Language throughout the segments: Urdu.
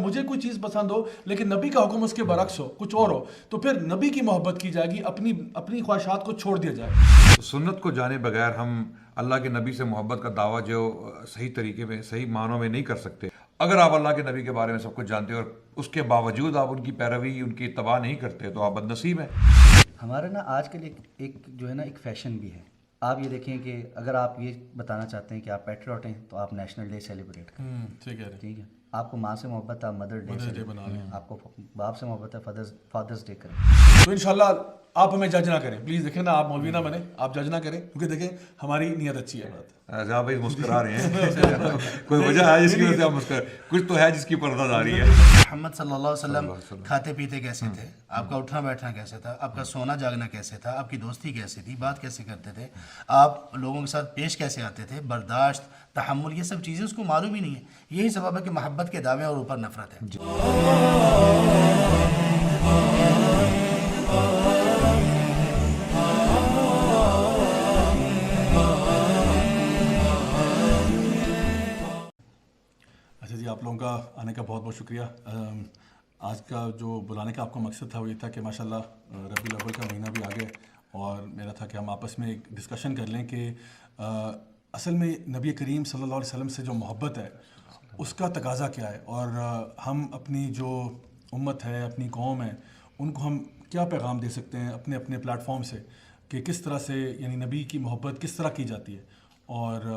مجھے کوئی چیز پسند ہو لیکن نبی کا حکم اس کے برعکس ہو, کچھ اور ہو, تو پھر نبی کی محبت کی جائے گی, اپنی خواہشات کو چھوڑ دیا جائے. سنت کو جانے بغیر ہم اللہ کے نبی سے محبت کا دعویٰ جو صحیح طریقے میں صحیح معنوں میں نہیں کر سکتے. اگر آپ اللہ کے نبی کے بارے میں سب کچھ جانتے اور اس کے باوجود آپ ان کی پیروی ان کی اتباع نہیں کرتے تو آپ بدنصیب ہیں. ہمارے نا آج کل ایک جو ہے نا ایک فیشن بھی ہے. آپ یہ دیکھیں کہ اگر آپ یہ بتانا چاہتے ہیں کہ آپ پیٹریوٹ ہیں تو آپ نیشنل ڈے سیلیبریٹ کریں. ٹھیک ہے, آپ کو ماں سے محبت ہے آپ مدر ڈے بنا لیں, آپ کو باپ سے محبت ہے فادرس ڈے کریں. تو انشاءاللہ آپ ہمیں جج نہ کریں پلیز. دیکھیں نا, آپ مولوی نہ بنیں, آپ جج نہ کریں, کیونکہ دیکھیں ہماری نیت اچھی ہے. جہاں بھائی مسکرا رہے ہیں, کوئی وجہ ہے جس کی وجہ سے آپ مسکرا, کچھ تو ہے جس کی پردہ داری ہے. محمد صلی اللہ علیہ وسلم کھاتے پیتے کیسے تھے, آپ کا اٹھنا بیٹھنا کیسے تھا, آپ کا سونا جاگنا کیسے تھا, آپ کی دوستی کیسی تھی, بات کیسے کرتے تھے, آپ لوگوں کے ساتھ پیش کیسے آتے تھے, برداشت, تحمل, یہ سب چیزیں اس کو معلوم ہی نہیں ہے. یہی سبب ہے کہ محبت کے دعوے اور اوپر نفرت ہے. اچھا جی, آپ لوگوں کا آنے کا بہت بہت شکریہ. آج کا جو بلانے کا آپ کا مقصد تھا وہ یہ تھا کہ ماشاءاللہ ربیع الاول کا مہینہ بھی آ گیا, اور میرا تھا کہ ہم آپس میں ایک ڈسکشن کر لیں کہ اصل میں نبی کریم صلی اللہ علیہ وسلم سے جو محبت ہے اس کا تقاضا کیا ہے, اور ہم اپنی جو امت ہے, اپنی قوم ہے, ان کو ہم کیا پیغام دے سکتے ہیں اپنے اپنے پلیٹ فارم سے, کہ کس طرح سے یعنی نبی کی محبت کس طرح کی جاتی ہے, اور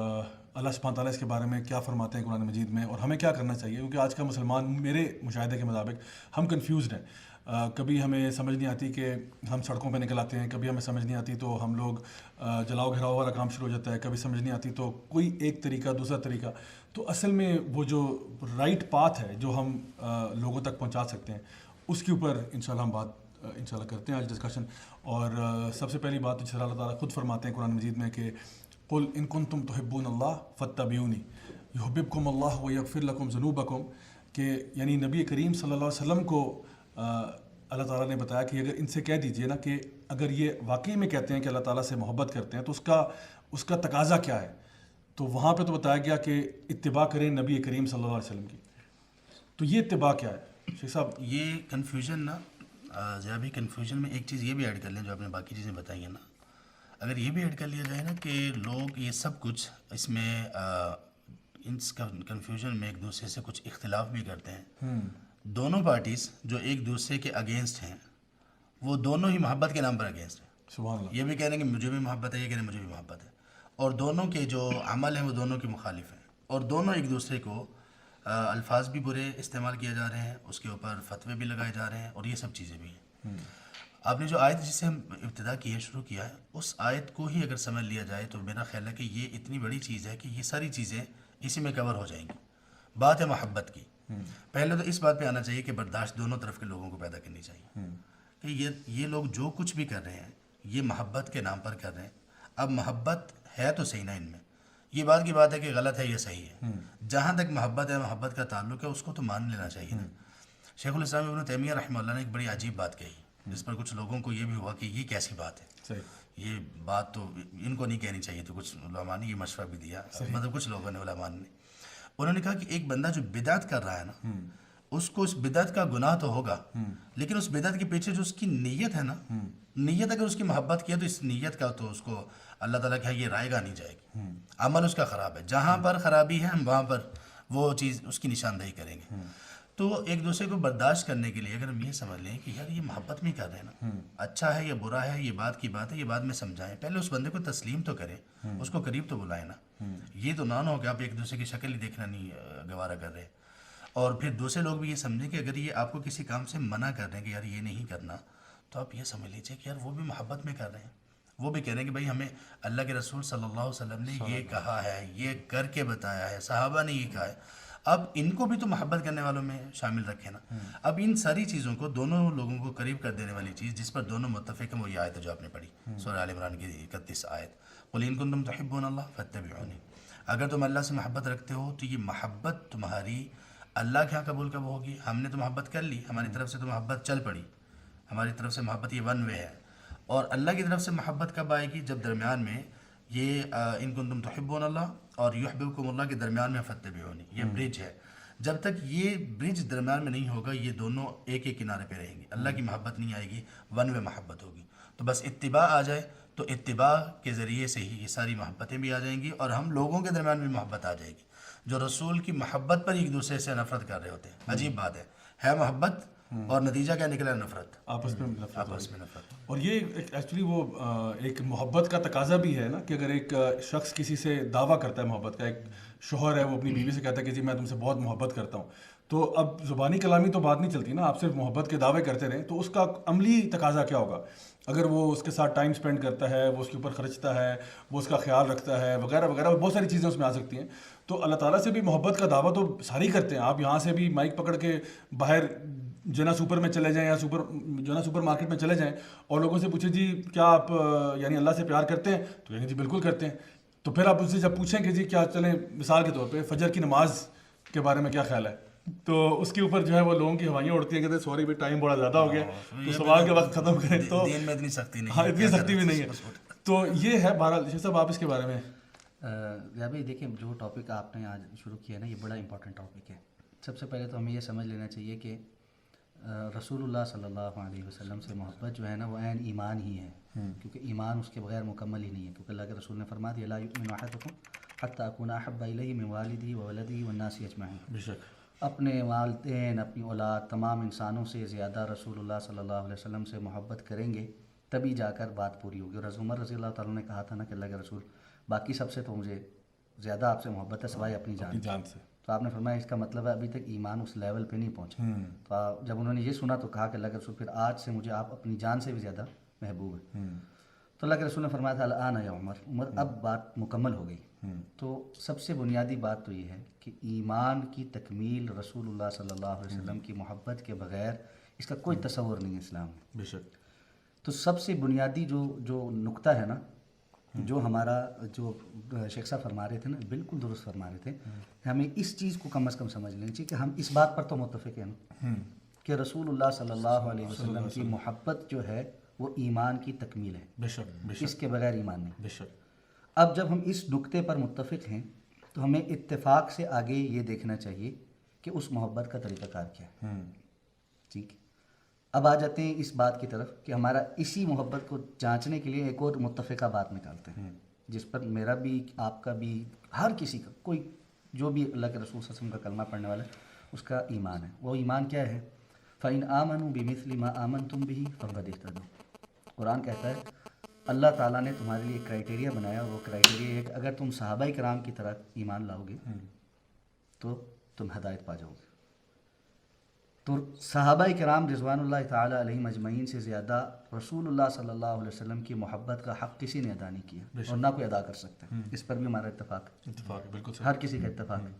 اللہ سبحانہ تعالیٰ اس کے بارے میں کیا فرماتے ہیں قرآن مجید میں, اور ہمیں کیا کرنا چاہیے. کیونکہ آج کا مسلمان میرے مشاہدے کے مطابق ہم کنفیوزڈ ہیں. کبھی ہمیں سمجھ نہیں آتی کہ ہم سڑکوں پہ نکل آتے ہیں, کبھی ہمیں سمجھ نہیں آتی تو ہم لوگ جلاؤ گھراؤ والا کام شروع ہو جاتا ہے, کبھی سمجھ نہیں آتی تو کوئی ایک طریقہ دوسرا طریقہ. تو اصل میں وہ جو رائٹ پاتھ ہے جو ہم لوگوں تک پہنچا سکتے ہیں اس کے اوپر انشاءاللہ ہم بات انشاءاللہ کرتے ہیں آج ڈسکشن. اور سب سے پہلی بات جس اللہ تعالیٰ خود فرماتے ہیں قرآن مجید میں کہ قل ان کنتم تحبون اللہ فاتبعونی یحببکم اللہ ویغفر لکم ذنوبکم, کہ یعنی نبی کریم صلی اللہ علیہ وسلم کو اللہ تعالیٰ نے بتایا کہ اگر ان سے کہہ دیجئے نا کہ اگر یہ واقعی میں کہتے ہیں کہ اللہ تعالیٰ سے محبت کرتے ہیں تو اس کا تقاضا کیا ہے. تو وہاں پہ تو بتایا گیا کہ اتباع کریں نبی کریم صلی اللہ علیہ وسلم کی. تو یہ اتباع کیا ہے شیخ صاحب؟ یہ کنفیوژن نا ذرا بھی کنفیوژن میں ایک چیز یہ بھی ایڈ کر لیں جو آپ نے باقی چیزیں بتائی ہیں نا, اگر یہ بھی ایڈ کر لیا جائے نا کہ لوگ یہ سب کچھ اس میں اس کنفیوژن میں ایک دوسرے سے کچھ اختلاف بھی کرتے ہیں. دونوں پارٹیز جو ایک دوسرے کے اگینسٹ ہیں وہ دونوں ہی محبت کے نام پر اگینسٹ ہیں. سبحان اللہ. یہ بھی کہہ رہے ہیں کہ مجھے بھی محبت ہے, یہ کہہ رہے ہیں مجھے بھی محبت ہے, اور دونوں کے جو عمل ہیں وہ دونوں کے مخالف ہیں, اور دونوں ایک دوسرے کو الفاظ بھی برے استعمال کیے جا رہے ہیں, اس کے اوپر فتوے بھی لگائے جا رہے ہیں, اور یہ سب چیزیں بھی ہیں. آپ نے جو آیت جس سے ہم ابتدا کی ہے, شروع کیا ہے, اس آیت کو ہی اگر سمجھ لیا جائے تو میرا خیال ہے کہ یہ اتنی بڑی چیز ہے کہ یہ ساری چیزیں اسی میں کور ہو جائیں گی. بات ہے محبت کی. پہلے تو اس بات پہ آنا چاہیے کہ برداشت دونوں طرف کے لوگوں کو پیدا کرنی چاہیے کہ یہ لوگ جو کچھ بھی کر رہے ہیں یہ محبت کے نام پر کر رہے ہیں. اب محبت ہے تو صحیح نا ان میں, یہ بات کی بات ہے کہ غلط ہے یہ صحیح ہے. جہاں تک محبت ہے, محبت کا تعلق ہے, اس کو تو مان لینا چاہیے نا. شیخ الاسلام ابن تیمیہ رحمہ اللہ نے ایک بڑی عجیب بات کہی جس پر کچھ لوگوں کو یہ بھی ہوا کہ یہ کیسی بات ہے, یہ بات تو ان کو نہیں کہنی چاہیے. تو کچھ علماء نے یہ مشورہ بھی دیا, مطلب کچھ لوگوں نے, علماء نے, انہوں نے کہا کہ ایک بندہ جو بدعت کر رہا ہے نا, اس کو اس بدعت کا گناہ تو ہوگا, لیکن اس بدعت کے پیچھے جو اس کی نیت ہے نا, نیت اگر اس کی محبت کی ہے تو اس نیت کا تو اس کو اللہ تعالیٰ کہ یہ رائے گاہ نہیں جائے گی. عمل اس کا خراب ہے, جہاں پر خرابی ہے ہم وہاں پر وہ چیز اس کی نشاندہی کریں گے. تو ایک دوسرے کو برداشت کرنے کے لیے اگر ہم یہ سمجھ لیں کہ یار یہ محبت میں کر رہے ہیں نا, اچھا ہے یا برا ہے, یہ بات کی بات ہے, یہ بات میں سمجھائیں, پہلے اس بندے کو تسلیم تو کریں, اس کو قریب تو بلائیں نا. یہ تو نہ ہو کہ آپ ایک دوسرے کی شکل ہی دیکھنا نہیں گوارا کر رہے, اور پھر دوسرے لوگ بھی یہ سمجھیں کہ اگر یہ آپ کو کسی کام سے منع کر رہے ہیں کہ یار یہ نہیں کرنا, تو آپ یہ سمجھ لیجیے کہ یار وہ بھی محبت میں کر رہے ہیں. وہ بھی کہہ رہے ہیں کہ بھائی ہمیں اللہ کے رسول صلی اللہ علیہ وسلم نے یہ کہا ہے, یہ کر کے بتایا ہے, صحابہ نے یہ کہا ہے. اب ان کو بھی تو محبت کرنے والوں میں شامل رکھے نا. اب ان ساری چیزوں کو, دونوں لوگوں کو قریب کر دینے والی چیز جس پر دونوں متفق ہیں, وہ یہ آیت ہے جو آپ نے پڑھی, سورہ آل عمران کی 31 آیت, قل ان کنتم تحبون اللہ فاتبعونی. اگر تم اللہ سے محبت رکھتے ہو تو یہ محبت تمہاری اللہ کے یہاں قبول کب ہوگی؟ ہم نے تو محبت کر لی, ہماری طرف سے تو محبت چل پڑی, ہماری طرف سے محبت یہ ون وے ہے. اور اللہ کی طرف سے محبت کب آئے گی؟ جب درمیان میں یہ ان کنتم تحبون اللہ اور یحببکم اللہ کے درمیان میں فاتبعونی, یہ برج ہے. جب تک یہ برج درمیان میں نہیں ہوگا یہ دونوں ایک ایک کنارے پہ رہیں گے، اللہ کی محبت نہیں آئے گی، ون وے محبت ہوگی. تو بس اتباع آ جائے تو اتباع کے ذریعے سے ہی یہ ساری محبتیں بھی آ جائیں گی اور ہم لوگوں کے درمیان بھی محبت آ جائے گی. جو رسول کی محبت پر ایک دوسرے سے نفرت کر رہے ہوتے ہیں، عجیب بات ہے محبت اور نتیجہ کیا نکلا؟ نفرت، آپس میں نفرت. آپس میں نفرت. اور یہ ایکچولی وہ ایک محبت کا تقاضا بھی ہے نا کہ اگر ایک شخص کسی سے دعویٰ کرتا ہے محبت کا، ایک شوہر ہے وہ اپنی بیوی سے کہتا ہے کہ جی میں تم سے بہت محبت کرتا ہوں، تو اب زبانی کلامی تو بات نہیں چلتی نا، آپ صرف محبت کے دعوے کرتے رہیں تو اس کا عملی تقاضا کیا ہوگا؟ اگر وہ اس کے ساتھ ٹائم سپینڈ کرتا ہے، وہ اس کے اوپر خرچتا ہے، وہ اس کا خیال رکھتا ہے وغیرہ وغیرہ، بہت ساری چیزیں اس میں آ سکتی ہیں. تو اللہ تعالیٰ سے بھی محبت کا دعویٰ تو ساری کرتے ہیں. آپ یہاں سے بھی مائک پکڑ کے باہر جنا سپر میں چلے جائیں یا جنا سپر مارکیٹ میں چلے جائیں اور لوگوں سے پوچھیں جی کیا آپ یعنی اللہ سے پیار کرتے ہیں، تو کہیں گے جی بالکل کرتے ہیں. تو پھر آپ ان سے جب پوچھیں کہ جی کیا چلیں مثال کے طور پہ فجر کی نماز کے بارے میں کیا خیال ہے، تو اس کے اوپر جو ہے وہ لوگوں کی ہوائیاں اڑتی ہیں، کہتے ہیں سوری بھائی ٹائم بڑا زیادہ ہو گیا تو سوال کے وقت ختم کریں. تو دین میں اتنی سختی نہیں، ہاں اتنی سختی بھی نہیں ہے. تو یہ ہے. بہرحال شیخ صاحب آپ اس کے بارے میں. بھائی دیکھیں جو ٹاپک آپ نے آج شروع کیا ہے نا، یہ بڑا امپورٹنٹ ٹاپک ہے. سب سے پہلے تو ہمیں یہ سمجھ لینا چاہیے کہ رسول اللہ صلی اللہ علیہ وسلم سے محبت جو ہے نا وہ عین ایمان ہی ہے، کیونکہ ایمان اس کے بغیر مکمل ہی نہیں ہے. کیونکہ اللہ کے رسول نے فرما دیا لا یؤمن احدکم حتی اکون احب الیہ من والدہ وولدہ والناس اجمعین. بے شک اپنے والدین، اپنی اولاد، تمام انسانوں سے زیادہ رسول اللہ صلی اللہ علیہ وسلم سے محبت کریں گے تبھی جا کر بات پوری ہوگی. اور عمر رضی اللہ تعالیٰ نے کہا تھا نا کہ اللہ کے رسول باقی سب سے تو مجھے زیادہ آپ سے محبت ہے سوائے اپنی جان سے. تو آپ نے فرمایا اس کا مطلب ہے ابھی تک ایمان اس لیول پہ نہیں پہنچا. تو جب انہوں نے یہ سنا تو کہا کہ اللہ کے رسول پھر آج سے مجھے آپ اپنی جان سے بھی زیادہ محبوب ہے. تو اللہ کے رسول نے فرمایا تھا الآن یا عمر اب بات مکمل ہو گئی. تو سب سے بنیادی بات تو یہ ہے کہ ایمان کی تکمیل رسول اللہ صلی اللہ علیہ وسلم کی محبت کے بغیر اس کا کوئی تصور نہیں ہے اسلام میں. بے شک. تو سب سے بنیادی جو نقطہ ہے نا، جو ہمارا جو شیخ صاحب فرما رہے تھے نا بالکل درست فرما رہے تھے، ہمیں اس چیز کو کم از کم سمجھ لینی چاہیے کہ ہم اس بات پر تو متفق ہیں نا کہ رسول اللہ صلی اللہ علیہ وسلم کی محبت جو ہے وہ ایمان کی تکمیل ہے. بے شک. بے شک. اس کے بغیر ایمان نہیں. بے شک. اب جب ہم اس نقطے پر متفق ہیں تو ہمیں اتفاق سے آگے یہ دیکھنا چاہیے کہ اس محبت کا طریقہ کار کیا ہے. ٹھیک ہے. اب آ جاتے ہیں اس بات کی طرف کہ ہمارا اسی محبت کو جانچنے کے لیے ایک اور متفقہ بات نکالتے ہیں جس پر میرا بھی آپ کا بھی ہر کسی کا کوئی جو بھی اللہ کے رسول صلی اللہ علیہ وسلم کا کلمہ پڑھنے والا ہے اس کا ایمان ہے. وہ ایمان کیا ہے؟ فَإِنْ آمَنُوا بِمِثْلِ مَا آمَنْتُمْ بِهِ فَقَدِ اهْتَدَوْا. قرآن کہتا ہے اللہ تعالیٰ نے تمہارے لیے ایک کرائٹیریا بنایا اور وہ کرائٹیریا ہے کہ اگر تم صحابہ کرام کی طرح ایمان لاؤ گے تو تم ہدایت پا جاؤ گے. تو صحابہ کرام رضوان اللہ تعالیٰ علیہم اجمعین سے زیادہ رسول اللہ صلی اللہ علیہ وسلم کی محبت کا حق کسی نے ادا نہیں کیا اور نہ کوئی ادا کر سکتا ہے. اس پر بھی ہمارا اتفاق ہے. بالکل ہر کسی کا اتفاق ہے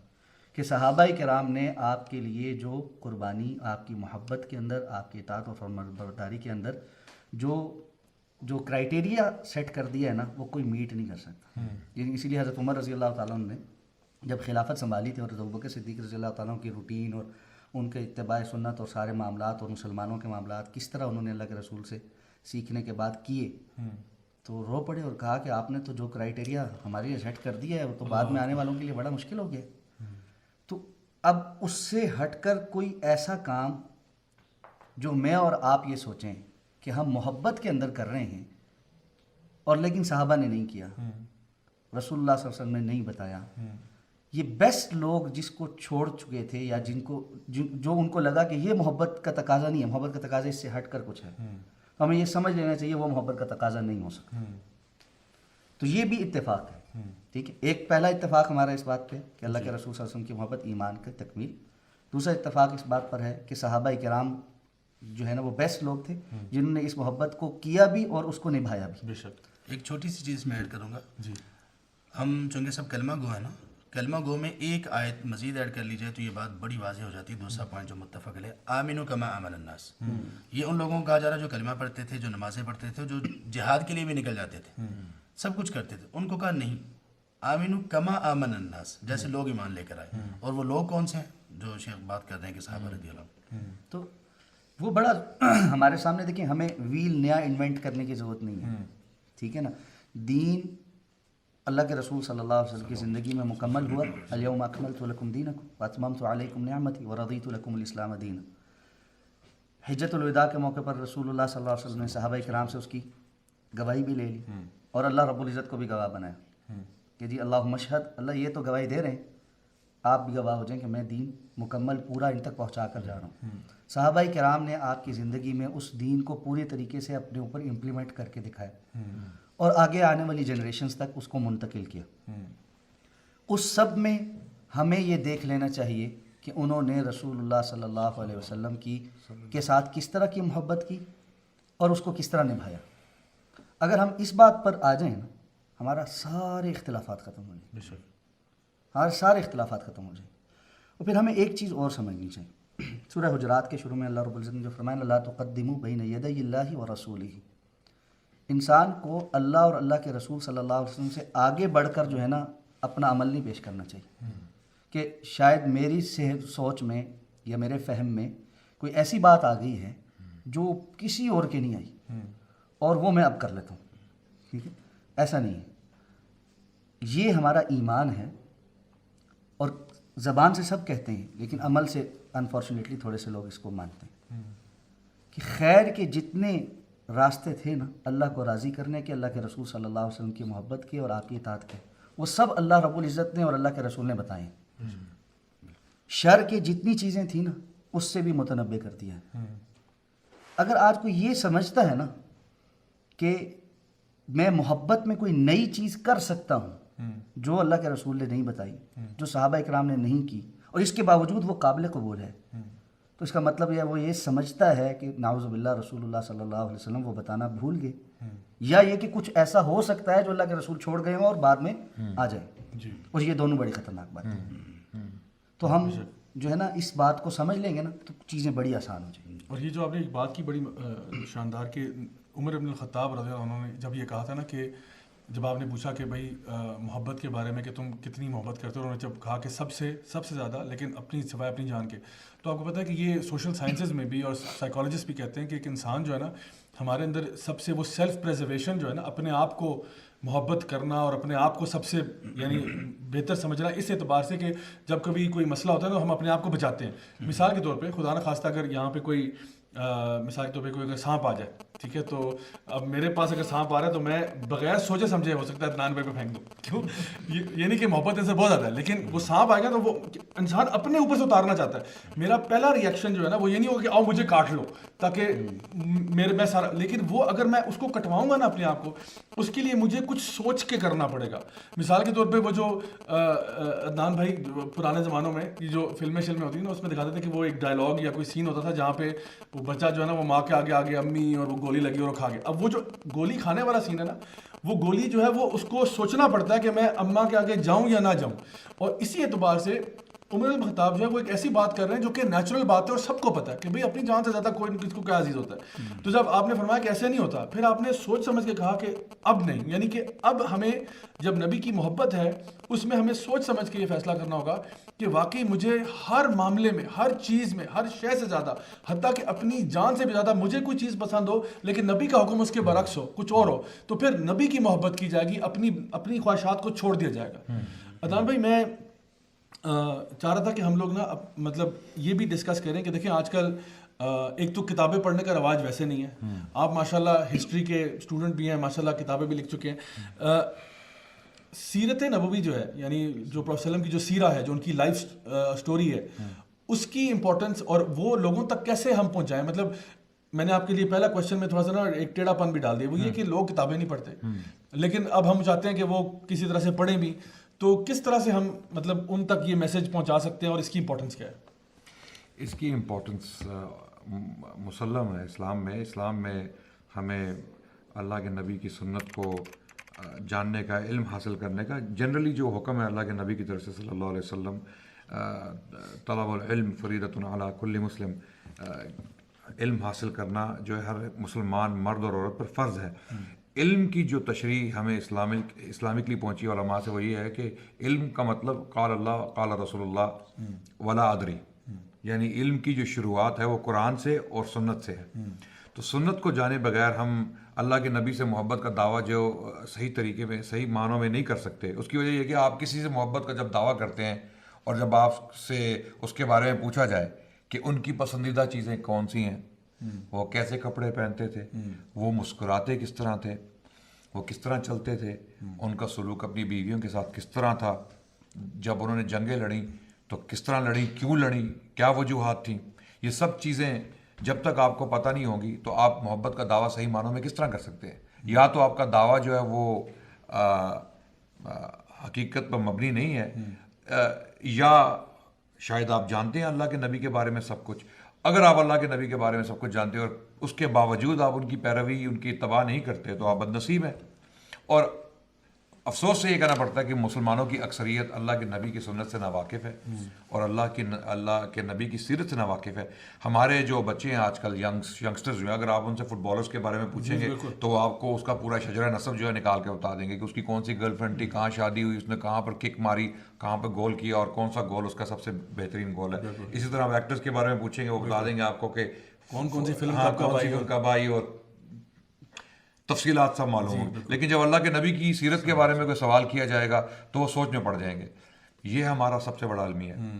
کہ صحابہ کرام نے آپ کے لیے جو قربانی، آپ کی محبت کے اندر، آپ کی اطاعت اور فرمانبرداری کے اندر جو کرائٹیریا سیٹ کر دیا ہے نا وہ کوئی میٹ نہیں کر سکتا. یعنی اسی لیے حضرت عمر رضی اللہ تعالیٰ نے جب خلافت سنبھالی تھی اور ابوبکر صدیق رضی اللہ تعالیٰ کی روٹین اور ان کے اتباع سنت اور سارے معاملات اور مسلمانوں کے معاملات کس طرح انہوں نے اللہ کے رسول سے سیکھنے کے بعد کیے تو رو پڑے اور کہا کہ آپ نے تو جو کرائٹیریا ہمارے لیے سیٹ کر دیا ہے وہ تو بعد میں آنے والوں کے لیے بڑا مشکل ہو گیا. تو اب اس سے ہٹ کر کوئی ایسا کام جو میں اور آپ یہ سوچیں کہ ہم محبت کے اندر کر رہے ہیں اور لیکن صحابہ نے نہیں کیا، رسول اللہ صلی اللہ علیہ وسلم نے نہیں بتایا، یہ بیسٹ لوگ جس کو چھوڑ چکے تھے یا جن کو جو ان کو لگا کہ یہ محبت کا تقاضا نہیں ہے، محبت کا تقاضا اس سے ہٹ کر کچھ ہے، ہمیں یہ سمجھ لینا چاہیے وہ محبت کا تقاضا نہیں ہو سکتا. تو یہ بھی اتفاق ہے. ٹھیک ہے. ایک پہلا اتفاق ہمارا اس بات پہ کہ اللہ کے رسول صلی اللہ علیہ وسلم کی محبت ایمان کی تکمیل. دوسرا اتفاق اس بات پر ہے کہ صحابہ کرام جو ہے نا وہ بیسٹ لوگ تھے جنہوں نے اس محبت کو کیا بھی اور اس کو نبھایا بھی. بے شک. ایک چھوٹی سی چیز میں ایڈ کروں گا. جی. ہم چونکہ سب کلمہ گو ہیں نا، کلمہ گو میں ایک آیت مزید ایڈ کر لی جائے تو یہ بات بڑی واضح ہو جاتی ہے. دوسرا پوائنٹ جو متفق ہے آمنوا کما آمن الناس. یہ ان لوگوں کو کہا جا رہا ہے جو کلمہ پڑھتے تھے، جو نمازیں پڑھتے تھے، جو جہاد کے لیے بھی نکل جاتے تھے، سب کچھ کرتے تھے. ان کو کہا نہیں، آمنوا کما آمن الناس، جیسے لوگ ایمان لے کر آئے. اور وہ لوگ کون سے ہیں جو شیخ بات کر رہے ہیں کہ صحابہ رضی اللہ. تو وہ بڑا ہمارے سامنے دیکھیں، ہمیں ویل نیا انوینٹ کرنے کی ضرورت نہیں ہے. ٹھیک ہے نا. دین اللہ کے رسول صلی اللہ علیہ وسلم کی زندگی میں مکمل ہوا. الیوم اکملت لکم دینکم واتممت علیکم نعمتی ورضیت لکم الاسلام دینا. حجۃ الوداع کے موقع پر رسول اللہ صلی اللہ علیہ وسلم نے صحابہ کرام سے اس کی گواہی بھی لے لی اور اللہ رب العزت کو بھی گواہ بنایا کہ جی اللہم اشہد، اللہ یہ تو گواہی دے رہے ہیں، آپ بھی گواہ ہو جائیں کہ میں دین مکمل پورا ان تک پہنچا کر جا رہا ہوں. صحابہ کرام نے آپ کی زندگی میں اس دین کو پورے طریقے سے اپنے اوپر امپلیمنٹ کر کے دکھایا اور آگے آنے والی جنریشنز تک اس کو منتقل کیا. اس سب میں ہمیں یہ دیکھ لینا چاہیے کہ انہوں نے رسول اللہ صلی اللہ علیہ وسلم کے ساتھ کس طرح کی محبت کی اور اس کو کس طرح نبھایا. اگر ہم اس بات پر آ جائیں نا، ہمارا سارے اختلافات ختم ہو جائیں، ہمارے سارے اختلافات ختم ہو جائیں. اور پھر ہمیں ایک چیز اور سمجھنی چاہیے. سورہ حجرات کے شروع میں اللہ رب العزت نے جو فرمایا لا تقدموا بین یدی اللہ ورسولہ، انسان کو اللہ اور اللہ کے رسول صلی اللہ علیہ وسلم سے آگے بڑھ کر جو ہے نا اپنا عمل نہیں پیش کرنا چاہیے کہ شاید میری سوچ میں یا میرے فہم میں کوئی ایسی بات آ گئی ہے جو کسی اور کے نہیں آئی اور وہ میں اب کر لیتا ہوں. ٹھیک ہے، ایسا نہیں ہے. یہ ہمارا ایمان ہے اور زبان سے سب کہتے ہیں لیکن عمل سے انفارچونیٹلی تھوڑے سے لوگ اس کو مانتے ہیں کہ خیر کے جتنے راستے تھے نا اللہ کو راضی کرنے کے، اللہ کے رسول صلی اللہ علیہ وسلم کی محبت کے اور آپ کی اطاعت کے، وہ سب اللہ رب العزت نے اور اللہ کے رسول نے بتائے ہیں. شر کے جتنی چیزیں تھیں نا اس سے بھی متنبع کر دیا ہے. اگر آج کوئی یہ سمجھتا ہے نا کہ میں محبت میں کوئی نئی چیز کر سکتا ہوں جو اللہ کے رسول نے نہیں بتائی، جو صحابہ اکرام نے نہیں کی، اور اس کے باوجود وہ قابل قبول ہے، تو اس کا مطلب وہ یہ سمجھتا ہے کہ نعوذ باللہ رسول اللہ صلی اللہ علیہ وسلم وہ بتانا بھول گئے، یا یہ کہ کچھ ایسا ہو سکتا ہے جو اللہ کے رسول چھوڑ گئے ہوں اور بعد میں آ جائے. اور یہ دونوں بڑی خطرناک بات ہے. تو ہم جو ہے نا اس بات کو سمجھ لیں گے نا تو چیزیں بڑی آسان ہو جائیں گی. اور یہ جو آپ نے ایک بات کی بڑی شاندار کہ عمر ابن الخطاب رضی اللہ عنہ نے جب یہ کہا تھا نا کہ جب آپ نے پوچھا کہ بھائی محبت کے بارے میں کہ تم کتنی محبت کرتے ہو، انہوں نے جب کہا کہ سب سے زیادہ، لیکن سوائے اپنی جان کے. تو آپ کو پتہ ہے کہ یہ سوشل سائنسز میں بھی اور سائیکالوجسٹ بھی کہتے ہیں کہ ایک انسان جو ہے نا ہمارے اندر سب سے وہ سیلف پریزرویشن جو ہے نا، اپنے آپ کو محبت کرنا اور اپنے آپ کو سب سے یعنی بہتر سمجھنا، اس اعتبار سے کہ جب کبھی کوئی مسئلہ ہوتا ہے تو ہم اپنے آپ کو بچاتے ہیں. مثال کے طور پہ خدا نہ خواستہ اگر یہاں پہ کوئی مثال کے طور پہ کوئی اگر سانپ آ جائے، ٹھیک ہے، تو اب میرے پاس اگر سانپ آ رہا ہے تو میں بغیر سوچے سمجھے ہو سکتا ہے عدنان بھائی پہ پھینک دوں. کیوں؟ یہ نہیں کہ محبت ان سے بہت زیادہ ہے، لیکن وہ سانپ آئے گا تو وہ انسان اپنے اوپر سے اتارنا چاہتا ہے. میرا پہلا ری ایکشن جو ہے نا وہ یہ نہیں ہوگا کہ آؤ مجھے کاٹ لو تاکہ میں سارا، لیکن وہ اگر میں اس کو کٹواؤں گا نا اپنے آپ کو، اس کے لیے مجھے کچھ سوچ کے کرنا پڑے گا. مثال کے طور پہ وہ جو عدنان بھائی پرانے زمانوں میں یہ جو فلمیں ہوتی ہیں نا اس میں دکھاتے تھے کہ وہ ایک ڈائلاگ یا کوئی سین ہوتا تھا جہاں پہ وہ بچہ جو ہے نا وہ ماں کے آگے امی اور وہ گولی لگی اور وہ کھا گیا. اب وہ جو گولی کھانے والا سین ہے نا، وہ گولی جو ہے وہ اس کو سوچنا پڑتا ہے کہ میں اماں کے آگے جاؤں یا نہ جاؤں. اور اسی اعتبار سے عمر بن الخطاب جو ہے وہ ایک ایسی بات کر رہے ہیں جو کہ نیچرل بات ہے اور سب کو پتہ ہے کہ بھئی اپنی جان سے زیادہ کوئی کس کو کیا عزیز ہوتا ہے. تو جب آپ نے فرمایا کہ ایسے نہیں ہوتا، پھر آپ نے سوچ سمجھ کے کہا کہ اب نہیں، یعنی کہ اب ہمیں جب نبی کی محبت ہے اس میں ہمیں سوچ سمجھ کے یہ فیصلہ کرنا ہوگا کہ واقعی مجھے ہر معاملے میں، ہر چیز میں، ہر شے سے زیادہ، حتیٰ کہ اپنی جان سے بھی زیادہ مجھے کوئی چیز پسند ہو لیکن نبی کا حکم اس کے برعکس ہو، کچھ اور ہو، تو پھر نبی کی محبت کی جائے گی، اپنی خواہشات کو چھوڑ دیا جائے گا. عدنان بھائی میں چاہ رہا تھا کہ ہم لوگ نا مطلب یہ بھی ڈسکس کریں کہ دیکھیں آج کل ایک تو کتابیں پڑھنے کا رواج ویسے نہیں ہے. آپ ماشاءاللہ ہسٹری کے اسٹوڈنٹ بھی ہیں، ماشاءاللہ کتابیں بھی لکھ چکے ہیں. سیرت نبوی جو ہے، یعنی جو پروفیٹ صلی اللہ علیہ وسلم کی جو سیرہ ہے، جو ان کی لائف سٹوری ہے، اس کی امپورٹنس اور وہ لوگوں تک کیسے ہم پہنچائیں. مطلب میں نے آپ کے لیے پہلا کوشچن میں تھوڑا سا نا ایک ٹیڑھا پن بھی ڈال دیا، وہ یہ کہ لوگ کتابیں نہیں پڑھتے، لیکن اب ہم چاہتے ہیں کہ وہ کسی طرح سے پڑھیں بھی. تو کس طرح سے ہم مطلب ان تک یہ میسج پہنچا سکتے ہیں اور اس کی امپورٹنس کیا ہے؟ اس کی امپورٹنس مسلم ہے اسلام میں ہمیں اللہ کے نبی کی سنت کو جاننے کا، علم حاصل کرنے کا جنرلی جو حکم ہے اللہ کے نبی کی طرف سے صلی اللہ علیہ وسلم، طلب العلم فریضۃ علی کل مسلم، علم حاصل کرنا جو ہے ہر مسلمان مرد اور عورت پر فرض ہے. علم کی جو تشریح ہمیں اسلامکلی پہنچی علماء سے وہ یہ ہے کہ علم کا مطلب قال اللہ قال رسول اللہ ولا ادری، یعنی علم کی جو شروعات ہے وہ قرآن سے اور سنت سے ہے. تو سنت کو جانے بغیر ہم اللہ کے نبی سے محبت کا دعویٰ جو صحیح طریقے میں صحیح معنوں میں نہیں کر سکتے. اس کی وجہ یہ کہ آپ کسی سے محبت کا جب دعویٰ کرتے ہیں اور جب آپ سے اس کے بارے میں پوچھا جائے کہ ان کی پسندیدہ چیزیں کون سی ہیں, وہ کیسے کپڑے پہنتے تھے, وہ مسکراتے کس طرح تھے, وہ کس طرح چلتے تھے, ان کا سلوک اپنی بیویوں کے ساتھ کس طرح تھا, جب انہوں نے جنگیں لڑیں تو کس طرح لڑیں, کیوں لڑیں, کیا وجوہات تھیں, یہ سب چیزیں جب تک آپ کو پتہ نہیں ہوگی تو آپ محبت کا دعویٰ صحیح معنوں میں کس طرح کر سکتے ہیں. یا تو آپ کا دعویٰ جو ہے وہ حقیقت پر مبنی نہیں ہے, یا شاید آپ جانتے ہیں اللہ کے نبی کے بارے میں سب کچھ. اگر آپ اللہ کے نبی کے بارے میں سب کچھ جانتے ہیں اور اس کے باوجود آپ ان کی پیروی, ان کی اتباع نہیں کرتے تو آپ بد نصیب ہیں. اور افسوس سے یہ کہنا پڑتا ہے کہ مسلمانوں کی اکثریت اللہ کے نبی کی سنت سے ناواقف ہے اور اللہ کے نبی کی سیرت سے ناواقف ہے. ہمارے جو بچے ہیں آج کل ینگسٹرز جو ہیں, اگر آپ ان سے فٹ بالرز کے بارے میں پوچھیں گے تو وہ آپ کو اس کا پورا شجرہ نسب جو ہے نکال کے بتا دیں گے کہ اس کی کون سی گرل فرینڈ تھی, کہاں شادی ہوئی, اس نے کہاں پر کک ماری, کہاں پہ گول کیا اور کون سا گول اس کا سب سے بہترین گول ہے. اسی طرح آپ ایکٹرز کے بارے میں پوچھیں گے, وہ بتا دیں گے آپ کو کہ کون سی فلم کب آئی اور تفصیلات سب معلوم ہوں. لیکن جب اللہ کے نبی کی سیرت کے بارے میں کوئی سوال کیا جائے گا تو وہ سوچ میں پڑ جائیں گے. یہ ہمارا سب سے بڑا المیہ ہے.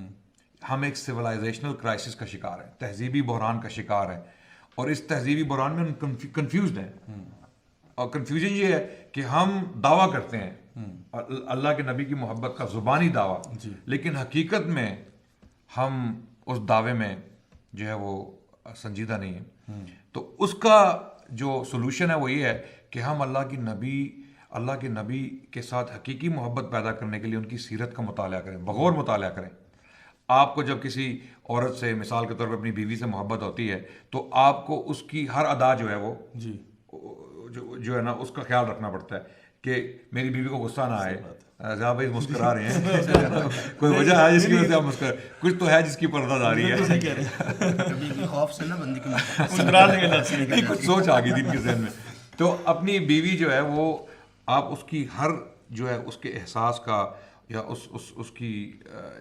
ہم ایک سویلائزیشنل کرائسس کا شکار ہیں, تہذیبی بحران کا شکار ہیں, اور اس تہذیبی بحران میں ہم کنفیوزڈ ہیں. اور کنفیوژن یہ ہے کہ ہم دعویٰ کرتے ہیں اللہ کے نبی کی محبت کا زبانی دعویٰ, لیکن حقیقت میں ہم اس دعوے میں جو ہے وہ سنجیدہ نہیں ہیں. تو اس کا جو سلوشن ہے وہ یہ ہے کہ ہم اللہ کے نبی کے ساتھ حقیقی محبت پیدا کرنے کے لیے ان کی سیرت کا مطالعہ کریں, بغور مطالعہ کریں. آپ کو جب کسی عورت سے مثال کے طور پہ اپنی بیوی سے محبت ہوتی ہے تو آپ کو اس کی ہر ادا جو ہے وہ جو ہے نا اس کا خیال رکھنا پڑتا ہے کہ میری بیوی کو غصہ نہ آئے. جہاں بھائی مسکرا رہے ہیں, کوئی وجہ ہے جس کی وجہ سے آپ مسکرا, کچھ تو ہے جس کی پردہ داری ہے. کبھی خوف سے نا بندی کی کچھ سوچ آ گئی تھی ان کے ذہن میں. تو اپنی بیوی جو ہے وہ آپ اس کی ہر جو ہے اس کے احساس کا یا اس کی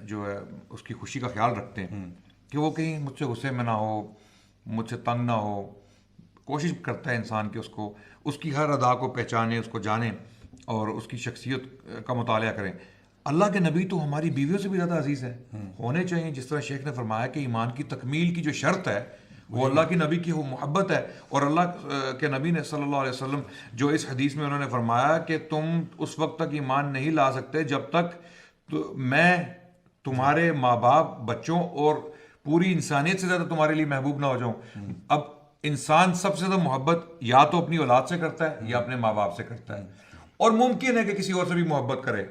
جو ہے اس کی خوشی کا خیال رکھتے ہیں کہ وہ کہیں مجھ سے غصے میں نہ ہو, مجھ سے تنگ نہ ہو. کوشش کرتا ہے انسان کہ اس کی ہر ادا کو پہچانے, اس کو جانے اور اس کی شخصیت کا مطالعہ کریں. اللہ کے نبی تو ہماری بیویوں سے بھی زیادہ عزیز ہے, ہونے چاہیے. جس طرح شیخ نے فرمایا کہ ایمان کی تکمیل کی جو شرط ہے وہ اللہ کے نبی کی محبت ہے. اور اللہ کے نبی نے صلی اللہ علیہ وسلم جو اس حدیث میں انہوں نے فرمایا کہ تم اس وقت تک ایمان نہیں لا سکتے جب تک میں تمہارے ماں باپ, بچوں اور پوری انسانیت سے زیادہ تمہارے لیے محبوب نہ ہو جاؤں. اب انسان سب سے زیادہ محبت یا تو اپنی اولاد سے کرتا ہے یا اپنے ماں باپ سے کرتا ہے, اور ممکن ہے کہ کسی اور سے بھی محبت کرے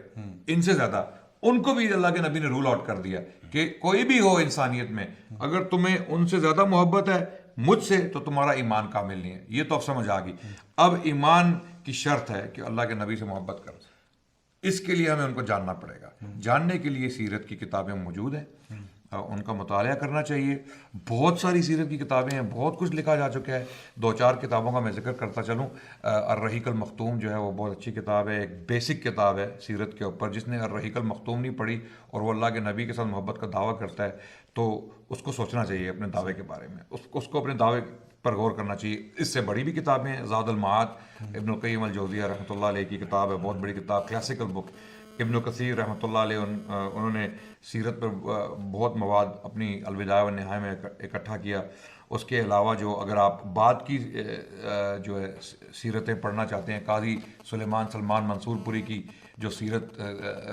ان سے زیادہ. ان کو بھی اللہ کے نبی نے رول آؤٹ کر دیا کہ کوئی بھی ہو انسانیت میں, اگر تمہیں ان سے زیادہ محبت ہے مجھ سے تو تمہارا ایمان کامل نہیں ہے. یہ تو اب سمجھ آ گئی. اب ایمان کی شرط ہے کہ اللہ کے نبی سے محبت کرو. اس کے لیے ہمیں ان کو جاننا پڑے گا. جاننے کے لیے سیرت کی کتابیں موجود ہیں, ان کا مطالعہ کرنا چاہیے. بہت ساری سیرت کی کتابیں ہیں, بہت کچھ لکھا جا چکا ہے. 2-4 کتابوں کا میں ذکر کرتا چلوں. الرحیق المختوم جو ہے وہ بہت اچھی کتاب ہے, ایک بیسک کتاب ہے سیرت کے اوپر. جس نے الرحیق المختوم نہیں پڑھی اور وہ اللہ کے نبی کے ساتھ محبت کا دعویٰ کرتا ہے تو اس کو سوچنا چاہیے اپنے دعوے کے بارے میں, اس کو اپنے دعوے پر غور کرنا چاہیے. اس سے بڑی بھی کتابیں ہیں. زاد المعاد ابن القیم الجوزیہ رحمۃ اللہ علیہ کی کتاب ہے, بہت بڑی کتاب, کلاسیکل بک. ابن کثیر رحمۃ اللہ علیہ انہوں نے سیرت پر بہت مواد اپنی البدایہ والنہایہ میں اکٹھا کیا. اس کے علاوہ جو اگر آپ بعد کی جو ہے سیرتیں پڑھنا چاہتے ہیں, قاضی سلمان منصور پوری کی جو سیرت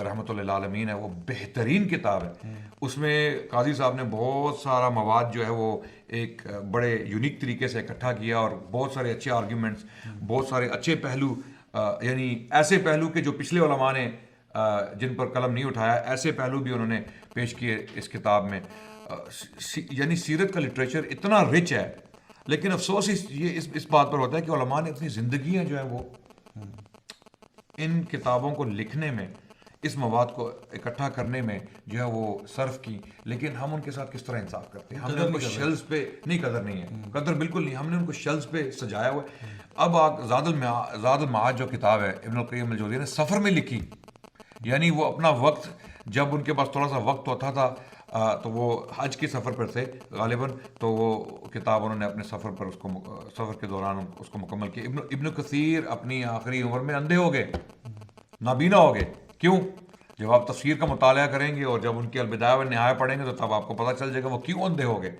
رحمۃ للعالمین ہے وہ بہترین کتاب ہے. اس میں قاضی صاحب نے بہت سارا مواد جو ہے وہ ایک بڑے یونیک طریقے سے اکٹھا کیا, اور بہت سارے اچھے آرگیومنٹس, بہت سارے اچھے پہلو, یعنی ایسے پہلو کہ جو پچھلے علماء نے جن پر قلم نہیں اٹھایا, ایسے پہلو بھی انہوں نے پیش کیے اس کتاب میں. یعنی سیرت کا لٹریچر اتنا رچ ہے, لیکن افسوس یہ اس بات پر ہوتا ہے کہ علماء نے اپنی زندگیاں جو ہے وہ ان کتابوں کو لکھنے میں, اس مواد کو اکٹھا کرنے میں جو ہے وہ صرف کی, لیکن ہم ان کے ساتھ کس طرح انصاف کرتے ہیں. ہم نے ان کو شیلز پہ نہیں, قدر نہیں ہے, قدر بالکل نہیں, ہم نے ان کو شیلز پہ سجایا ہوا ہے. اب آپ زاد المعاد جو کتاب ہے ابن القیم الجوزیہ نے سفر میں لکھی, یعنی وہ اپنا وقت, جب ان کے پاس تھوڑا سا وقت ہوتا تھا تو وہ حج کے سفر پر تھے غالباً، تو وہ کتاب انہوں نے اپنے سفر پر سفر کے دوران اس کو مکمل کیا. ابن کثیر اپنی آخری عمر میں اندھے ہو گئے، نابینا ہو گئے. کیوں؟ جب آپ تفسیر کا مطالعہ کریں گے اور جب ان کی البدایہ و نہایہ پڑھیں گے تو تب آپ کو پتہ چل جائے گا وہ کیوں اندھے ہو گئے.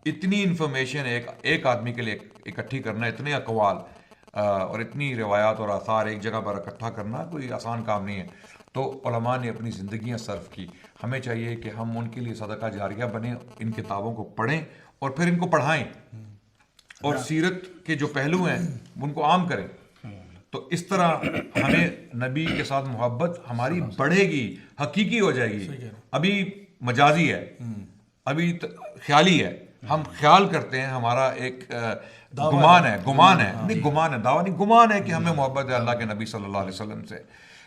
اتنی انفارمیشن ایک آدمی کے لیے اکٹھی کرنا، اتنے اقوال اور اتنی روایات اور آثار ایک جگہ پر اکٹھا کرنا کوئی آسان کام نہیں ہے. تو علماء نے اپنی زندگیاں صرف کی. ہمیں چاہیے کہ ہم ان کے لیے صدقہ جاریہ بنیں، ان کتابوں کو پڑھیں اور پھر ان کو پڑھائیں اور سیرت کے جو پہلو ہیں ان کو عام کریں. تو اس طرح ہمیں نبی کے ساتھ محبت ہماری بڑھے گی، حقیقی ہو جائے گی. ابھی مجازی ہے، ابھی خیالی ہے، ہم خیال کرتے ہیں، ہمارا ایک گمان ہے نہیں، گمان ہے، دعویٰ نہیں، گمان ہے کہ ہمیں محبت ہے اللہ کے نبی صلی اللہ علیہ وسلم سے.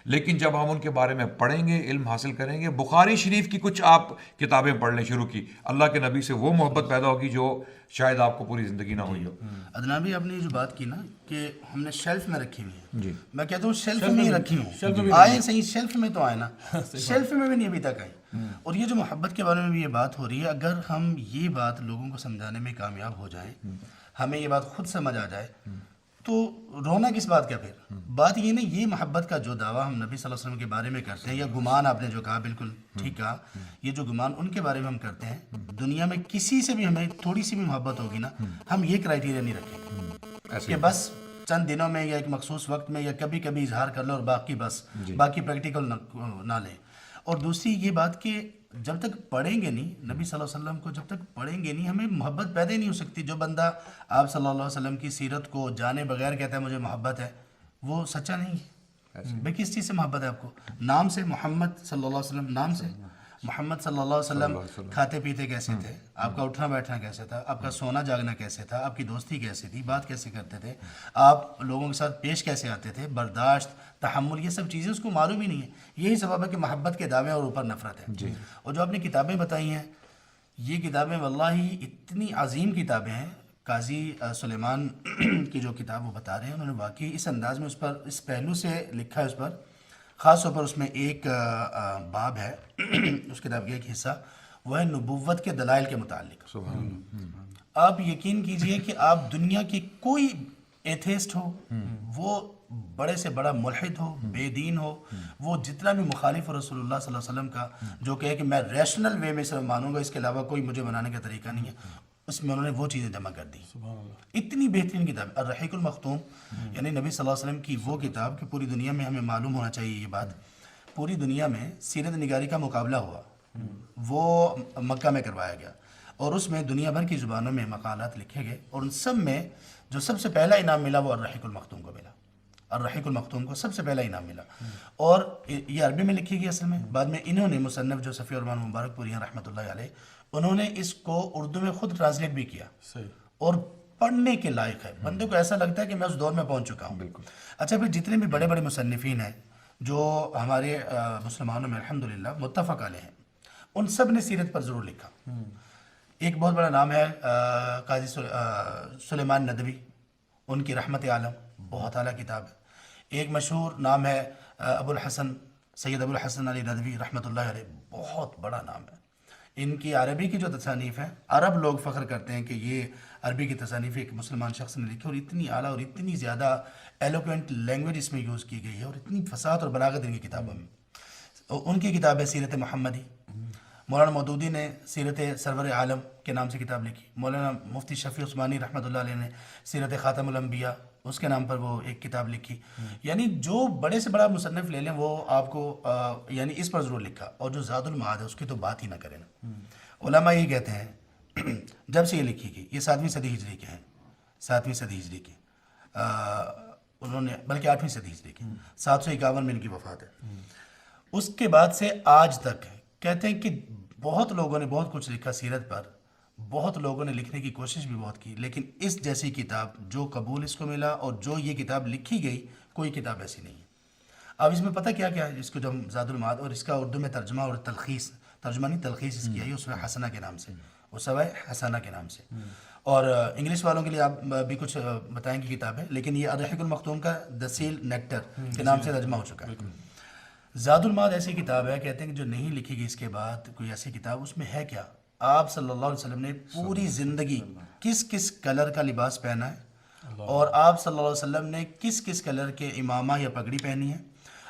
لیکن جب ہم ان کے بارے میں پڑھیں گے، علم حاصل کریں گے، بخاری شریف کی کچھ آپ کتابیں پڑھنے شروع کی، اللہ کے نبی سے وہ محبت پیدا ہوگی جو شاید آپ کو پوری زندگی نہ ہوئی ہو. عدنان بھائی، آپ نے جو بات کی نا کہ ہم نے شیلف میں رکھی ہوئی ہے، جی میں کہتا ہوں شیلف میں ہی رکھی ہوں، آئے صحیح شیلف میں تو آئے نا، شیلف میں بھی نہیں ابھی تک آئی. اور یہ جو محبت کے بارے میں بھی یہ بات ہو رہی ہے، اگر ہم یہ بات لوگوں کو سمجھانے میں کامیاب ہو جائیں، ہمیں یہ بات خود سمجھ آ جائے، تو رونا کس بات کا؟ پھر بات یہ نہیں، یہ محبت کا جو دعویٰ ہم نبی صلی اللہ علیہ وسلم کے بارے میں کرتے ہیں، یا گمان آپ نے جو کہا بالکل ٹھیک کہا، یہ جو گمان ان کے بارے میں ہم کرتے ہیں، دنیا میں کسی سے بھی ہمیں تھوڑی سی بھی محبت ہوگی نا، ہم یہ کرائٹیریا نہیں رکھیں گے کہ بس چند دنوں میں یا ایک مخصوص وقت میں یا کبھی کبھی اظہار کر لو اور باقی پریکٹیکل نہ لیں. اور دوسری یہ بات کہ جب تک پڑھیں گے نہیں نبی صلی اللہ علیہ وسلم کو، جب تک پڑھیں گے نہیں، ہمیں محبت پیدا ہی نہیں ہو سکتی. جو بندہ آپ صلی اللہ علیہ وسلم کی سیرت کو جانے بغیر کہتا ہے مجھے محبت ہے، وہ سچا نہیں ہے. بھائی کس چیز سے محبت ہے آپ کو؟ نام سے، محمد صلی اللہ علیہ وسلم نام سے. محمد صلی اللہ علیہ وسلم کھاتے پیتے کیسے تھے، آپ کا اٹھنا بیٹھنا کیسے تھا، آپ کا سونا جاگنا کیسے تھا، آپ کی دوستی کیسی تھی، بات کیسے کرتے تھے، آپ لوگوں کے ساتھ پیش کیسے آتے تھے، برداشت، تحمل، یہ سب چیزیں اس کو معلوم ہی نہیں ہے. یہی سبب ہے کہ محبت کے دعوے اور اوپر نفرت ہے. اور جو آپ نے کتابیں بتائی ہیں، یہ کتابیں واللہ اتنی عظیم کتابیں ہیں. قاضی سلیمان کی جو کتاب وہ بتا رہے ہیں، انہوں نے واقعی اس انداز میں اس پر، اس پہلو سے لکھا ہے، اس پر خاص طور پر اس میں ایک باب ہے اس کتاب کا ایک حصہ، وہ ہے نبوت کے دلائل کے متعلق. آپ یقین کیجئے کہ آپ دنیا کی کوئی ایتھیسٹ ہو، وہ بڑے سے بڑا ملحد ہو، بے دین ہو، وہ جتنا بھی مخالف رسول اللہ صلی اللہ علیہ وسلم کا، جو کہے کہ میں ریشنل وے میں سے مانوں گا، اس کے علاوہ کوئی مجھے بنانے کا طریقہ نہیں ہے، اس میں انہوں نے وہ چیزیں جمع کر دی. اتنی بہترین کتاب الرحیق المختوم، یعنی نبی صلی اللہ علیہ وسلم کی وہ کتاب کہ پوری دنیا میں ہمیں معلوم ہونا چاہیے یہ بات، پوری دنیا میں سیرت نگاری کا مقابلہ ہوا، وہ مکہ میں کروایا گیا، اور اس میں دنیا بھر کی زبانوں میں مقالات لکھے گئے، اور ان سب میں جو سب سے پہلا انعام ملا وہ الرحیق المختوم کو ملا. الرحیق المختوم کو سب سے پہلا انعام ملا، اور یہ عربی میں لکھی گئی اصل میں. بعد میں انہوں نے مصنف جو صفی الرحمان مبارک پوری ہیں رحمۃ اللہ علیہ، انہوں نے اس کو اردو میں خود ٹرانسلیٹ بھی کیا، اور پڑھنے کے لائق ہے. بندے کو ایسا لگتا ہے کہ میں اس دور میں پہنچ چکا ہوں. بالکل. اچھا، پھر جتنے بھی بڑے بڑے مصنفین ہیں جو ہمارے مسلمانوں میں الحمدللہ متفق علیہ ہیں، ان سب نے سیرت پر ضرور لکھا. ایک بہت بڑا نام ہے قاضی سلیمان ندوی، ان کی رحمت عالم، بہت اعلیٰ کتاب ہے. ایک مشہور نام ہے ابو الحسن، سید ابو الحسن علی ندوی رحمۃ اللہ علیہ، بہت بڑا نام ہے. ان کی عربی کی جو تصانیف ہیں، عرب لوگ فخر کرتے ہیں کہ یہ عربی کی تصانیف ایک مسلمان شخص نے لکھی، اور اتنی اعلیٰ اور اتنی زیادہ ایلوکوینٹ لینگویج اس میں یوز کی گئی ہے، اور اتنی فصاحت اور بلاغت ان کی کتابوں میں. ان کی کتاب ہے سیرت محمدی. مولانا مودودی نے سیرت سرور عالم کے نام سے کتاب لکھی. مولانا مفتی شفیع عثمانی رحمۃ اللہ علیہ نے سیرت خاتم الانبیاء، اس کے نام پر وہ ایک کتاب لکھی. یعنی جو بڑے سے بڑا مصنف لے لیں وہ آپ کو یعنی اس پر ضرور لکھا. اور جو زاد المعاد ہے اس کی تو بات ہی نہ کریں نا. علماء یہ کہتے ہیں جب سے یہ لکھی گئی، یہ 7ویں صدی ہجری کے ہیں، 7ویں صدی ہجری کے، انہوں نے بلکہ 8ویں صدی ہجری کے، 751 میں ان کی وفات ہے. اس کے بعد سے آج تک کہتے ہیں کہ بہت لوگوں نے بہت کچھ لکھا سیرت پر، بہت لوگوں نے لکھنے کی کوشش بھی بہت کی، لیکن اس جیسی کتاب جو قبول اس کو ملا اور جو یہ کتاب لکھی گئی، کوئی کتاب ایسی نہیں ہے. اب اس میں پتہ کیا کیا ہے، اس کو جو زاد المعاد، اور اس کا اردو میں ترجمہ اور تلخیص، ترجمہ نہیں تلخیص اس کی آئی اسوہ حسنہ کے نام سے، اسوہ حسنہ کے نام سے. اور انگلش والوں کے لیے آپ بھی کچھ بتائیں گے کتاب ہے، لیکن یہ الرحیق المختوم کا دسیل نیکٹر کے نام سے ترجمہ ہو چکا ہے. زاد المعاد ایسی کتاب ہے، کہتے ہیں کہ جو نہیں لکھی گئی اس کے بعد کوئی ایسی کتاب، اس میں ہے کیا؟ آپ صلی اللہ علیہ وسلم نے پوری زندگی کس کس کلر کا لباس پہنا ہے، اور آپ صلی اللہ علیہ وسلم نے کس کس کلر کے امامہ یا پگڑی پہنی ہے،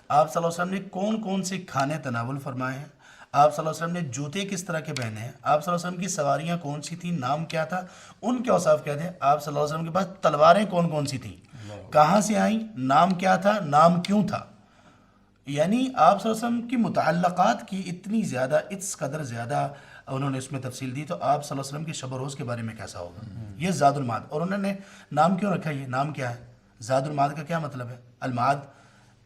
آپ صلی اللہ علیہ وسلم نے کون کون سے کھانے تناول فرمائے ہیں، آپ صلی اللہ علیہ وسلم نے جوتے کس طرح کے پہنے ہیں، آپ صلی اللہ علیہ وسلم کی سواریاں کون سی تھیں، نام کیا تھا، ان کے اوصاف کیا تھے، آپ صلی اللہ علیہ وسلم کے پاس تلواریں کون کون سی تھیں، کہاں سے آئیں، نام کیا تھا، نام کیوں تھا. یعنی آپ صلی اللہ علیہ وسلم کی متعلقات کی اتنی زیادہ، اس قدر زیادہ انہوں نے اس میں تفصیل دی. تو آپ صلی اللہ علیہ وسلم کے شب و روز کے بارے میں کیسا ہوگا. یہ زاد المعاد. اور انہوں نے نام کیوں رکھا، یہ نام کیا ہے، زاد المعاد کا کیا مطلب ہے؟ المعاد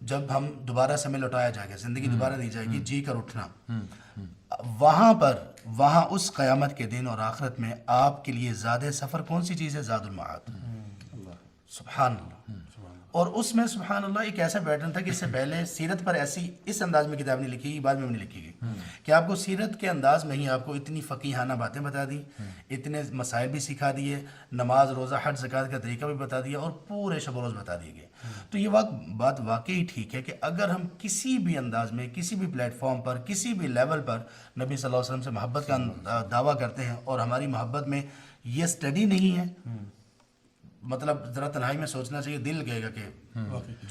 جب ہم دوبارہ سے ہمیں لوٹایا جائے گا، زندگی دوبارہ دی جائے گی، جی کر اٹھنا، وہاں پر، وہاں اس قیامت کے دن اور آخرت میں آپ کے لیے زیادہ سفر کون سی چیز ہے؟ زاد المعاد. سبحان اللہ. اور اس میں سبحان اللہ ایک ایسا پیٹرن تھا کہ اس سے پہلے سیرت پر ایسی اس انداز میں کتاب نہیں لکھی گئی، بعد میں نہیں لکھی گئی، کہ آپ کو سیرت کے انداز میں ہی آپ کو اتنی فقیہانہ باتیں بتا دی، اتنے مسائل بھی سکھا دیے، نماز روزہ حج زکوٰۃ کا طریقہ بھی بتا دیا، اور پورے شب و روز بتا دیے گئے. تو یہ بات واقعی ٹھیک ہے کہ اگر ہم کسی بھی انداز میں، کسی بھی پلیٹ فارم پر، کسی بھی لیول پر نبی صلی اللہ علیہ وسلم سے محبت کا دعویٰ کرتے ہیں اور ہماری محبت میں یہ اسٹڈی نہیں ہے، مطلب ذرا تنہائی میں سوچنا چاہیے، دل کہے گا کہ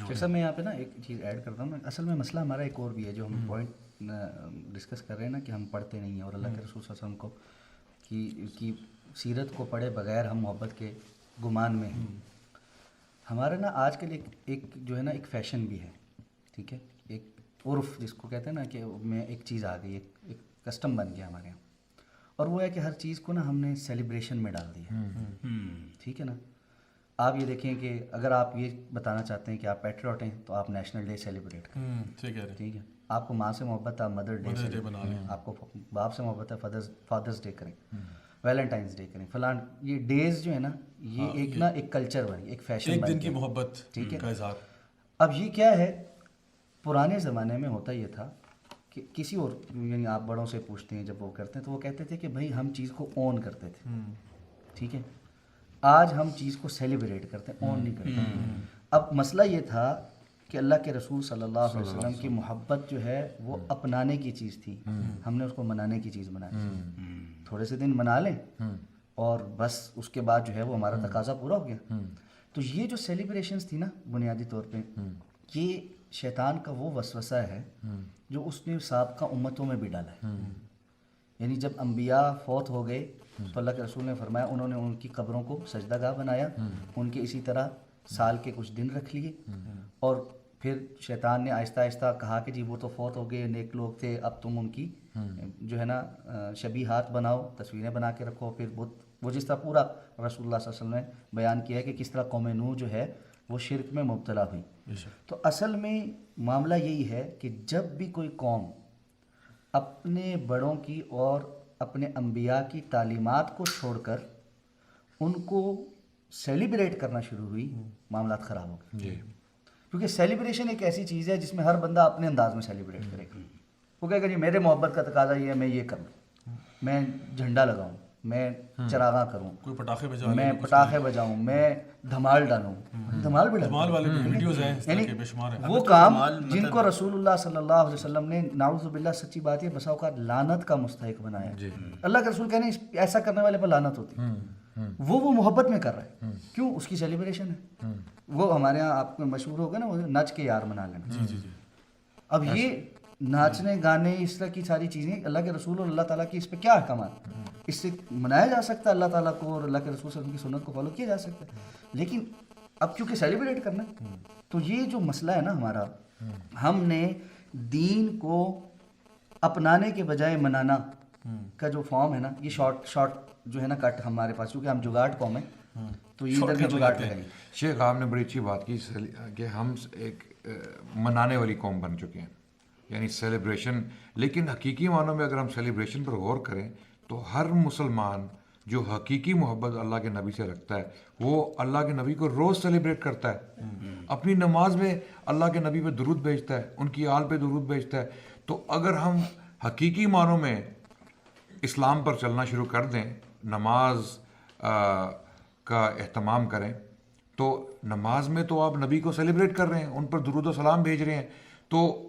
جیسا میں یہاں پہ نا ایک چیز ایڈ کرتا ہوں. اصل میں مسئلہ ہمارا ایک اور بھی ہے جو ہم پوائنٹ ڈسکس کر رہے ہیں نا، کہ ہم پڑھتے نہیں ہیں، اور اللہ کے رسول صلی اللہ علیہ وسلم کو کی سیرت کو پڑھے بغیر ہم محبت کے گمان میں ہیں. ہمارا نا آج کل ایک جو ہے نا ایک فیشن بھی ہے، ٹھیک ہے، ایک عرف جس کو کہتے ہیں نا، کہ میں ایک چیز آ گئی، ایک کسٹم بن گیا ہمارے یہاں، اور وہ ہے کہ ہر چیز کو نا ہم نے سیلیبریشن میں ڈال دیا. ٹھیک ہے نا. آپ یہ دیکھیں کہ اگر آپ یہ بتانا چاہتے ہیں کہ آپ پیٹریوٹ ہیں تو آپ نیشنل ڈے سیلیبریٹ کریں. ٹھیک ہے. آپ کو ماں سے محبت ہے، مدر ڈے بنا لیں. آپ کو باپ سے محبت ہے، فادرز ڈے کریں، ویلنٹائنس ڈے کریں، فلاں. یہ ڈیز جو ہے نا، یہ ایک نا ایک کلچر بن، ایک فیشن بن، ایک دن کی محبت، ٹھیک ہے، کا اظہار. اب یہ کیا ہے، پرانے زمانے میں ہوتا یہ تھا کہ کسی اور، یعنی آپ بڑوں سے پوچھتے ہیں جب وہ کرتے ہیں تو وہ کہتے تھے کہ بھائی ہم چیز کو اون کرتے تھے. ٹھیک ہے. آج ہم چیز کو سیلیبریٹ کرتے ہیں، اون نہیں کرتے. اب مسئلہ یہ تھا کہ اللہ کے رسول صلی اللہ علیہ وسلم کی محبت جو ہے وہ اپنانے کی چیز تھی، ہم نے اس کو منانے کی چیز بنائی. تھوڑے سے دن منا لیں اور بس اس کے بعد جو ہے وہ ہمارا تقاضا پورا ہو گیا. تو یہ جو سیلیبریشنز تھی نا، بنیادی طور پہ یہ شیطان کا وہ وسوسہ ہے جو اس نے سابقہ امتوں میں بھی ڈالا ہے. یعنی جب انبیاء فوت ہو گئے تو اللہ کے رسول نے فرمایا انہوں نے ان کی قبروں کو سجدہ گاہ بنایا، ان کے اسی طرح سال کے کچھ دن رکھ لیے، اور پھر شیطان نے آہستہ آہستہ کہا کہ جی وہ تو فوت ہو گئے، نیک لوگ تھے، اب تم ان کی جو ہے نا شبیہات بناؤ، تصویریں بنا کے رکھو. پھر وہ جس طرح پورا رسول اللہ صلی اللہ علیہ وسلم نے بیان کیا ہے کہ کس طرح قوم نوح جو ہے وہ شرک میں مبتلا ہوئی. تو اصل میں معاملہ یہی ہے کہ جب بھی کوئی قوم اپنے بڑوں کی اور اپنے انبیاء کی تعلیمات کو چھوڑ کر ان کو سیلیبریٹ کرنا شروع ہوئی، معاملات خراب ہو گئے. کیونکہ سیلیبریشن ایک ایسی چیز ہے جس میں ہر بندہ اپنے انداز میں سیلیبریٹ کرے گا. وہ کہے گا جی میرے محبت کا تقاضا یہ ہے، میں یہ کروں، میں جھنڈا لگاؤں، میں چراغاں کروں، کوئی پٹاخے بجا، میں پٹاخے بجاؤں، میں دھمال ڈالوں. دھمال بھی دھمال والے ویڈیوز ہیں اس طرح کے بے شمار ہیں. وہ کام جن کو رسول اللہ صلی اللہ علیہ وسلم نے نعوذ باللہ، سچی بات ہے، بسا اوقات لعنت کا مستحق بنایا. اللہ کے رسول کہنے ایسا کرنے والے پر لعنت ہوتی. وہ محبت میں کر رہا ہے، کیوں؟ اس کی سیلیبریشن ہے. وہ ہمارے یہاں آپ کو مشہور ہوگا نا، وہ نچ کے یار منا لینا. اب یہ ناچنے گانے اس طرح کی ساری چیزیں اللہ کے رسول اور اللہ تعالیٰ کی اس پہ کیا احکامات، اس سے منایا جا سکتا ہے اللہ تعالیٰ کو اور اللہ کے رسول صلی اللہ علیہ وسلم کی سنت کو فالو کیا جا سکتا ہے. لیکن اب کیونکہ سیلیبریٹ کرنا ہے تو یہ جو مسئلہ ہے نا ہمارا، ہم نے دین کو اپنانے کے بجائے منانا کا جو فارم ہے نا، یہ شارٹ جو ہے نا کٹ ہمارے پاس، کیونکہ ہم جگاڑ قوم ہیں تو یہ ادھر کا جگاڑ لگائی. شیخ آپ نے بڑی اچھی بات کی کہ ہم ایک منانے والی قوم بن چکے ہیں، یعنی سیلیبریشن. لیکن حقیقی معنوں میں اگر ہم سیلیبریشن پر غور کریں تو ہر مسلمان جو حقیقی محبت اللہ کے نبی سے رکھتا ہے وہ اللہ کے نبی کو روز سیلیبریٹ کرتا ہے. اپنی نماز میں اللہ کے نبی پہ درود بھیجتا ہے، ان کی آل پہ درود بھیجتا ہے. تو اگر ہم حقیقی معنوں میں اسلام پر چلنا شروع کر دیں، نماز کا اہتمام کریں، تو نماز میں تو آپ نبی کو سیلیبریٹ کر رہے ہیں، ان پر درود و سلام بھیج رہے ہیں. تو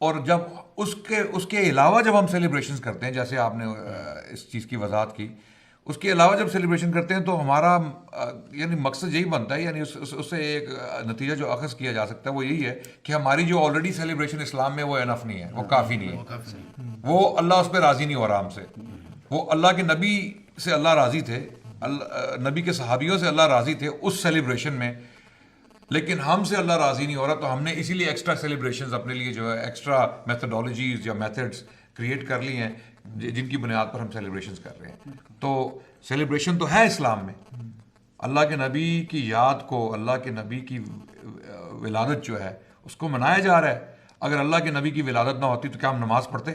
اور جب اس کے علاوہ جب ہم سیلیبریشنز کرتے ہیں، جیسے آپ نے اس چیز کی وضاحت کی، اس کے علاوہ جب سیلیبریشن کرتے ہیں تو ہمارا یعنی مقصد یہی بنتا ہے، یعنی اس سے ایک نتیجہ جو اخذ کیا جا سکتا ہے وہ یہی ہے کہ ہماری جو آلریڈی سیلیبریشن اسلام میں وہ انف نہیں ہے، وہ کافی نہیں ہے، وہ اللہ اس پہ راضی نہیں ہو رہا ہم سے. وہ اللہ کے نبی سے اللہ راضی تھے، نبی کے صحابیوں سے اللہ راضی تھے اس سیلیبریشن میں، لیکن ہم سے اللہ راضی نہیں ہو رہا، تو ہم نے اسی لیے ایکسٹرا سیلیبریشنز اپنے لیے جو ہے ایکسٹرا میتھڈالوجیز یا میتھڈس کریٹ کر لی ہیں جن کی بنیاد پر ہم سیلیبریشنز کر رہے ہیں. تو سیلیبریشن تو ہے اسلام میں، اللہ کے نبی کی یاد کو، اللہ کے نبی کی ولادت جو ہے اس کو منایا جا رہا ہے. اگر اللہ کے نبی کی ولادت نہ ہوتی تو کیا ہم نماز پڑھتے،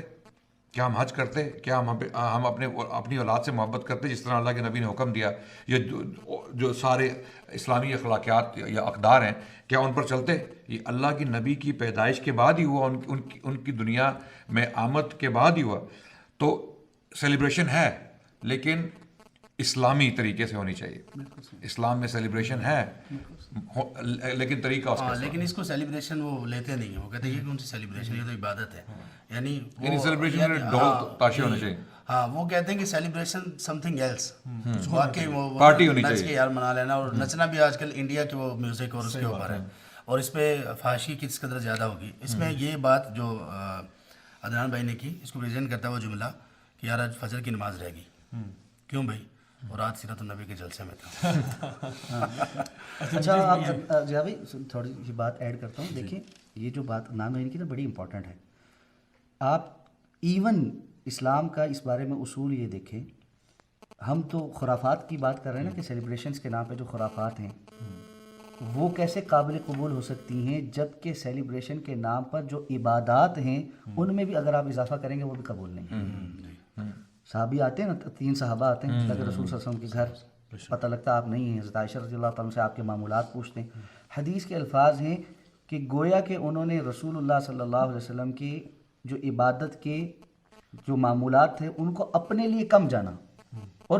کیا ہم حج کرتے، کیا ہم اپنی اولاد سے محبت کرتے جس طرح اللہ کے نبی نے حکم دیا، یہ جو سارے اسلامی اخلاقیات یا اقدار ہیں کیا ان پر چلتے؟ یہ اللہ کی نبی کی پیدائش کے بعد ہی ہوا، ان کی دنیا میں آمد کے بعد ہی ہوا. تو سیلیبریشن ہے لیکن اسلامی طریقے سے ہونی چاہیے. اسلام میں سیلیبریشن ہے لیکن طریقہ اس کا، لیکن اس کو سیلیبریشن وہ لیتے نہیں ہیں، وہ کہتے ہیں یہ کون سی سیلیبریشن، یہ تو عبادت ہے. یعنی سیلیبریشن میں ڈھول تاشے ہونے چاہیے. ہاں وہ کہتے ہیں کہ سیلیبریشن سم تھنگ ایلس، واقعی وہ پارٹی ہونی نچ چاہیے کے یار منا لینا. اور نچنا بھی آج کل انڈیا کے وہ میوزک اور اس کے اوپر ہے، اور اس پہ فحاشی کس قدر زیادہ ہوگی. اس میں یہ بات جو عدنان بھائی نے کی، اس کو پریزنٹ کرتا ہے وہ جملہ کہ یار آج فجر کی نماز رہ گئی، کیوں بھائی؟ اور آج سیرت النبی کے جلسے میں تھا. اچھا آپ ضیاء بھائی تھوڑی سی بات ایڈ کرتا ہوں. دیکھیں یہ جو بات عدنان بھائی نے کی نا بڑی امپورٹنٹ ہے. آپ ایون اسلام کا اس بارے میں اصول یہ دیکھیں، ہم تو خرافات کی بات کر رہے ہیں نا کہ سیلیبریشنز کے نام پہ جو خرافات ہیں وہ کیسے قابل قبول ہو سکتی ہیں، جب کہ سیلیبریشن کے نام پر جو عبادات ہیں ان میں بھی اگر آپ اضافہ کریں گے وہ بھی قبول نہیں. صحابی آتے ہیں نا، 3 صحابہ آتے ہیں اللہ کے رسول صلی اللہ علیہ وسلم کے گھر، پتہ لگتا آپ نہیں ہیں، حضرت عائشہ رضی اللہ تعالیٰ سے آپ کے معمولات پوچھتے ہیں. حدیث کے الفاظ ہیں کہ گویا کہ انہوں نے رسول اللہ صلی اللہ علیہ وسلم کی جو عبادت کے جو معمولات تھے ان کو اپنے لیے کم جانا، اور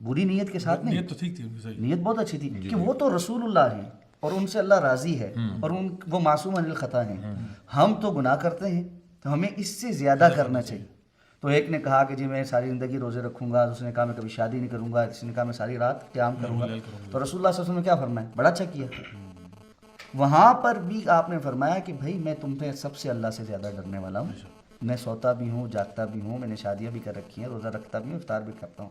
بری نیت کے ساتھ نہیں. نیت تو ٹھیک تھی ان کی، صحیح، نیت بہت اچھی تھی کہ وہ تو رسول اللہ ہیں اور ان سے اللہ راضی ہے اور وہ معصوم عن الخطا ہیں، ہم تو گناہ کرتے ہیں تو ہمیں اس سے زیادہ کرنا چاہیے. تو ایک نے کہا کہ جی میں ساری زندگی روزے رکھوں گا، دوسرے نے کہا میں کبھی شادی نہیں کروں گا، کسی نے کہا میں ساری رات قیام کروں گا. تو رسول اللہ صلی اللہ علیہ وسلم نے کیا فرمایا؟ بڑا اچھا کیا. وہاں پر بھی آپ نے فرمایا کہ بھائی میں تم پہ سب سے اللہ سے زیادہ ڈرنے والا ہوں، میں سوتا بھی ہوں، جاگتا بھی ہوں، میں نے شادیاں بھی کر رکھی ہیں، روزہ رکھتا بھی ہوں، افطار بھی کرتا ہوں.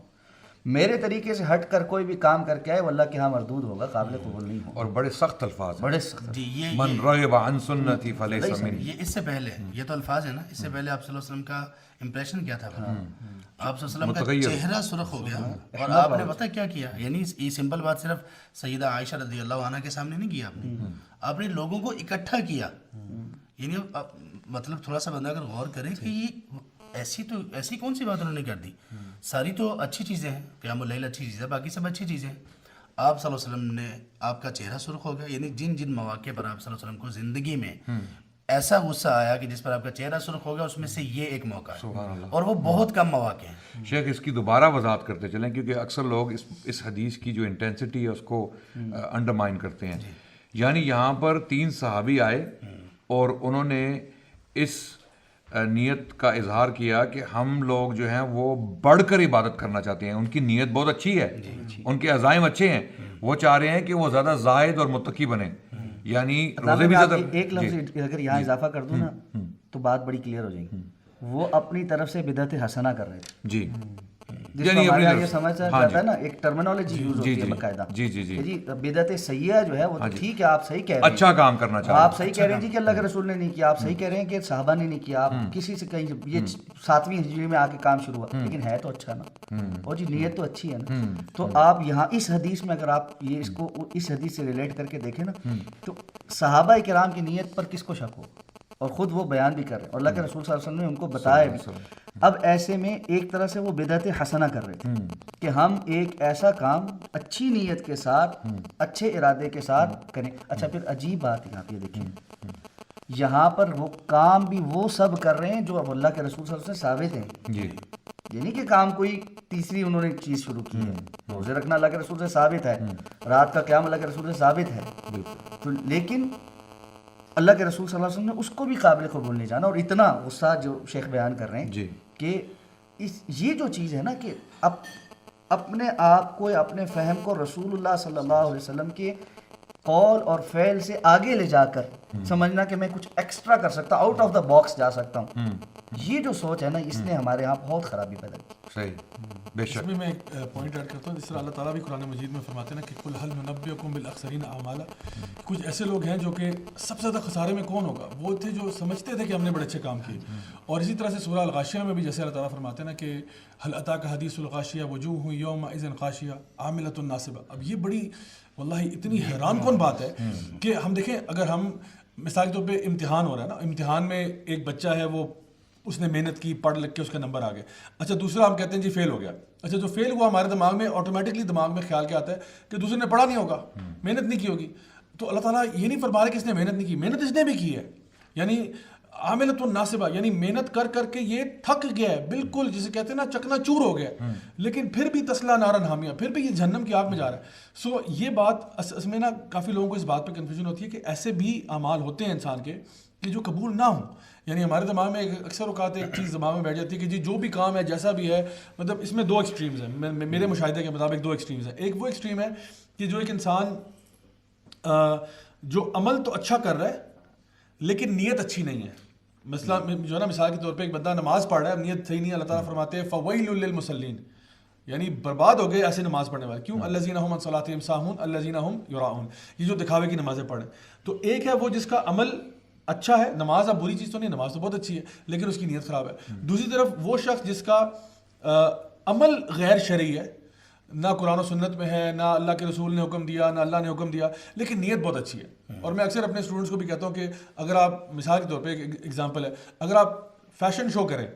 میرے طریقے سے ہٹ کر کوئی بھی کام کر کے آئے وہ اللہ کے ہاں مردود ہوگا، قابل قبول نہیں ہوگا. اور بڑے سخت الفاظ، بڑے سخت. جی یہ من رغب عن سنتی فلیس منی. یہ اس سے پہلے یہ تو الفاظ ہے نا، اس سے پہلے آپ صلی اللہ علیہ وسلم کا امپریشن کیا تھا؟ آپ صلی اللہ علیہ وسلم کا چہرہ سرخ ہو گیا اور آپ نے پتہ کیا کیا؟ یعنی یہ سمپل بات صرف سیدہ عائشہ رضی اللہ عنہ کے سامنے نہیں کیا آپ نے لوگوں کو اکٹھا کیا. یعنی مطلب تھوڑا سا بندہ اگر غور کرے کہ یہ ایسی کون سی بات انہوں نے کر دی. ساری تو اچھی چیزیں ہیں، قیام اللیل اچھی چیز ہے، باقی سب اچھی چیزیں ہیں. آپ صلی اللہ علیہ وسلم نے، آپ کا چہرہ سرخ ہو گیا. یعنی جن مواقع پر آپ صلی اللہ علیہ وسلم کو زندگی میں ایسا غصہ آیا کہ جس پر آپ کا چہرہ سرخ ہو گیا، اس میں سے یہ ایک موقع ہے اور وہ بہت کم مواقع ہیں. شیخ اس کی دوبارہ وضاحت کرتے چلیں کیونکہ اکثر لوگ اس حدیث کی جو انٹینسٹی ہے اس کو انڈرمائن کرتے ہیں. یعنی یہاں پر 3 صحابی آئے اور انہوں نے اس نیت کا اظہار کیا کہ ہم لوگ جو ہیں وہ بڑھ کر عبادت کرنا چاہتے ہیں. ان کی نیت بہت اچھی ہے، ان کے عزائم اچھے ہیں، وہ چاہ رہے ہیں کہ وہ زیادہ زاہد اور متقی بنیں. یعنی روزے بھی زیادہ. ایک لفظ اگر یہاں اضافہ کر دوں نا تو بات بڑی کلیئر ہو جائے گی. وہ اپنی طرف سے بدعت حسنہ کر رہے تھے. جی یعنی یہ سمجھ جاتا ہے نا، ایک ٹرمینالوجی یوز ہوتی ہے باقاعدہ. جی بدعت سیئہ جو ہے وہ ٹھیک ہے، آپ صحیح کہہ رہے ہیں، اچھا کام کرنا چاہتے ہیں، آپ صحیح کہہ رہے ہیں جی کہ اللہ کے رسول نے نہیں کیا، آپ صحیح کہہ رہے ہیں کہ صحابہ نے نہیں کیا، آپ کسی سے کہیں یہ 7ویں ہجری میں آ کے کام شروع ہوا، لیکن ہے تو اچھا نا، اور جی نیت تو اچھی ہے نا. تو آپ یہاں اس حدیث میں اگر آپ یہ اس کو اس حدیث سے ریلیٹ کر کے دیکھیں نا تو صحابہ کرام کی نیت پر کس کو شک ہو، اور خود وہ بیان بھی کر رہے ہیں اور اللہ کے رسول صلی اللہ علیہ وسلم نے ان کو بتایا بھی. اب ایسے میں ایک طرح سے وہ بدعت حسنہ کر رہے تھے کہ ہم ایک ایسا کام اچھی نیت کے ساتھ، اچھے ارادے کے ساتھ کریں. اچھا پھر عجیب بات ہے، آپ یہ دیکھیں یہاں پر وہ کام بھی وہ سب کر رہے ہیں جو اب اللہ کے رسول صلی اللہ علیہ وسلم سے ثابت ہیں. جی یعنی کہ کام کوئی تیسری انہوں نے چیز شروع کی ہے. روزے رکھنا اللہ کے رسول سے ثابت ہے، رات کا قیام اللہ کے رسول سے ثابت ہے. تو لیکن اللہ کے رسول صلی اللہ علیہ وسلم نے اس کو بھی قابل قبول نہیں جانا. اور اتنا غصہ جو شیخ بیان کر رہے ہیں جی کہ یہ جو چیز ہے نا کہ اپنے آپ کو یا اپنے فہم کو رسول اللہ صلی اللہ علیہ وسلم کے قول اور فعل سے آگے لے جا کر سمجھنا کہ میں کچھ ایکسٹرا کر سکتا ہوں, آؤٹ آف دا باکس جا سکتا ہوں, یہ جو سوچ ہے نا اس نے ہمارے ہاں بہت خرابی پیدا کی. صحیح بے اس شک. میں ایک پوائنٹ ایڈ کرتا ہوں. جس طرح اللہ تعالیٰ بھی قرآن مجید میں فرماتے ہیں نا کہ قل هل ننبئکم بالاخسرین اعمالا, کچھ ایسے لوگ ہیں جو کہ سب سے زیادہ خسارے میں کون ہوگا, وہ تھے جو سمجھتے تھے کہ ہم نے بڑے اچھے کام کیے. اور اسی طرح سے سورہ الغاشیہ میں بھی جیسے اللہ تعالیٰ فرماتے ہیں نا کہ هل اتاک حدیث الغاشیہ وجوہ یومئذ خاشیہ عاملۃ ناصبہ. اب یہ بڑی واللہ اتنی حیران کن بات ہے کہ ہم دیکھیں, اگر ہم مثال کے طور پہ امتحان ہو رہا ہے نا, امتحان میں ایک بچہ ہے وہ اس نے محنت کی, پڑھ لکھ کے اس کا نمبر آ گیا. اچھا دوسرا ہم کہتے ہیں جی فیل ہو گیا. اچھا جو فیل ہوا ہمارے دماغ میں آٹومیٹکلی دماغ میں خیال کیا آتا ہے کہ دوسرے نے پڑھا نہیں ہوگا, محنت نہیں کی ہوگی. تو اللہ تعالیٰ یہ نہیں فرما رہا کہ اس نے محنت نہیں کی, محنت اس نے بھی کی ہے. یعنی عاملۃ ناصبہ, یعنی محنت کر کر کے یہ تھک گیا ہے بالکل, جسے کہتے ہیں نا چکنا چور ہو گیا, لیکن پھر بھی تسلا نارن حامیہ, پھر بھی یہ جہنم کی آگ میں جا رہا ہے. سو یہ بات اس میں نا کافی لوگوں کو اس بات پہ کنفیوژن ہوتی ہے کہ ایسے بھی اعمال ہوتے ہیں انسان کے کہ جو قبول نہ ہوں. یعنی ہمارے دماغ میں اکثر اوقات ایک چیز دماغ میں بیٹھ جاتی ہے کہ جی جو بھی کام ہے جیسا بھی ہے, مطلب اس میں دو ایکسٹریمز ہیں میرے مشاہدے کے مطابق. دو ایکسٹریمز ہیں. ایک وہ ایکسٹریم ہے کہ جو ایک انسان جو عمل تو اچھا کر رہا ہے لیکن نیت اچھی نہیں ہے. مثلا جو ہے نا مثال کے طور پہ ایک بندہ نماز پڑھ رہا ہے, نیت صحیح نہیں ہے, اللہ تعالیٰ فرماتے ہیں فویل للمصلین, یعنی برباد ہو گئے ایسے نماز پڑھنے والے. کیوں؟ الذین هم عن صلاتهم ساہون الذین هم یراؤون, یہ جو دکھاوے کی نمازیں پڑھیں. تو ایک ہے وہ جس کا عمل اچھا ہے, نماز اب بری چیز تو نہیں, نماز تو بہت اچھی ہے, لیکن اس کی نیت خراب ہے. دوسری طرف وہ شخص جس کا عمل غیر شرعی ہے, نہ قرآن و سنت میں ہے, نہ اللہ کے رسول نے حکم دیا, نہ اللہ نے حکم دیا, لیکن نیت بہت اچھی ہے. اور میں اکثر اپنے اسٹوڈنٹس کو بھی کہتا ہوں کہ اگر آپ مثال کے طور پہ ایک ایگزامپل ہے, اگر آپ فیشن شو کریں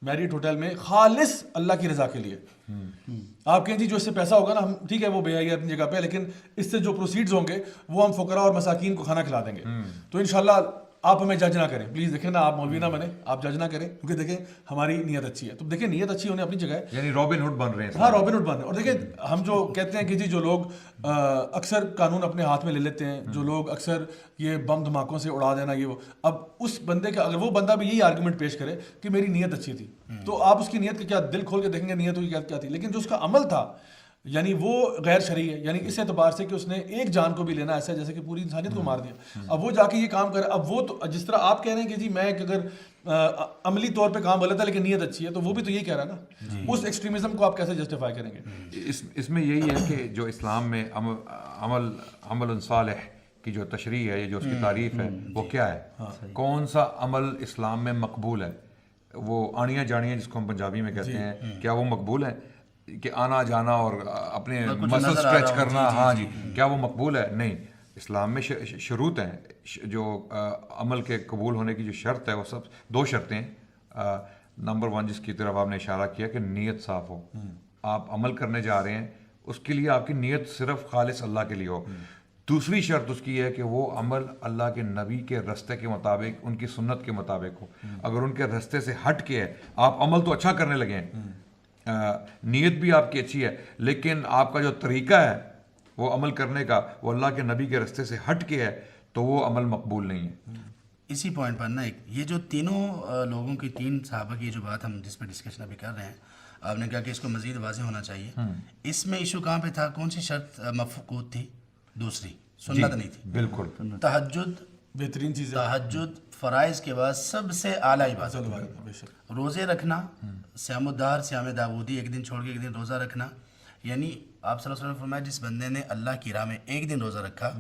میریٹ ہوٹل میں خالص اللہ کی رضا کے لیے, آپ کہیں جی جو اس سے پیسہ ہوگا نا, ہم ٹھیک ہے وہ بے حیائی اپنی جگہ پہ, لیکن اس سے جو پروسیڈز ہوں گے وہ ہم فقراء اور مساکین کو کھانا کھلا دیں گے, تو انشاءاللہ آپ ہمیں جج نہ کریں پلیز. دیکھیں نا, آپ مولوی نہ بنیں, آپ جج نہ کریں, کیونکہ دیکھیں ہماری نیت اچھی ہے. تو دیکھیں نیت اچھی ہونے اپنی جگہ ہے, یعنی رابن ہوڈ بن رہے ہیں. ہاں رابن ہوڈ بن رہے ہیں. اور دیکھیں ہم جو کہتے ہیں کہ جی جو لوگ اکثر قانون اپنے ہاتھ میں لے لیتے ہیں, جو لوگ اکثر یہ بم دھماکوں سے اڑا دینا, یہ وہ, اب اس بندے کا اگر وہ بندہ بھی یہی آرگومنٹ پیش کرے کہ میری نیت اچھی تھی, تو آپ اس کی نیت کا کیا دل کھول کے دیکھیں گے نیت کیا تھی, لیکن جو اس کا عمل تھا یعنی وہ غیر شرعی ہے. یعنی اس اعتبار سے کہ اس نے ایک جان کو بھی لینا ایسا ہے جیسے کہ پوری انسانیت کو مار دیا. اب وہ جا کے یہ کام کرے, اب وہ تو جس طرح آپ کہہ رہے ہیں کہ جی میں اگر عملی طور پہ کام غلط ہے لیکن نیت اچھی ہے, تو وہ بھی تو یہی کہہ رہا ہے نا. اس ایکسٹریمزم کو آپ کیسے جسٹیفائی کریں گے؟ اس میں یہی ہے کہ جو اسلام میں عمل صالح کی جو تشریح ہے, جو اس کی تعریف ہے, وہ کیا ہے, کون سا عمل اسلام میں مقبول ہے. وہ آنیاں جانیاں جس کو ہم پنجابی میں کہتے ہیں, کیا وہ مقبول ہے کہ آنا جانا اور اپنے مسل اسٹریچ کرنا, ہاں جی, کیا وہ مقبول ہے؟ نہیں. اسلام میں شروط ہیں, جو عمل کے قبول ہونے کی جو شرط ہے وہ سب دو شرطیں ہیں. نمبر 1 جس کی طرف آپ نے اشارہ کیا کہ نیت صاف ہو, آپ عمل کرنے جا رہے ہیں اس کے لیے آپ کی نیت صرف خالص اللہ کے لیے ہو. دوسری شرط اس کی ہے کہ وہ عمل اللہ کے نبی کے رستے کے مطابق, ان کی سنت کے مطابق ہو. اگر ان کے رستے سے ہٹ کے ہے, آپ عمل تو اچھا کرنے لگے ہیں, نیت بھی آپ کی اچھی ہے, لیکن آپ کا جو طریقہ ہے وہ عمل کرنے کا وہ اللہ کے نبی کے رستے سے ہٹ کے ہے, تو وہ عمل مقبول نہیں ہے. اسی پوائنٹ پر نا ایک یہ جو تینوں لوگوں کی, 3 صحابہ کی جو بات ہم جس پہ ڈسکشن ابھی کر رہے ہیں, آپ نے کہا کہ اس کو مزید واضح ہونا چاہیے. اس میں ایشو کہاں پہ تھا, کون سی شرط مفقود تھی؟ دوسری سنت نہیں تھی. بالکل. تہجد بہترین چیز ہے, تہجد فرائض کے بعد سب سے اعلیٰ عبادت. روزے رکھنا, صیام الدہر, صیام داودی, ایک دن چھوڑ کے ایک دن روزہ رکھنا. یعنی آپ صلی اللہ علیہ وسلم نے فرمایا جس بندے نے اللہ کی راہ میں ایک دن روزہ رکھا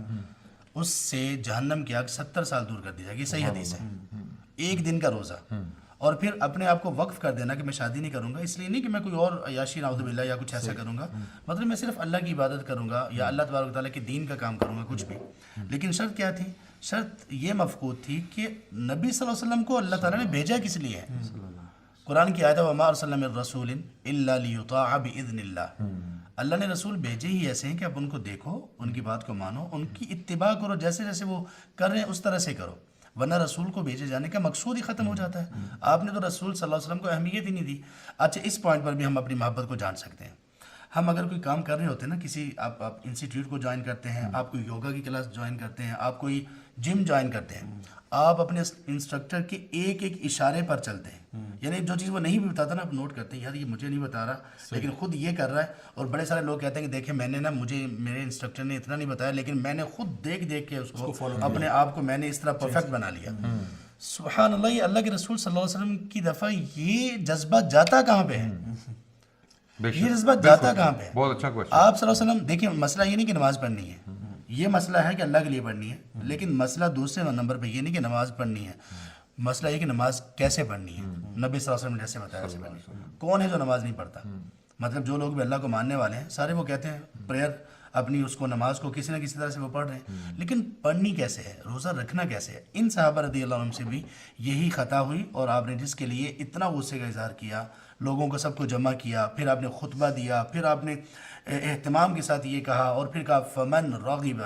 اس سے جہنم کی آگ 70 سال دور کر دی جائے گی. صحیح حدیث ہے. ایک دن کا روزہ, اور پھر اپنے آپ کو وقف کر دینا کہ میں شادی نہیں کروں گا, اس لیے نہیں کہ میں کوئی اور عیاشی نعوذ باللہ یا کچھ ایسا کروں گا, مطلب میں صرف اللہ کی عبادت کروں گا یا اللہ تبارک و تعالیٰ کے دین کا کام کروں گا, کچھ بھی. لیکن شرط کیا تھی؟ شرط یہ مفقود تھی کہ نبی صلی اللہ علیہ وسلم کو اللہ تعالیٰ نے بھیجا کس لیے ہے. قرآن کی آیت ہے وَمَا أَرْسَلْنَا مِن رَّسُولٍ إِلَّا لِيُطَاعَ بِإِذْنِ اللَّهِ. اللہ نے رسول بھیجے ہی ایسے ہیں کہ آپ ان کو دیکھو, ان کی بات کو مانو, ان کی اتباع کرو, جیسے جیسے وہ کر رہے ہیں اس طرح سے کرو, ورنہ رسول کو بھیجے جانے کا مقصود ہی ختم ہو جاتا ہے. آپ نے تو رسول صلی اللہ علیہ وسلم کو اہمیت ہی نہیں دی. اچھا اس پوائنٹ پر بھی ہم اپنی محبت کو جان سکتے ہیں. ہم اگر کوئی کام کر رہے ہوتے ہیں نا, کسی آپ انسٹیٹیوٹ کو جوائن کرتے ہیں, آپ کوئی یوگا کی کلاس جوائن کرتے ہیں, آپ کوئی جم جوائن کرتے ہیں، آپ اپنے انسٹرکٹر کے ایک ایک اشارے پر چلتے ہیں، یعنی جو چیز وہ نہیں بھی بتاتا نا آپ نوٹ کرتے ہیں، یار یہ مجھے نہیں بتا رہا لیکن خود یہ کر رہا ہے. اور بڑے سارے لوگ کہتے ہیں کہ دیکھیں میں نے نا، مجھے میرے انسٹرکٹر نے اتنا نہیں بتایا لیکن میں نے خود دیکھ دیکھ کے اس کو اپنے آپ کو میں نے اس طرح پرفیکٹ بنا لیا. سبحان اللہ، یہ اللہ کے رسول صلی اللہ علیہ وسلم کی دفعہ یہ جذبہ جاتا کہاں پہ ہے؟ یہ جذبہ جاتا کہاں پہ ہے؟ بہت اچھا کوشچن. آپ صلی اللہ علیہ وسلم دیکھیں، مسئلہ یہ نہیں کہ نماز پڑھنی ہے، یہ مسئلہ ہے کہ اللہ کے لیے پڑھنی ہے، لیکن مسئلہ دوسرے نمبر پہ یہ نہیں کہ نماز پڑھنی ہے، مسئلہ یہ کہ نماز کیسے پڑھنی ہے. نبی صلی اللہ علیہ وسلم نے جیسے بتایا ویسے پڑھنی ہے. کون ہے جو نماز نہیں پڑھتا؟ مطلب جو لوگ بھی اللہ کو ماننے والے ہیں سارے وہ کہتے ہیں پریئر اپنی اس کو نماز کو کسی نہ کسی طرح سے وہ پڑھ رہے ہیں، لیکن پڑھنی کیسے ہے، روزہ رکھنا کیسے ہے. ان صحابہ رضی اللہ عنہم سے بھی یہی خطا ہوئی، اور آپ نے جس کے لیے اتنا غصے کا اظہار کیا، لوگوں کو سب کو جمع کیا، پھر آپ نے خطبہ دیا، پھر آپ نے اہتمام کے ساتھ یہ کہا، اور پھر کہا فمن رغب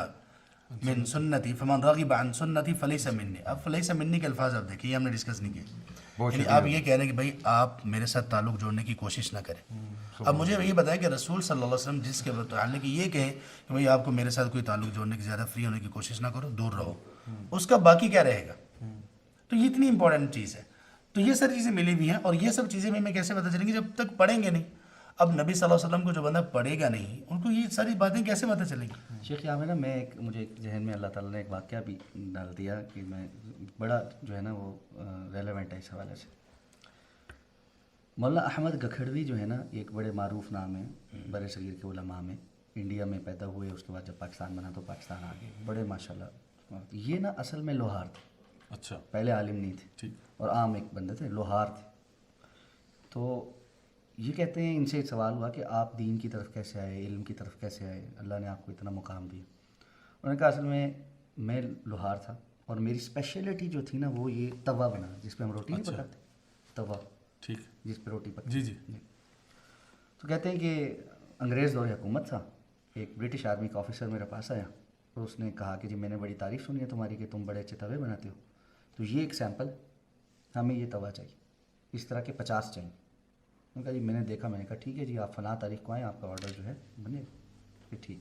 من سنتی فمن رغب عن سنتی فلیس منی. اب فلیس منی کے الفاظ آپ دیکھیں، یہ ہم نے ڈسکس نہیں کیے، یعنی آپ یہ کہہ رہے ہیں کہ بھائی آپ میرے ساتھ تعلق جوڑنے کی کوشش نہ کریں. اب مجھے یہ بتائیں کہ رسول صلی اللہ علیہ وسلم جس کے متعلق یہ کہیں کہ بھائی آپ کو میرے ساتھ کوئی تعلق جوڑنے کی، زیادہ فری ہونے کی کوشش نہ کرو، دور رہو، اس کا باقی کیا رہے گا؟ تو یہ اتنی امپورٹنٹ چیز ہے. تو یہ ساری چیزیں ملی ہوئی ہیں، اور یہ سب چیزیں ہمیں کیسے پتہ چلیں گی؟ جب تک پڑھیں گے نہیں. اب نبی صلی اللہ علیہ وسلم کو جو بندہ پڑھے گا نہیں، ان کو یہ ساری باتیں کیسے پتہ چلیں گی؟ شیخ یہاں میں نا مجھے ایک ذہن میں اللہ تعالیٰ نے ایک واقعہ بھی ڈال دیا کہ میں بڑا جو ہے نا وہ ریلیونٹ ہے اس حوالے سے. مولانا احمد گکھڑوی جو ہے نا، ایک بڑے معروف نام ہے بر صغیر کے علماء میں، انڈیا میں پیدا ہوئے، اس کے بعد جب پاکستان بنا تو پاکستان آ گئے، بڑے ماشاءاللہ. یہ نا اصل میں لوہار تھے. اچھا. پہلے عالم نہیں تھے اور عام ایک بندے تھے، لوہار تھے. تو یہ کہتے ہیں، ان سے سوال ہوا کہ آپ دین کی طرف کیسے آئے، علم کی طرف کیسے آئے، اللہ نے آپ کو اتنا مقام دیا. انہوں نے کہا اصل میں لوہار تھا، اور میری اسپیشلٹی جو تھی نا وہ یہ توا بنا، جس پہ ہم روٹی نہیں پکاتے، توا، ٹھیک، جس پہ روٹی پکاتے. جی جی. تو کہتے ہیں کہ انگریز دور حکومت تھا، ایک برٹش آرمی کا آفیسر میرے پاس آیا، تو اس نے کہا کہ جی میں نے بڑی تعریف سنی ہے تمہاری کہ تم بڑے اچھے توے بناتے ہو، تو یہ ایک سیمپل، ہمیں یہ توا چاہیے، اس طرح کے 50 چاہیے. میں نے کہا جی میں نے دیکھا، میں نے کہا ٹھیک ہے جی آپ فلاں تاریخ کو آئیں، آپ کا آرڈر جو ہے بنے گا. پھر ٹھیک.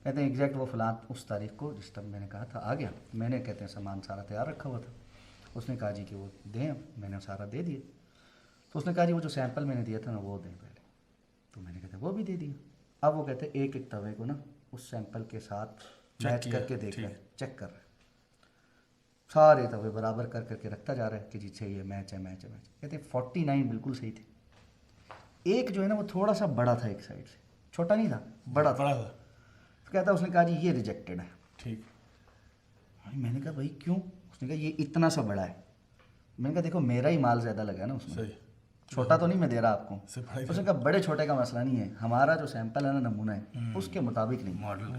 کہتے ہیں ایگزیکٹ وہ فلاں اس تاریخ کو جس ٹائم میں نے کہا تھا آ گیا. میں نے کہتے ہیں سامان سارا تیار رکھا ہوا تھا. اس نے کہا جی کہ وہ دیں، میں نے سارا دے دیا. تو اس نے کہا جی وہ جو سیمپل میں نے دیا تھا نا وہ دیں پہلے. تو میں نے کہتے وہ بھی دے دیا. اب وہ کہتے ہیں ایک ایک توے کو نا اس سیمپل کے ساتھ میچ کر کے دیکھ رہے، چیک کر رہے، سارے توے برابر کر کے رکھتا جا رہا ہے کہ جی صحیح ہے، میچ ہے میچ ہے میچ. کہتے ہیں 49 بالکل صحیح تھے. ایک جو ہے نا وہ تھوڑا سا بڑا تھا، ایک سائڈ سے چھوٹا نہیں تھا، بڑا تھا. تو کہتا اس نے کہا جی یہ ریجیکٹڈ ہے. ٹھیک. میں نے کہا بھائی کیوں؟ اس نے کہا یہ اتنا سا بڑا ہے. میں نے کہا دیکھو میرا ہی مال زیادہ لگا نا اس میں، چھوٹا تو نہیں میں دے رہا آپ کو. اس نے کہا بڑے چھوٹے کا مسئلہ نہیں ہے، ہمارا جو سیمپل ہے نا، نمونہ ہے، اس کے مطابق نہیں ماڈل.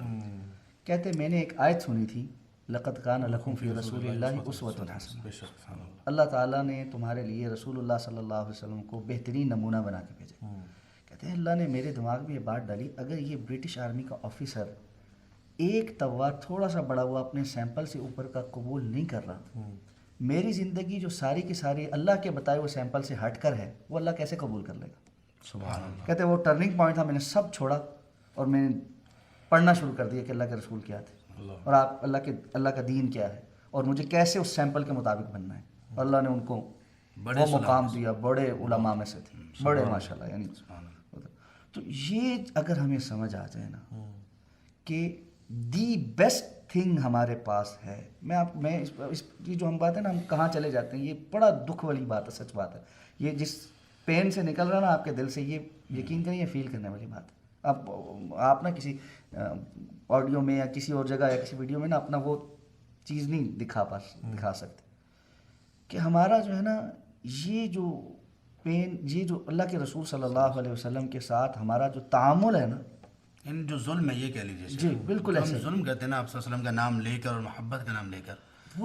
کہتے میں نے ایک آیت سنی تھی، لقد کان لکم فی رسول اللہ اسوۃ حسنہ. اللہ تعالیٰ نے تمہارے لیے رسول اللہ صلی اللہ علیہ وسلم کو بہترین نمونہ بنا کے بھیجا. کہتے ہیں اللہ نے میرے دماغ میں یہ بات ڈالی، اگر یہ برٹش آرمی کا آفیسر ایک توا تھوڑا سا بڑا ہوا اپنے سیمپل سے اوپر کا قبول نہیں کر رہا، میری زندگی جو ساری کی ساری اللہ کے بتائے ہوئے سیمپل سے ہٹ کر ہے، وہ اللہ کیسے قبول کر لے گا؟ سبحان اللہ. کہتے ہیں وہ ٹرننگ پوائنٹ تھا. میں نے سب چھوڑا اور میں نے پڑھنا شروع کر دیا کہ اللہ کے رسول کیا تھے اور آپ اللہ کا دین کیا ہے، اور مجھے کیسے اس سیمپل کے مطابق بننا ہے. اور اللہ نے ان کو وہ مقام دیا، بڑے علماء میں سے تھے، بڑے ماشاءاللہ. یعنی تو یہ اگر ہمیں سمجھ آ جائے نا کہ دی بیسٹ تھنگ ہمارے پاس ہے. یہ جو ہم بات ہے نا، ہم کہاں چلے جاتے ہیں، یہ بڑا دکھ والی بات ہے، سچ بات ہے. یہ جس پین سے نکل رہا نا آپ کے دل سے، یہ یقین کریں یہ فیل کرنے والی بات ہے. آپ نا کسی آڈیو میں یا کسی اور جگہ یا کسی ویڈیو میں نا اپنا وہ چیز نہیں دکھا سکتے کہ ہمارا جو ہے نا یہ جو پین، یہ جو اللہ کے رسول صلی اللہ علیہ وسلم کے ساتھ ہمارا جو تعامل ہے نا، ان جو ظلم ہے یہ کہہ لیجیے جی بالکل ہم ایسے ظلم کرتے ہیں نا آپ صلی اللہ علیہ وسلم کا نام لے کر اور محبت کا نام لے کر،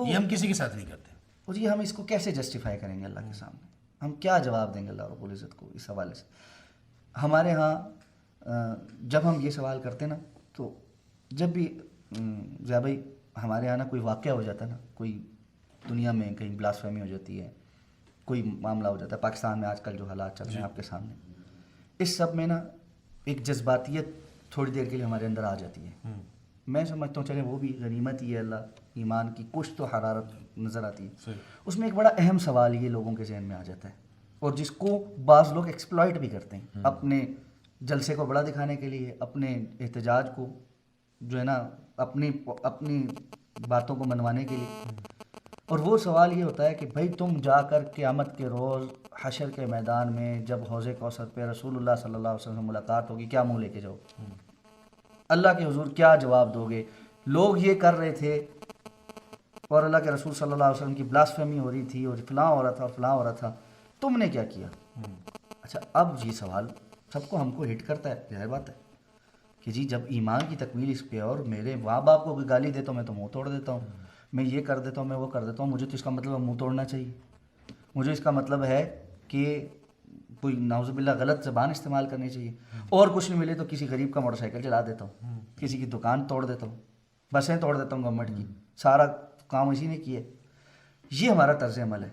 یہ ہم کسی کے ساتھ نہیں کرتے. اور یہ ہم اس کو کیسے جسٹیفائی کریں گے اللہ کے سامنے؟ ہم کیا جواب دیں گے اللہ رب العزت کو اس حوالے سے؟ ہمارے ہاں جب ہم یہ سوال کرتے نا، تو جب بھی ضیاء بھائی ہمارے یہاں نا کوئی واقعہ ہو جاتا ہے نا، کوئی دنیا میں کہیں بلاسفیمی ہو جاتی ہے، کوئی معاملہ ہو جاتا ہے، پاکستان میں آج کل جو حالات چل رہے ہیں آپ کے سامنے، اس سب میں نا ایک جذباتیت تھوڑی دیر کے لیے ہمارے اندر آ جاتی ہے میں سمجھتا ہوں چلے وہ بھی غنیمت ہی ہے اللہ ایمان کی، کچھ تو حرارت نظر آتی ہے. اس میں ایک بڑا اہم سوال یہ لوگوں کے ذہن میں آ جاتا ہے اور جس کو بعض لوگ ایکسپلائٹ بھی کرتے ہیں اپنے جلسے کو بڑا دکھانے کے لیے، اپنے احتجاج کو جو ہے نا اپنی باتوں کو منوانے کے لیے. اور وہ سوال یہ ہوتا ہے کہ بھائی تم جا کر قیامت کے روز حشر کے میدان میں جب حوض کوثر پہ رسول اللہ صلی اللہ علیہ وسلم سے ملاقات ہوگی کیا منہ لے کے جاؤ؟ اللہ کے حضور کیا جواب دو گے؟ لوگ یہ کر رہے تھے اور اللہ کے رسول صلی اللہ علیہ وسلم کی بلاسفیمی ہو رہی تھی اور فلاں ہو رہا تھا فلاں ہو رہا تھا، تم نے کیا کیا؟ اچھا اب یہ سوال سب کو ہم کو ہٹ کرتا ہے، ظاہر بات ہے کہ جی جب ایمان کی تکمیل اس پہ اور میرے ماں باپ کو کوئی گالی دیتا ہوں میں تو منہ توڑ دیتا ہوں، میں یہ کر دیتا ہوں میں وہ کر دیتا ہوں، مجھے تو اس کا مطلب منہ توڑنا چاہیے. مجھے اس کا مطلب ہے کہ کوئی نعوذ باللہ غلط زبان استعمال کرنی چاہیے، اور کچھ نہیں ملے تو کسی غریب کا موٹر سائیکل چلا دیتا ہوں، کسی کی دکان توڑ دیتا ہوں، بسیں توڑ دیتا ہوں گورنمنٹ کی، سارا کام اسی نے کیا. یہ ہمارا طرز عمل ہے.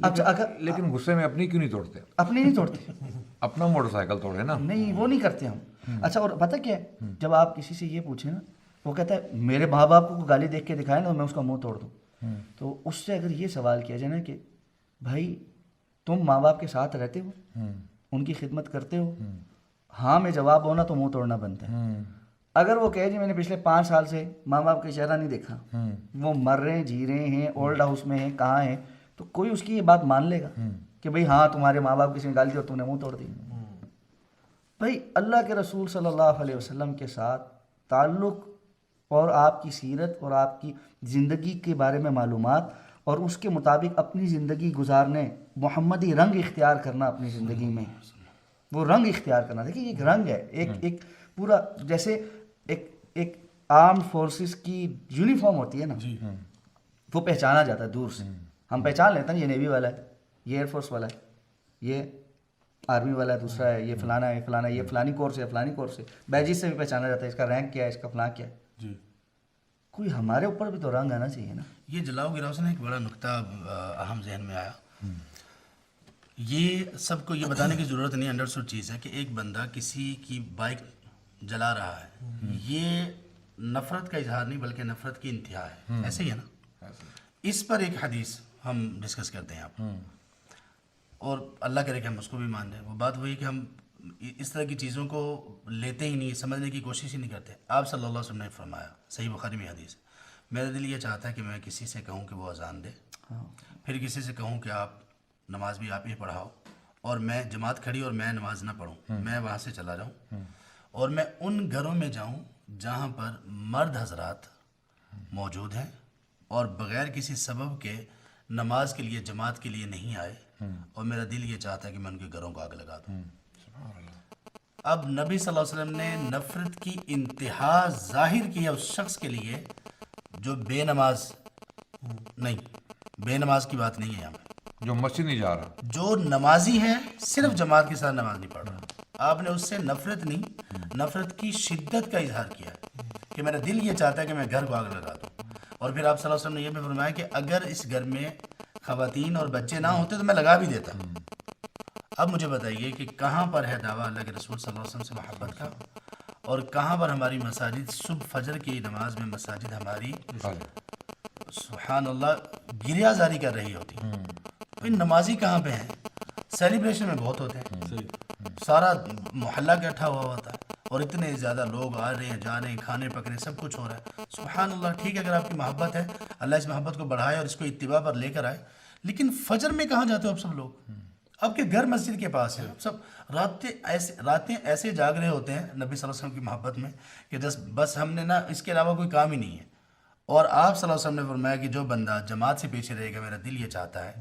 اب اگر لیکن غصے میں اپنی کیوں نہیں توڑتے؟ اپنی نہیں توڑتے، اپنا موٹر سائیکل توڑے نا. نہیں وہ نہیں کرتے ہم. اچھا اور پتہ کیا ہے، جب آپ کسی سے یہ پوچھیں نا وہ کہتا ہے میرے ماں باپ کو گالی دیکھ کے دکھائے نا تو میں اس کا منہ توڑ دوں. تو اس سے اگر یہ سوال کیا جائے نا کہ بھائی تم ماں باپ کے ساتھ رہتے ہو، ان کی خدمت کرتے ہو، ہاں میں جواب ہونا تو منہ توڑنا بنتا ہے. اگر وہ کہے جی میں نے پچھلے 5 سال سے ماں باپ کا چہرہ نہیں دیکھا، وہ مر رہے ہیں جی رہے ہیں اولڈ ہاؤس میں ہیں کہاں ہیں، تو کوئی اس کی یہ بات مان لے گا کہ بھئی ہاں تمہارے ماں باپ کسی نے گالی دی اور تم نے منہ توڑ دی. بھائی اللہ کے رسول صلی اللہ علیہ وسلم کے ساتھ تعلق اور آپ کی سیرت اور آپ کی زندگی کے بارے میں معلومات اور اس کے مطابق اپنی زندگی گزارنے، محمدی رنگ اختیار کرنا اپنی زندگی میں، وہ رنگ اختیار کرنا. دیکھیے ایک رنگ ہے، ایک پورا جیسے ایک آرمڈ فورسز کی یونیفارم ہوتی ہے نا، وہ پہچانا جاتا ہے دور سے. ہم پہچان لیتے ہیں یہ نیوی والا ہے، یہ ایئر فورس والا ہے، یہ آرمی والا ہے، دوسرا ہے یہ فلانا ہے فلانا، یہ فلانی کورس ہے فلانی کورس ہے. بیجز سے بھی پہچانا جاتا ہے اس کا رینک کیا ہے، اس کا فلاں کیا ہے. جی کوئی ہمارے اوپر بھی تو رنگ آنا چاہیے نا. یہ جلاؤ گراؤ سے نا ایک بڑا نقطہ اہم ذہن میں آیا. یہ سب کو یہ بتانے کی ضرورت نہیں، انڈرسٹوڈ چیز ہے کہ ایک بندہ کسی کی بائک جلا رہا ہے، یہ نفرت کا اظہار نہیں بلکہ نفرت کی انتہا ہے. ایسے ہی ہے نا. اس پر ایک حدیث ہم ڈسکس کرتے ہیں آپ، اور اللہ کرے کہ ہم اس کو بھی مان لیں. وہ بات وہی کہ ہم اس طرح کی چیزوں کو لیتے ہی نہیں، سمجھنے کی کوشش ہی نہیں کرتے. آپ صلی اللہ علیہ وسلم نے فرمایا، صحیح بخاری میں حدیث، میرا دل یہ چاہتا ہے کہ میں کسی سے کہوں کہ وہ اذان دے، پھر کسی سے کہوں کہ آپ نماز بھی آپ ہی پڑھاؤ، اور میں جماعت کھڑی اور میں نماز نہ پڑھوں، میں وہاں سے چلا جاؤں اور میں ان گھروں میں جاؤں جہاں پر مرد حضرات موجود ہیں اور بغیر کسی سبب کے نماز کے لیے جماعت کے لیے نہیں آئے، اور میرا دل یہ چاہتا ہے کہ میں ان کے گھروں کو آگ لگا دوں. اب نبی صلی اللہ علیہ وسلم نے نفرت کی انتہا ظاہر کی ہے اس شخص کے لیے جو بے نماز نہیں، بے نماز کی بات نہیں ہے یہاں پہ، جو مسجد نہیں جا رہا، جو نمازی ہے صرف جماعت کے ساتھ نماز نہیں پڑھ رہا. آپ نے اس سے نفرت نہیں، نفرت کی شدت کا اظہار کیا ہے کہ میرا دل یہ چاہتا ہے کہ میں گھر کو آگ لگا دوں. اور پھر آپ صلی اللہ علیہ وسلم نے یہ بھی فرمایا کہ اگر اس گھر میں خواتین اور بچے نہ ہوتے تو میں لگا بھی دیتا. اب مجھے بتائیے کہ کہاں پر ہے دعویٰ اللہ کے رسول صلی اللہ علیہ وسلم سے محبت کا، اور کہاں پر ہماری مساجد صبح فجر کی نماز میں مساجد ہماری سبحان اللہ گریہ زاری کر رہی ہوتی. ان نمازی کہاں پہ ہیں؟ سیلیبریشن میں بہت ہوتے ہیں، سارا محلہ اکٹھا ہوا ہوتا ہے اور اتنے زیادہ لوگ آ رہے ہیں جا رہے ہیں، کھانے پکنے سب کچھ ہو رہا ہے. سبحان اللہ. ٹھیک ہے اگر آپ کی محبت ہے اللہ اس محبت کو بڑھائے اور اس کو اتباع پر لے کر آئے، لیکن فجر میں کہاں جاتے ہو آپ سب لوگ؟ آپ کے گھر مسجد کے پاس ہے، سب راتیں ایسے جاگ رہے ہوتے ہیں نبی صلی اللہ علیہ وسلم کی محبت میں کہ بس ہم نے نا اس کے علاوہ کوئی کام ہی نہیں ہے. اور آپ صلی اللہ علیہ وسلم نے فرمایا کہ جو بندہ جماعت سے پیچھے رہے گا میرا دل یہ چاہتا ہے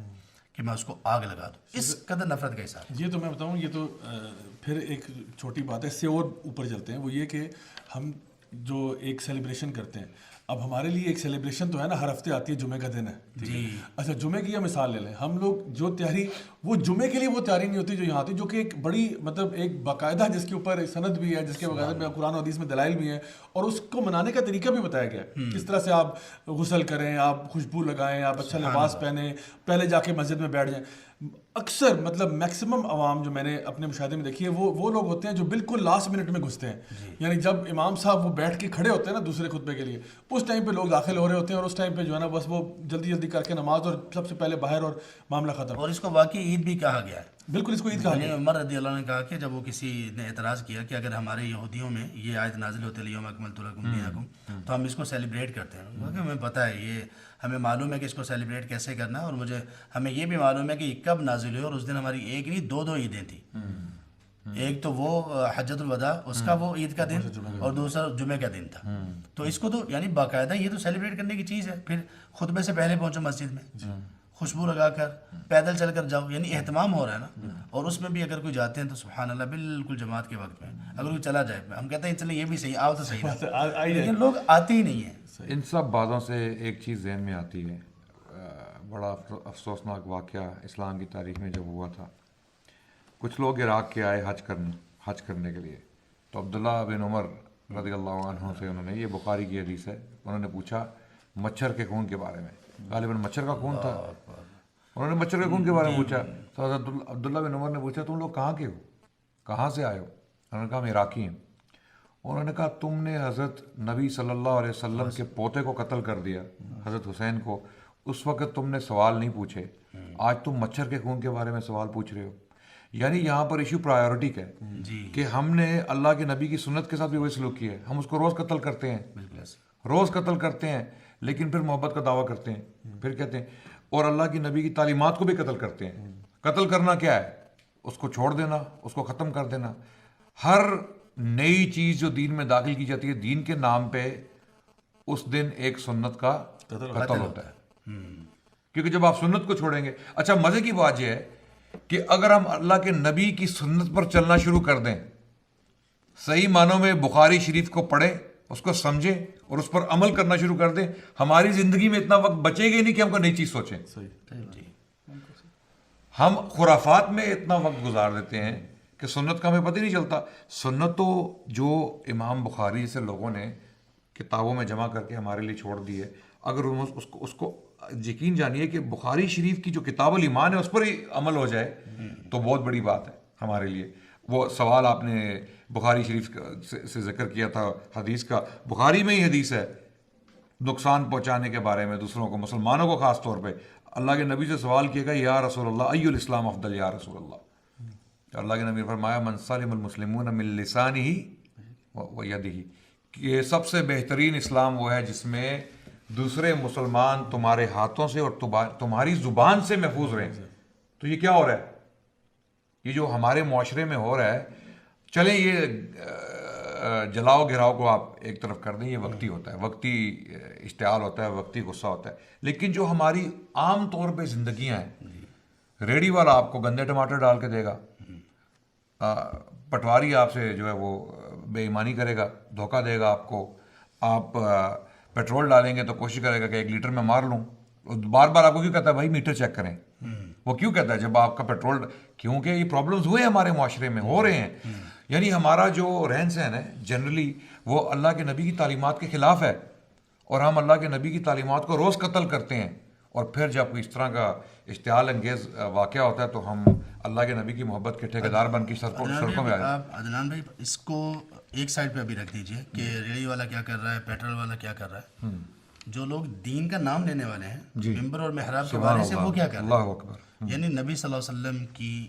کہ میں اس کو آگ لگا دوں. اس قدر نفرت کا حساب. یہ تو میں بتاؤں، یہ تو پھر ایک چھوٹی بات ہے، اس سے اور اوپر چلتے ہیں. وہ یہ کہ ہم جو ایک سیلیبریشن کرتے ہیں، اب ہمارے لیے ایک سیلیبریشن تو ہے نا، ہر ہفتے آتی ہے، جمعے کا دن ہے، ٹھیک ہے. اچھا جمعے کی یہ مثال لے لیں، ہم لوگ جو تیاری، وہ جمعے کے لیے وہ تیاری نہیں ہوتی جو یہاں آتی، جو کہ ایک بڑی مطلب ایک باقاعدہ جس کے اوپر سند بھی ہے، جس کے باقاعدہ میں قرآن و حدیث میں دلائل بھی ہیں، اور اس کو منانے کا طریقہ بھی بتایا گیا ہے. کس طرح سے آپ غسل کریں، آپ خوشبو لگائیں، آپ اچھا لباس پہنیں، پہلے جا کے مسجد میں بیٹھ جائیں. اکثر مطلب میکسیمم عوام جو میں نے اپنے مشاہدے میں دیکھی ہے وہ لوگ ہوتے ہیں جو بالکل لاسٹ منٹ میں گھستے ہیں. یعنی جب امام صاحب وہ بیٹھ کے کھڑے ہوتے ہیں نا دوسرے خطبے کے لیے، اس ٹائم پہ لوگ داخل ہو رہے ہوتے ہیں، اور اس ٹائم پہ جو ہے نا بس وہ جلدی جلدی کر کے نماز اور سب سے پہلے باہر اور معاملہ ختم. اور اس کو واقعی عید بھی کہا گیا ہے. بالکل اس کو عید کہا گیا. عمر رضی اللہ عنہ نے کہا کہ جب وہ کسی نے اعتراض کیا کہ اگر ہمارے یہودیوں میں یہ آیت نازل ہوتے الیوم اکملت لکم دینکم تو ہم اس کو سیلیبریٹ کرتے ہیں. کیونکہ ہمیں پتہ ہے، یہ ہمیں معلوم ہے کہ اس کو سیلیبریٹ کیسے کرنا ہے، اور ہمیں یہ بھی معلوم ہے کہ یہ کب نازل ہوئی، اور اس دن ہماری ایک نہیں دو عیدیں تھیں. ایک تو وہ حجۃ الوداع اس کا وہ عید کا دن، اور دوسرا جمعے کا دن تھا. تو اس کو تو یعنی باقاعدہ یہ تو سیلیبریٹ کرنے کی چیز ہے. پھر خطبے سے پہلے پہنچو مسجد میں، خوشبو لگا کر پیدل چل کر جاؤ، یعنی اہتمام ہو رہا ہے نا. اور اس میں بھی اگر کوئی جاتے ہیں تو سبحان اللہ بالکل جماعت کے وقت میں اگر کوئی چلا جائے، ہم کہتے ہیں چلیں یہ بھی صحیح، آؤ تو صحیح بات ہے، لیکن لوگ آتے ہی نہیں ہیں. ان سب باتوں سے ایک چیز ذہن میں آتی ہے، بڑا افسوسناک واقعہ اسلام کی تاریخ میں جب ہوا تھا. کچھ لوگ عراق کے آئے حج کرنے کے لیے، تو عبداللہ بن عمر رضی اللہ عنہ سے انہوں نے، یہ بخاری کی حدیث ہے، انہوں نے پوچھا مچھر کے خون کے بارے میں. غالباً مچھر کا خون تھا، انہوں نے مچھر کے خون کے بارے میں پوچھا. تو حضرت عبداللہ بن عمر نے پوچھا تم لوگ کہاں کے ہو، کہاں سے آئے ہو؟ انہوں نے کہا ہم عراقی ہیں. انہوں نے کہا تم نے حضرت نبی صلی اللہ علیہ وسلم کے پوتے کو قتل کر دیا، حضرت حسین کو. اس وقت تم نے سوال نہیں پوچھے، آج تم مچھر کے خون کے بارے میں سوال پوچھ رہے ہو. یعنی یہاں پر ایشو پرائیورٹی کا ہے کہ ہم نے اللہ کے نبی کی سنت کے ساتھ بھی وہی سلوک کیا ہے. ہم اس کو روز قتل کرتے ہیں، روز قتل کرتے ہیں، لیکن پھر محبت کا دعویٰ کرتے ہیں، پھر کہتے ہیں، اور اللہ کی نبی کی تعلیمات کو بھی قتل کرتے ہیں. قتل کرنا کیا ہے؟ اس کو چھوڑ دینا، اس کو ختم کر دینا. ہر نئی چیز جو دین میں داخل کی جاتی ہے دین کے نام پہ، اس دن ایک سنت کا قتل ہوتا ہے. کیونکہ جب آپ سنت کو چھوڑیں گے، اچھا مزے کی بات یہ ہے کہ اگر ہم اللہ کے نبی کی سنت پر چلنا شروع کر دیں، صحیح معنوں میں بخاری شریف کو پڑھیں، اس کو سمجھیں اور اس پر عمل کرنا شروع کر دیں، ہماری زندگی میں اتنا وقت بچے گا نہیں کہ ہم کوئی نئی چیز سوچیں. ہم خرافات میں اتنا وقت گزار دیتے ہیں کہ سنت کا ہمیں پتہ ہی نہیں چلتا. سنت تو جو امام بخاری سے لوگوں نے کتابوں میں جمع کر کے ہمارے لیے چھوڑ دی ہے، اگر اس کو یقین جانیے کہ بخاری شریف کی جو کتاب الایمان ہے اس پر ہی عمل ہو جائے تو بہت بڑی بات ہے ہمارے لیے. وہ سوال آپ نے بخاری شریف سے ذکر کیا تھا حدیث کا، بخاری میں ہی حدیث ہے نقصان پہنچانے کے بارے میں دوسروں کو، مسلمانوں کو خاص طور پہ. اللہ کے نبی سے سوال کیے گا یا رسول اللہ ای الاسلام افضل یا رسول اللہ. اللہ کے نبی نے فرمایا من سلم المسلمون من لسانہ و یدہ، کہ سب سے بہترین اسلام وہ ہے جس میں دوسرے مسلمان تمہارے ہاتھوں سے اور تمہاری زبان سے محفوظ رہیں. تو یہ کیا ہو رہا ہے؟ یہ جو ہمارے معاشرے میں ہو رہا ہے، چلیں یہ جلاؤ گراؤ کو آپ ایک طرف کر دیں، یہ وقتی ہوتا ہے، وقتی اشتعال ہوتا ہے، وقتی غصہ ہوتا ہے. لیکن جو ہماری عام طور پہ زندگیاں ہیں، ریڑھی والا آپ کو گندے ٹماٹر ڈال کے دے گا، پٹواری آپ سے جو ہے وہ بے ایمانی کرے گا، دھوکہ دے گا آپ کو، آپ پیٹرول ڈالیں گے تو کوشش کرے گا کہ 1 لیٹر میں مار لوں. بار بار آپ کو کیوں کہتا ہے بھائی میٹر چیک کریں؟ وہ کیوں کہتا ہے جب آپ کا پیٹرول، کیونکہ یہ پرابلمز ہوئے ہمارے معاشرے میں، ہو رہے ہیں. یعنی ہمارا جو رہن سہن ہے جنرلی وہ اللہ کے نبی کی تعلیمات کے خلاف ہے، اور ہم اللہ کے نبی کی تعلیمات کو روز قتل کرتے ہیں. اور پھر جب کوئی اس طرح کا اشتعال انگیز واقعہ ہوتا ہے تو ہم اللہ کے نبی کی محبت کے ٹھیکیدار بن کے سڑکوں پہ آئے. آپ عدنان بھائی اس کو ایک سائڈ پہ ابھی رکھ دیجئے کہ ریڑھی والا کیا کر رہا ہے، پیٹرول والا کیا کر رہا ہے. جو لوگ دین کا نام لینے والے ہیں ممبر اور محراب کے بارے سے، وہ کیا کر رہے ہیں؟ اللہ اکبر. یعنی نبی صلی اللہ علیہ وسلم کی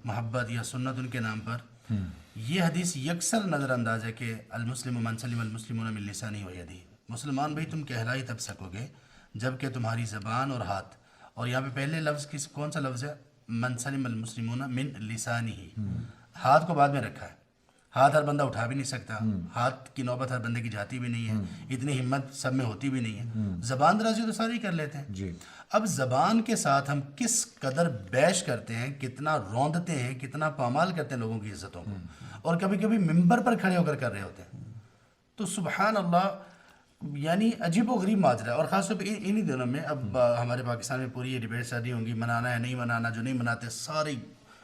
محبت یا سنت ان کے نام پر یہ حدیث یکسر نظر انداز ہے کہ المسلم من سلم المسلمون من لسانہ و یدہ. مسلمان بھائی تم کہلا ہی تب سکو گے جب کہ تمہاری زبان اور ہاتھ، اور یہاں پہ پہلے لفظ کون سا لفظ ہے؟ من سلم المسلمون من لسانہ. ہاتھ کو بعد میں رکھا ہے. ہاتھ ہر بندہ اٹھا بھی نہیں سکتا، ہاتھ کی نوبت ہر بندے کی جاتی بھی نہیں ہے، اتنی ہمت سب میں ہوتی بھی نہیں ہے. زبان درازی تو سارے ہی کر لیتے ہیں. اب زبان کے ساتھ ہم کس قدر بیش کرتے ہیں، کتنا روندتے ہیں، کتنا پامال کرتے ہیں لوگوں کی عزتوں کو، اور کبھی کبھی ممبر پر کھڑے ہو کر رہے ہوتے ہیں. تو سبحان اللہ، یعنی عجیب و غریب ماجرا ہے، اور خاص طور پہ انہی دنوں میں اب ہمارے پاکستان میں پوری یہ ڈبیٹ شادی ہوں گی، منانا ہے نہیں منانا، جو نہیں مناتے سارے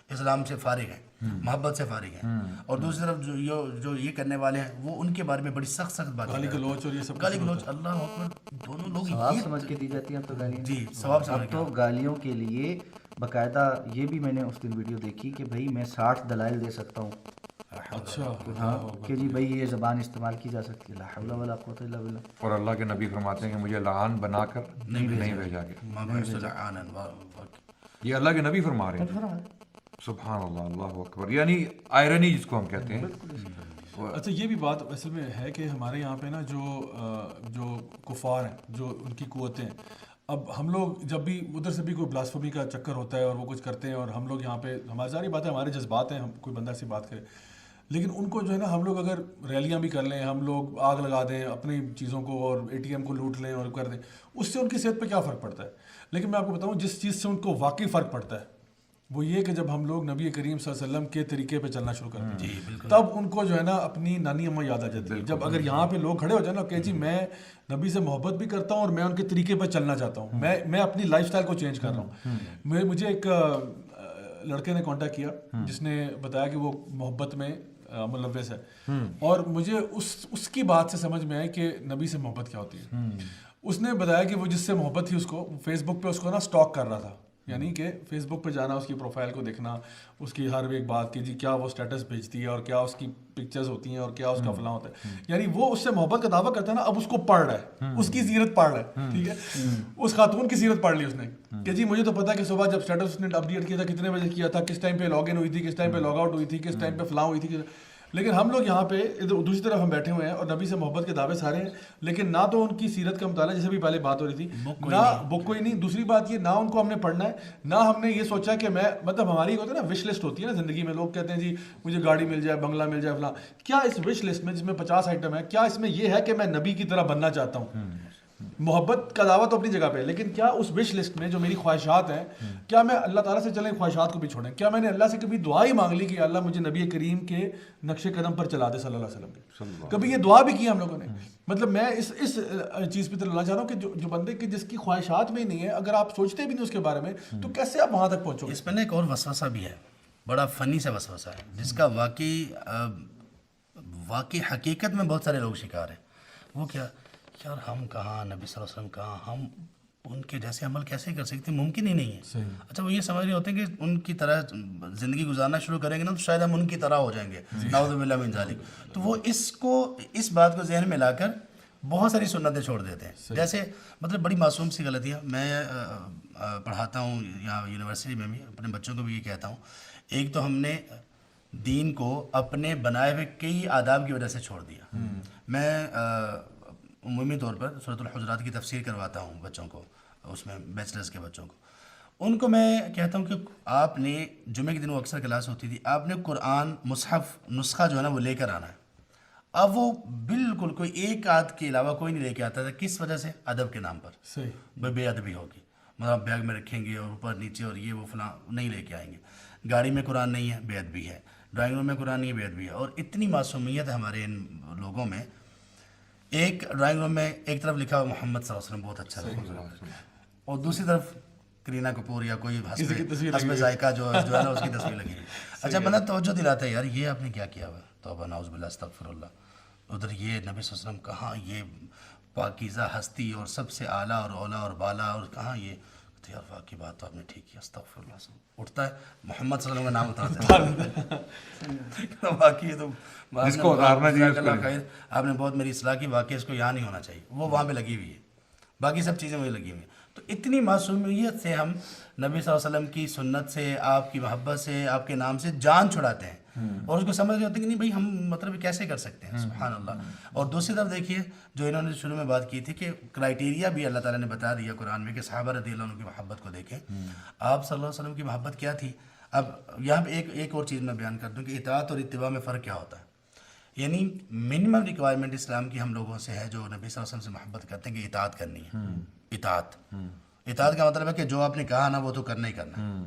اسلام سے فارغ ہیں، محبت سے فارغ ہیں، اور دوسری طرف جو یہ کرنے والے ہیں وہ ان کے بارے میں بڑی سخت باتیں گالی گلوچ اور یہ سب گالی گلوچ، اللہ اکبر، دونوں لوگ ثواب سمجھ کے دی جاتی ہیں اب تو گالیاں. جی ثواب اب تو گالیوں کے لیے باقاعدہ یہ بھی میں نے اس دن ویڈیو دیکھی کہ بھائی میں 60 دلائل دے سکتا ہوں. اچھا ہاں کہ جی بھائی یہ زبان استعمال کی جا سکتی ہے. لا حول ولا قوت الا باللہ. اور اللہ کے نبی فرماتے ہیں کہ مجھے لعان بنا کر نہیں بھیجا گیا. یہ اللہ کے نبی فرما رہے ہیں. سبحان اللہ، اللہ اکبر. یعنی آئرنی جس کو ہم کہتے ہیں. اچھا یہ بھی بات اصل میں ہے کہ ہمارے یہاں پہ نا جو کفار ہیں، جو ان کی قوتیں ہیں، اب ہم لوگ جب بھی ادھر سے بھی کوئی بلاسفمی کا چکر ہوتا ہے اور وہ کچھ کرتے ہیں، اور ہم لوگ یہاں پہ ہماری ساری باتیں ہمارے جذبات ہیں، ہم کوئی بندہ سی بات کرے، لیکن ان کو جو ہے نا ہم لوگ اگر ریلیاں بھی کر لیں، ہم لوگ آگ لگا دیں اپنی چیزوں کو اور ATM کو لوٹ لیں اور کر دیں، اس سے ان کی صحت پہ کیا فرق پڑتا ہے. لیکن میں آپ کو بتاؤں جس چیز سے ان کو واقعی فرق پڑتا ہے وہ یہ کہ جب ہم لوگ نبی کریم صلی اللہ علیہ وسلم کے طریقے پہ چلنا شروع کرتے ہیں، تب ان کو جو ہے نا اپنی نانی اماں یاد آ جاتی ہے. جب اگر یہاں پہ لوگ کھڑے ہو جائیں نا کہ جی میں نبی سے محبت بھی کرتا ہوں اور میں ان کے طریقے پہ چلنا چاہتا ہوں، میں اپنی لائف سٹائل کو چینج کر رہا ہوں. مجھے ایک لڑکے نے کانٹیکٹ کیا جس نے بتایا کہ وہ محبت میں ملوث ہے، اور مجھے اس کی بات سے سمجھ میں آئی کہ نبی سے محبت کیا ہوتی ہے. اس نے بتایا کہ وہ جس سے محبت تھی اس کو فیس بک پہ اس کو نا اسٹاک کر رہا تھا، یعنی کہ فیس بک پہ جانا، اس کی پروفائل کو دیکھنا، اس کی ہر ایک بات کی جی کیا وہ اسٹیٹس بھیجتی ہے اور کیا اس کی پکچرز ہوتی ہیں اور کیا اس کا فلاں ہوتا ہے. یعنی وہ اس سے محبت کا دعویٰ کرتا ہے نا، اب اس کو پڑھ رہا ہے، اس کی سیرت پڑھ رہا ہے. ٹھیک ہے، اس خاتون کی سیرت پڑھ لی اس نے کہ جی مجھے تو پتا کہ صبح جب اسٹیٹس اس نے اپڈیٹ کیا تھا کتنے بجے کیا تھا، کس ٹائم پہ لاگ ان ہوئی تھی، کس ٹائم پہ لاگ آؤٹ ہوئی تھی، کس ٹائم پہ فلاں ہوئی تھی. لیکن ہم لوگ یہاں پہ ادھر دوسری طرف ہم بیٹھے ہوئے ہیں اور نبی سے محبت کے دعوے سارے ہیں، لیکن نہ تو ان کی سیرت کا مطالعہ، جیسے بھی پہلے بات ہو رہی تھی، نہ بک کوئی نہیں. دوسری بات یہ نہ ان کو ہم نے پڑھنا ہے، نہ ہم نے یہ سوچا کہ میں مطلب ہماری ہوتا ہے نا وش لسٹ ہوتی ہے نا زندگی میں، لوگ کہتے ہیں جی مجھے گاڑی مل جائے، بنگلہ مل جائے، فلاں. کیا اس وش لسٹ میں جس میں 50 آئٹم ہے، کیا اس میں یہ ہے کہ میں نبی کی طرح بننا چاہتا ہوں؟ محبت کا دعویٰ تو اپنی جگہ پہ، لیکن کیا اس وش لسٹ میں جو میری خواہشات ہیں، کیا میں اللہ تعالیٰ سے چلیں خواہشات کو بھی چھوڑیں؟ کیا میں نے اللہ سے کبھی دعا ہی مانگ لی کہ اللہ مجھے نبی کریم کے نقش قدم پر چلا دے صلی اللہ علیہ وسلم کے؟ کبھی یہ دعا بھی کی ہم لوگوں نے؟ مطلب میں اس چیز پہ تلانا چاہ رہا ہوں کہ جو بندے کی جس کی خواہشات میں ہی نہیں ہے، اگر آپ سوچتے بھی نہیں اس کے بارے میں، تو کیسے آپ وہاں تک پہنچو گے؟ اس میں ایک اور وسوسہ بھی ہے، بڑا فنی سا وسوسہ ہے، جس کا واقعی حقیقت میں بہت سارے لوگ شکار ہیں. وہ کیا یار، ہم کہاں، نبی صلی اللہ علیہ وسلم کہاں، ہم ان کے جیسے عمل کیسے کر سکتے ہیں؟ ممکن ہی نہیں ہے. اچھا وہ یہ سمجھ رہے ہوتے ہیں کہ ان کی طرح زندگی گزارنا شروع کریں گے نا تو شاید ہم ان کی طرح ہو جائیں گے، نعوذ باللہ من ذالک. تو وہ اس بات کو ذہن میں لا کر بہت ساری سنتیں چھوڑ دیتے ہیں. جیسے مطلب بڑی معصوم سی غلطیاں. میں پڑھاتا ہوں یہاں یونیورسٹی میں بھی، اپنے بچوں کو بھی یہ کہتا ہوں، ایک تو ہم نے دین کو اپنے بنائے ہوئے کئی آداب کی وجہ سے چھوڑ دیا. میں عمومی طور پر سورۃ الحجرات کی تفسیر کرواتا ہوں بچوں کو، اس میں بیچلرز کے بچوں کو. ان کو میں کہتا ہوں کہ آپ نے جمعے کے دن وہ اکثر کلاس ہوتی تھی، آپ نے قرآن مصحف نسخہ جو ہے نا وہ لے کر آنا ہے. اب وہ بالکل کوئی ایک آدھ کے علاوہ کوئی نہیں لے کے آتا تھا. کس وجہ سے؟ ادب کے نام پر. صحیح، بے ادبی ہوگی، مطلب بیگ میں رکھیں گے اور اوپر نیچے اور یہ وہ فلاں نہیں لے کے آئیں گے. گاڑی میں قرآن نہیں ہے، بے ادبی ہے. ڈرائنگ روم میں قرآن نہیں ہے، بے ادبی ہے. اور اتنی معصومیت ہے ہمارے ان لوگوں میں. ایک ڈرائنگ روم میں ایک طرف لکھا ہوا محمد صلی اللہ علیہ وسلم، بہت اچھا لگا، اور دوسری طرف کرینہ کپور یا کوئی حسب ذائقہ جو ہے نا اس کی تصویر لگی ہے. اچھا بندہ توجہ دلاتا ہے، یار یہ آپ نے کیا کیا ہوا؟ توبہ نعوذ باللہ استغفر اللہ. ادھر یہ نبی صلی اللہ علیہ وسلم کہاں، یہ پاکیزہ ہستی اور سب سے اعلیٰ اور اولا اور بالا، اور کہاں یہ؟ یار واقعی بات تو آپ نے ٹھیک کیا، استغفر اللہ. اٹھتا ہے محمد صلی اللہ علیہ وسلم کا نام اتارتا ہے. واقعی تو جس کو اتارنا چاہیے خیر، آپ نے بہت میری اصلاح کی، واقعی اس کو یہاں نہیں ہونا چاہیے. وہ وہاں پہ لگی ہوئی ہے، باقی سب چیزیں وہی لگی ہوئی ہیں. تو اتنی معصومیت سے ہم نبی صلی اللہ علیہ وسلم کی سنت سے، آپ کی محبت سے، آپ کے نام سے جان چھڑاتے ہیں، اور اس کو سمجھ رہے ہوتے ہیں کہ نہیں بھائی ہم مطلب کیسے کر سکتے ہیں. سبحان اللہ. اور دوسری طرف دیکھیے جو انہوں نے شروع میں بات کی تھی کہ کرائٹیریا بھی اللہ تعالیٰ نے بتا دیا قرآن میں کہ صحابہ رضی اللہ عنہ کی محبت کو دیکھیں. آپ صلی اللہ علیہ وسلم کی محبت کیا تھی؟ اب یہاں پہ ایک اور چیز میں بیان کر دوں کہ اطاعت اور اتباع میں فرق کیا ہوتا ہے. یعنی منیمم ریکوائرمنٹ اسلام کی ہم لوگوں سے ہے جو نبی صلی اللہ علیہ وسلم سے محبت کرتے ہیں کہ اطاعت کرنی ہے. اطاعت کا مطلب ہے کہ جو آپ نے کہا نا وہ تو کرنا ہی کرنا.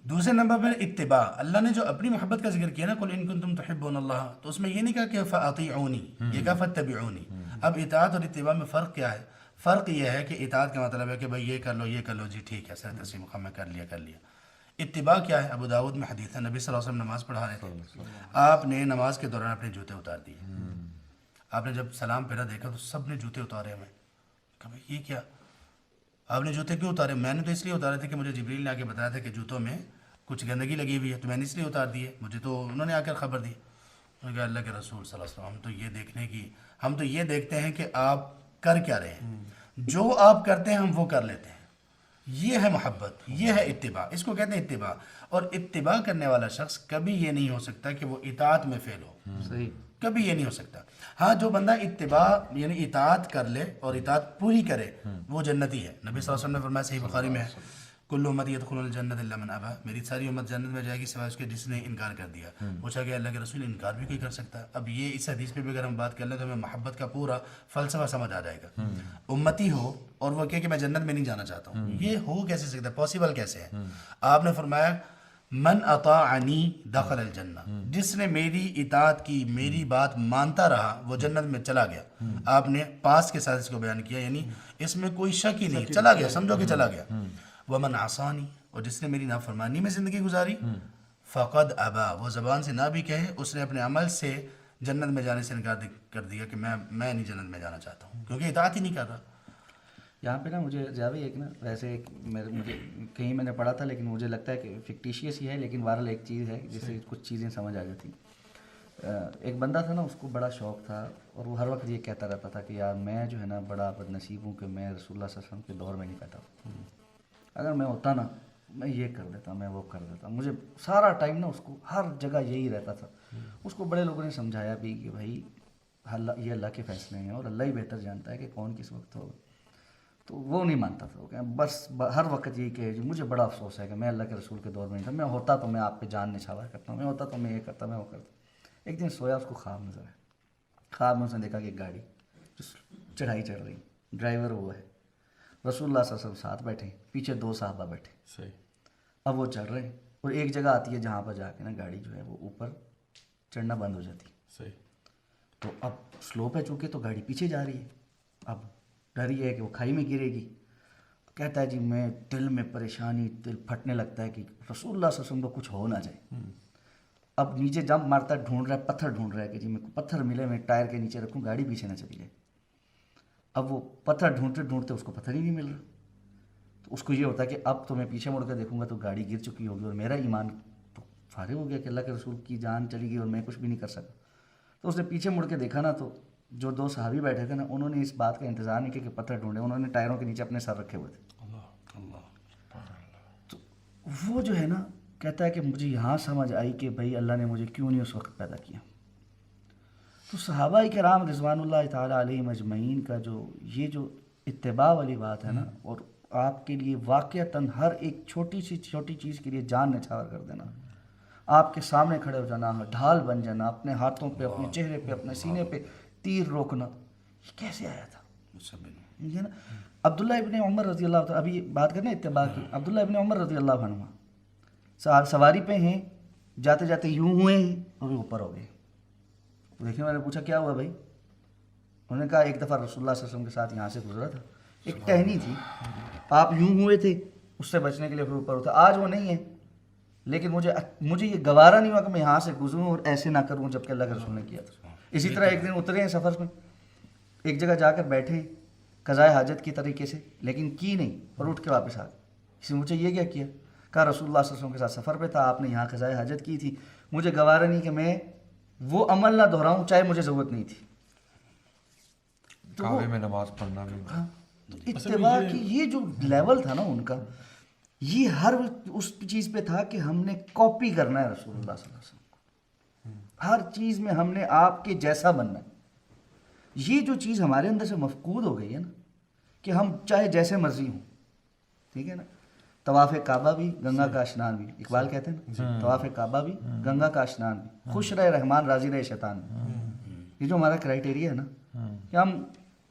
دوسرے نمبر پر اتباع. اللہ نے جو اپنی محبت کا ذکر کیا نا قل ان کنتم تحبون اللہ، تو اس میں یہ نہیں کہا کہ فاطیعونی، یہ کہا فاتبعونی. اب اطاعت اور اتباع میں فرق کیا ہے؟ فرق یہ ہے کہ اطاعت کا مطلب ہے کہ بھائی یہ کر لو جی ٹھیک ہے سر تسلیم خواہ میں کر لیا. اتباع کیا ہے؟ ابو داؤد میں حدیث ہے، نبی صلی اللہ علیہ وسلم نماز پڑھا رہے تھے، آپ نے نماز کے دوران اپنے جوتے اتار دیے. آپ نے جب سلام پھیرا دیکھا تو سب نے جوتے اتارے ہوئے. کہا بھائی یہ کیا، آپ نے جوتے کیوں اتارے؟ میں نے تو اس لیے اتارے تھے کہ مجھے جبریل نے آ کے بتایا تھا کہ جوتوں میں کچھ گندگی لگی ہوئی ہے، تو میں نے اس لیے اتار دیے، مجھے تو انہوں نے آ کر خبر دی. انہوں نے کہا اللہ کے رسول صلی اللہ علیہ وسلم ہم تو یہ دیکھتے ہیں کہ آپ کر کیا رہے ہیں، جو آپ کرتے ہیں ہم وہ کر لیتے ہیں. یہ ہے محبت، یہ ہے اتباع، اس کو کہتے ہیں اتباع. اور اتباع کرنے والا شخص کبھی یہ نہیں ہو سکتا کہ وہ اطاعت میں فیل ہو، صحیح، کبھی یہ نہیں ہو سکتا. ہاں جو بندہ اتباع یعنی اطاعت کر لے اور اطاعت پوری کرے وہ جنتی ہے. نبی صلی اللہ علیہ وسلم نے فرمایا، صحیح بخاری میں ہے، کل امتی یدخلون الجنت الا من ابا، میری ساری امت جنت میں جائے گی سوائے اس کے جس نے انکار کر دیا. پوچھا گیا اللہ کے رسول انکار بھی کوئی کر سکتا ہے؟ اب یہ اس حدیث پہ بھی اگر ہم بات کر لیں تو ہمیں محبت کا پورا فلسفہ سمجھ آ جائے گا. امتی ہو اور وہ کہے کہ میں جنت میں نہیں جانا چاہتا ہوں، یہ ہو کیسے سکتا ہے؟ پاسبل کیسے ہے؟ آپ نے فرمایا من اطاعنی دخل الجنہ، جس نے میری اطاعت کی، میری بات مانتا رہا وہ جنت میں چلا گیا. آپ نے پاس کے ساتھ اس کو بیان کیا، یعنی اس میں کوئی شک ہی نہیں، چلا گیا، سمجھو کہ چلا گیا. ومن عصانی، اور جس نے میری نافرمانی میں زندگی گزاری، فقد ابا، وہ زبان سے نہ بھی کہے، اس نے اپنے عمل سے جنت میں جانے سے انکار کر دیا کہ میں نہیں جنت میں جانا چاہتا ہوں، کیونکہ اطاعت ہی نہیں کر رہا. یہاں پہ نا مجھے جاوی ایک نا ویسے مجھے کہیں میں نے پڑھا تھا لیکن مجھے لگتا ہے کہ فکٹیشیس ہی ہے، لیکن بہرحال ایک چیز ہے جس سے کچھ چیزیں سمجھ آ جاتی. ایک بندہ تھا نا، اس کو بڑا شوق تھا اور وہ ہر وقت یہ کہتا رہتا تھا کہ یار میں جو ہے نا بڑا بد نصیب ہوں کہ میں رسول اللہ صلی اللہ علیہ وسلم کے دور میں نہیں پیدا ہوں. اگر میں ہوتا نا میں یہ کر دیتا، میں وہ کر دیتا. مجھے سارا ٹائم نا اس کو ہر جگہ یہی رہتا تھا. اس کو بڑے لوگوں نے سمجھایا بھی کہ بھائی یہ اللہ کے فیصلے ہیں اور اللہ ہی بہتر جانتا ہے کہ کون کس وقت ہوگا. تو وہ نہیں مانتا تھا، وہ کہ بس ہر وقت یہی کہ مجھے بڑا افسوس ہے کہ میں اللہ کے رسول کے دور میں نہیں تھا، میں ہوتا تو میں آپ پہ جان نچھاور کرتا ہوں، میں ہوتا تو میں یہ کرتا، میں وہ کرتا. ایک دن سویا، اس کو خواب نظر آیا. خواب میں اس نے دیکھا کہ ایک گاڑی چڑھائی چڑھ رہی، ڈرائیور وہ ہے، رسول اللہ صلی اللہ علیہ وسلم ساتھ بیٹھے، پیچھے 2 صحابہ بیٹھے. صحیح. اب وہ چڑھ رہے ہیں اور ایک جگہ آتی ہے جہاں پر جا کے نا گاڑی جو ہے وہ اوپر چڑھنا بند ہو جاتی. صحیح. تو اب سلوپ ہے چونکہ تو گاڑی پیچھے جا رہی ہے، اب ڈر یہ ہے کہ وہ کھائی میں گرے گی. کہتا ہے جی میں دل میں پریشانی، دل پھٹنے لگتا ہے کہ رسول اللہ صلی اللہ علیہ وسلم کو کچھ ہو نہ جائے. اب نیچے جمپ مارتا ہے، ڈھونڈ رہا ہے، پتھر ڈھونڈ رہا ہے کہ جی میں پتھر ملے میں ٹائر کے نیچے رکھوں گاڑی پیچھے نہ چلی جائے. اب وہ پتھر ڈھونڈتے ڈھونڈتے اس کو پتھر ہی نہیں مل رہا. تو اس کو یہ ہوتا ہے کہ اب تو میں پیچھے مڑ کر دیکھوں گا تو گاڑی گر چکی ہوگی اور میرا ایمان تو فارغ ہو گیا کہ اللہ کے رسول کی جان چلی گئی اور میں کچھ بھی نہیں کر سکا. تو اس نے پیچھے مڑ کے دیکھا نا تو جو 2 صحابی بیٹھے تھے نا انہوں نے اس بات کا انتظار نہیں کیا کہ پتھر ڈھونڈے، انہوں نے ٹائروں کے نیچے اپنے سر رکھے ہوئے تھے. تو وہ جو ہے نا کہتا ہے کہ مجھے یہاں سمجھ آئی کہ بھائی اللہ نے مجھے کیوں نہیں اس وقت پیدا کیا. تو صحابہ کرام رضوان اللہ تعالیٰ علیہم اجمعین کا یہ جو اتباع والی بات ہے نا، اور آپ کے لیے واقعتاً ہر ایک چھوٹی چیز کے لیے جان نچھاور کر دینا، آپ کے سامنے کھڑے ہو جانا، ڈھال بن جانا، اپنے ہاتھوں پہ، اپنے چہرے پہ، اپنے سینے پہ تیر روکنا، یہ کیسے آیا تھا؟ یہ نا عبداللہ ابن عمر رضی اللہ تعالیٰ، ابھی بات کریں اتباع کی، عبداللہ ابن عمر رضی اللہ عنہ سواری پہ ہیں، جاتے جاتے یوں ہوئے ہیں اور اوپر ہو گئے. تو دیکھنے والے نے پوچھا کیا ہوا بھائی؟ انہوں نے کہا ایک دفعہ رسول اللہ صلی اللہ علیہ وسلم کے ساتھ یہاں سے گزرا تھا، ایک ٹہنی تھی، آپ یوں ہوئے تھے اس سے بچنے کے لیے پھر اوپر ہوتا. آج وہ نہیں ہے، لیکن مجھے یہ گوارا نہیں ہوا کہ میں یہاں سے گزروں اور ایسے نہ کروں جب کہ اللہ کے رسول نے کیا تھا. اسی طرح ایک دن اترے ہیں سفر میں، ایک جگہ جا کر بیٹھے قضائے حاجت کی طریقے سے، لیکن کی نہیں اور اٹھ کے واپس آ گئے. اس نے مجھے یہ کیا کہا رسول اللہ صلی اللہ علیہ وسلم کے ساتھ سفر پہ تھا، آپ نے یہاں قضائے حاجت کی تھی، مجھے گوارا نہیں کہ میں وہ عمل نہ دہراؤں چاہے مجھے ضرورت نہیں تھی. کعبے میں نماز پڑھنا بھی اتباع کی یہ جو لیول تھا نا ان کا، یہ ہر اس چیز پہ تھا کہ ہم نے کاپی کرنا ہے رسول اللہ صلی اللہ علیہ وسلم کو، ہر چیز میں ہم نے آپ کے جیسا بننا ہے. یہ جو چیز ہمارے اندر سے مفقود ہو گئی ہے نا کہ ہم چاہے جیسے مرضی ہوں، ٹھیک ہے نا. طواف کعبہ بھی گنگا کا اشنان بھی، اقبال کہتے ہیں نا طواف کعبہ بھی گنگا کا اشنان بھی، خوش رہے رحمان راضی رہے شیطان بھی. یہ جو ہمارا کرائٹیریا ہے نا کہ ہم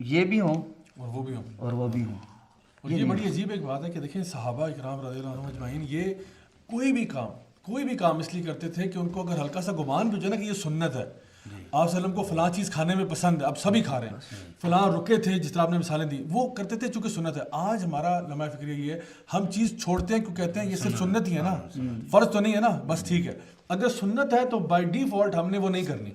یہ بھی ہوں اور وہ بھی ہوں اور وہ بھی ہوں. اور یہ بڑی عجیب ایک بات ہے کہ دیکھیں صحابہ اکرام رضی اللہ عنہم اجمعین یہ کوئی بھی کام اس لیے کرتے تھے کہ ان کو اگر ہلکا سا گمان بھی ہو جائے نا کہ یہ سنت ہے، آپ وسلم کو فلاں چیز کھانے میں پسند ہے، اب سبھی کھا رہے ہیں، فلاں رکے تھے جس طرح آپ نے مثالیں دی وہ کرتے تھے چونکہ سنت ہے. آج ہمارا لمحہ فکر یہ ہے ہم چیز چھوڑتے ہیں کیوں کہتے ہیں یہ صرف سنت ہی ہے نا، فرض تو نہیں ہے نا، بس ٹھیک ہے. اگر سنت ہے تو بائی ڈیفالٹ ہم نے وہ نہیں کرنی،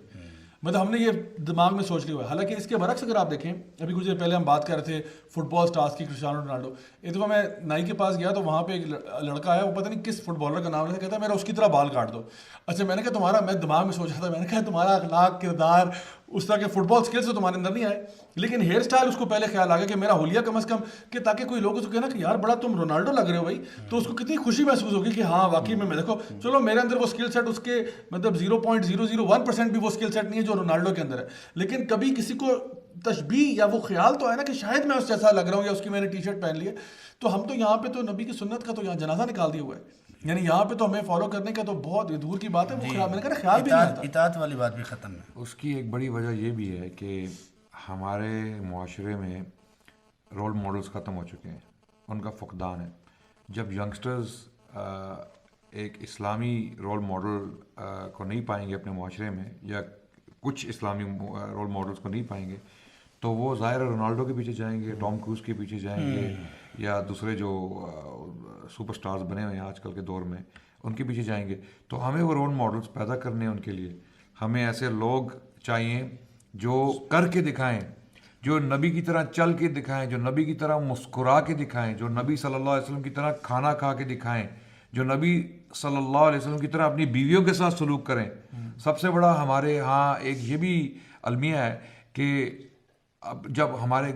مطلب ہم نے یہ دماغ میں سوچ لیا ہوا ہے. حالانکہ اس کے برعکس اگر آپ دیکھیں، ابھی کچھ دیر پہلے ہم بات کر رہے تھے فٹ بال اسٹارس کی، کرسٹیانو رونالڈو. ایک دفعہ میں نائی کے پاس گیا تو وہاں پہ ایک لڑکا آیا، وہ پتہ نہیں کس فٹ بالر کا نام ہے، کہتا ہے میرا اس کی طرح بال کاٹ دو. اچھا میں نے کہا تمہارا، میں دماغ میں سوچ رہا تھا، میں نے کہا تمہارا اخلاق، کردار، اس طرح کے فٹ بال اسکلس تو تمہارے اندر نہیں آئے، لیکن ہیئر اسٹائل اس کو پہلے خیال آ گیا کہ میرا حلیہ کم از کم، کہ تاکہ کوئی لوگ اس کو کہنا کہ یار بڑا تم رونالڈو لگ رہے ہو بھائی، تو اس کو کتنی خوشی محسوس ہوگی کہ ہاں واقعی میں دیکھو چلو میرے اندر وہ اسکل سیٹ اس کے مطلب 0.001% بھی وہ اسکل سیٹ نہیں ہے جو رونالڈو کے اندر ہے. لیکن کبھی کسی کو تشبیہ یا وہ خیال تو ہے نا کہ شاید میں اس جیسا لگ رہا ہوں یا اس کی میں نے ٹی شرٹ پہن لی ہے. تو ہم تو یہاں پہ تو نبی کی سنت کا تو یہاں جنازہ نکال دیا ہوا ہے، یعنی یہاں پہ تو ہمیں فالو کرنے کا تو بہت دور کی بات ہے. وہ خیال میں نے کہا خیال بھی نہیں آتا. اطاعت والی بات بھی ختم ہے. اس کی ایک بڑی وجہ یہ بھی ہے کہ ہمارے معاشرے میں رول ماڈلز ختم ہو چکے ہیں، ان کا فقدان ہے. جب ینگسٹرز ایک اسلامی رول ماڈل کو نہیں پائیں گے اپنے معاشرے میں، یا کچھ اسلامی رول ماڈلز کو نہیں پائیں گے، تو وہ ظاہر رونالڈو کے پیچھے جائیں گے، ٹام کروز کے پیچھے جائیں گے، یا دوسرے جو سپر سٹارز بنے ہوئے ہیں آج کل کے دور میں ان کے پیچھے جائیں گے. تو ہمیں وہ رول ماڈلز پیدا کرنے ہیں ان کے لیے. ہمیں ایسے لوگ چاہیے جو کر کے دکھائیں، جو نبی کی طرح چل کے دکھائیں، جو نبی کی طرح مسکرا کے دکھائیں، جو نبی صلی اللہ علیہ وسلم کی طرح کھانا کھا کے دکھائیں، جو نبی صلی اللہ علیہ وسلم کی طرح اپنی بیویوں کے ساتھ سلوک کریں. سب سے بڑا ہمارے ہاں ایک یہ بھی المیہ ہے کہ اب جب ہمارے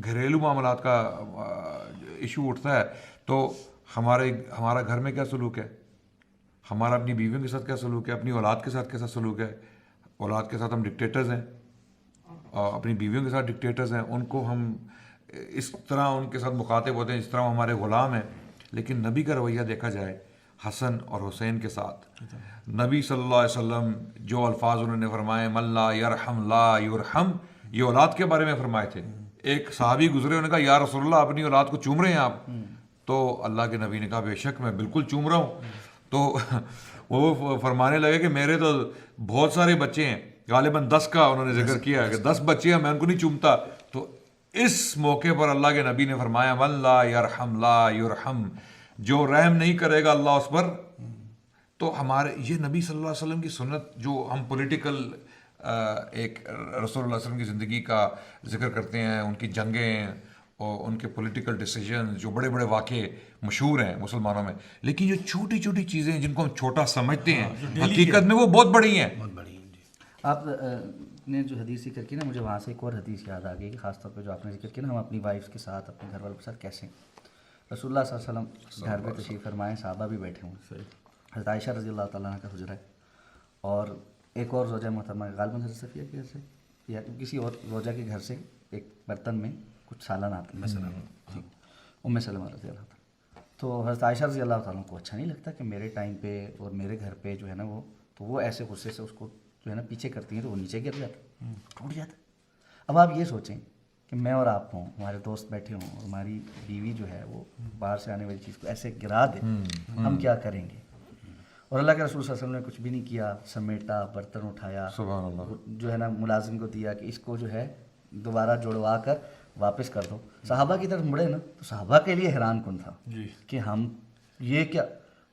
گھریلو معاملات کا ایشو اٹھتا ہے تو ہمارا گھر میں کیا سلوک ہے، ہمارا اپنی بیویوں کے ساتھ کیا سلوک ہے، اپنی اولاد کے ساتھ کیسا سلوک ہے. اولاد کے ساتھ ہم ڈکٹیٹرز ہیں، اپنی بیویوں کے ساتھ ڈکٹیٹرز ہیں، ان کو ہم اس طرح ان کے ساتھ مخاطب ہوتے ہیں جس طرح وہ ہمارے غلام ہیں. لیکن نبی کا رویہ دیکھا جائے حسن اور حسین کے ساتھ، نبی صلی اللہ علیہ وسلم جو الفاظ انہوں نے فرمائے من لا یرحم لا یرحم، یہ اولاد کے بارے میں فرمائے تھے. ایک صحابی گزرے، انہوں نے کہا یا رسول اللہ اپنی اولاد کو چوم رہے ہیں آپ؟ تو اللہ کے نبی نے کہا بے شک میں بالکل چوم رہا ہوں. تو وہ فرمانے لگے کہ میرے تو بہت سارے بچے ہیں، غالباً 10 کا انہوں نے ذکر کیا کہ 10 بچے ہیں، میں ان کو نہیں چومتا. تو اس موقع پر اللہ کے نبی نے فرمایا من لا یرحم لا یرحم، جو رحم نہیں کرے گا اللہ اس پر. تو ہمارے یہ نبی صلی اللہ علیہ وسلم کی سنت، جو ہم پولیٹیکل ایک رسول اللہ علیہ وسلم کی زندگی کا ذکر کرتے ہیں، ان کی جنگیں اور ان کے پولیٹیکل ڈیسیجن جو بڑے بڑے واقعے مشہور ہیں مسلمانوں میں، لیکن جو چھوٹی چھوٹی چیزیں جن کو ہم چھوٹا سمجھتے ہیں حقیقت میں وہ بہت بڑی ہیں. آپ نے جو حدیث ذکر کی نا، مجھے وہاں سے ایک اور حدیث یاد آ گئی کہ خاص طور پہ جو آپ نے ذکر کیا نا ہم اپنی وائفس کے ساتھ، اپنے گھر والوں کے ساتھ کیسے. رسول اللہ صلی اللہ علیہ وسلم گھر پہ تشریف فرمائے، صحابہ بھی بیٹھے ہوں، حضرت عائشہ رضی اللہ تعالیٰ عنہ کا حجرہ ہے، اور ایک اور زوجہ محترمہ غالباً حضرت صفیہ کے گھر سے یا کسی اور زوجہ کے گھر سے ایک برتن میں کچھ سالن آتے ہیں، ام سلمہ رضی اللہ تعالیٰ. تو حضرت عائشہ رضی اللہ تعالیٰ کو اچھا نہیں لگتا کہ میرے ٹائم پہ اور میرے گھر پہ جو ہے نا وہ ایسے غصے سے اس کو جو ہے نا پیچھے کرتی ہیں تو وہ نیچے گر جاتا، ٹوٹ جاتا. اب آپ یہ سوچیں کہ میں اور آپ ہوں، ہمارے دوست بیٹھے ہوں اور ہماری بیوی جو ہے وہ باہر سے آنے والی چیز کو ایسے گرا دے، ہم کیا کریں گے؟ اور اللہ کے رسول صلی اللہ علیہ وسلم نے کچھ بھی نہیں کیا، سمیٹا، برتن اٹھایا، سبحان اللہ، جو ہے نا ملازم کو دیا کہ اس کو جو ہے دوبارہ جوڑوا کر واپس کر دو. صحابہ کی طرف مڑے نا تو صحابہ کے لیے حیران کن تھا کہ ہم یہ کیا.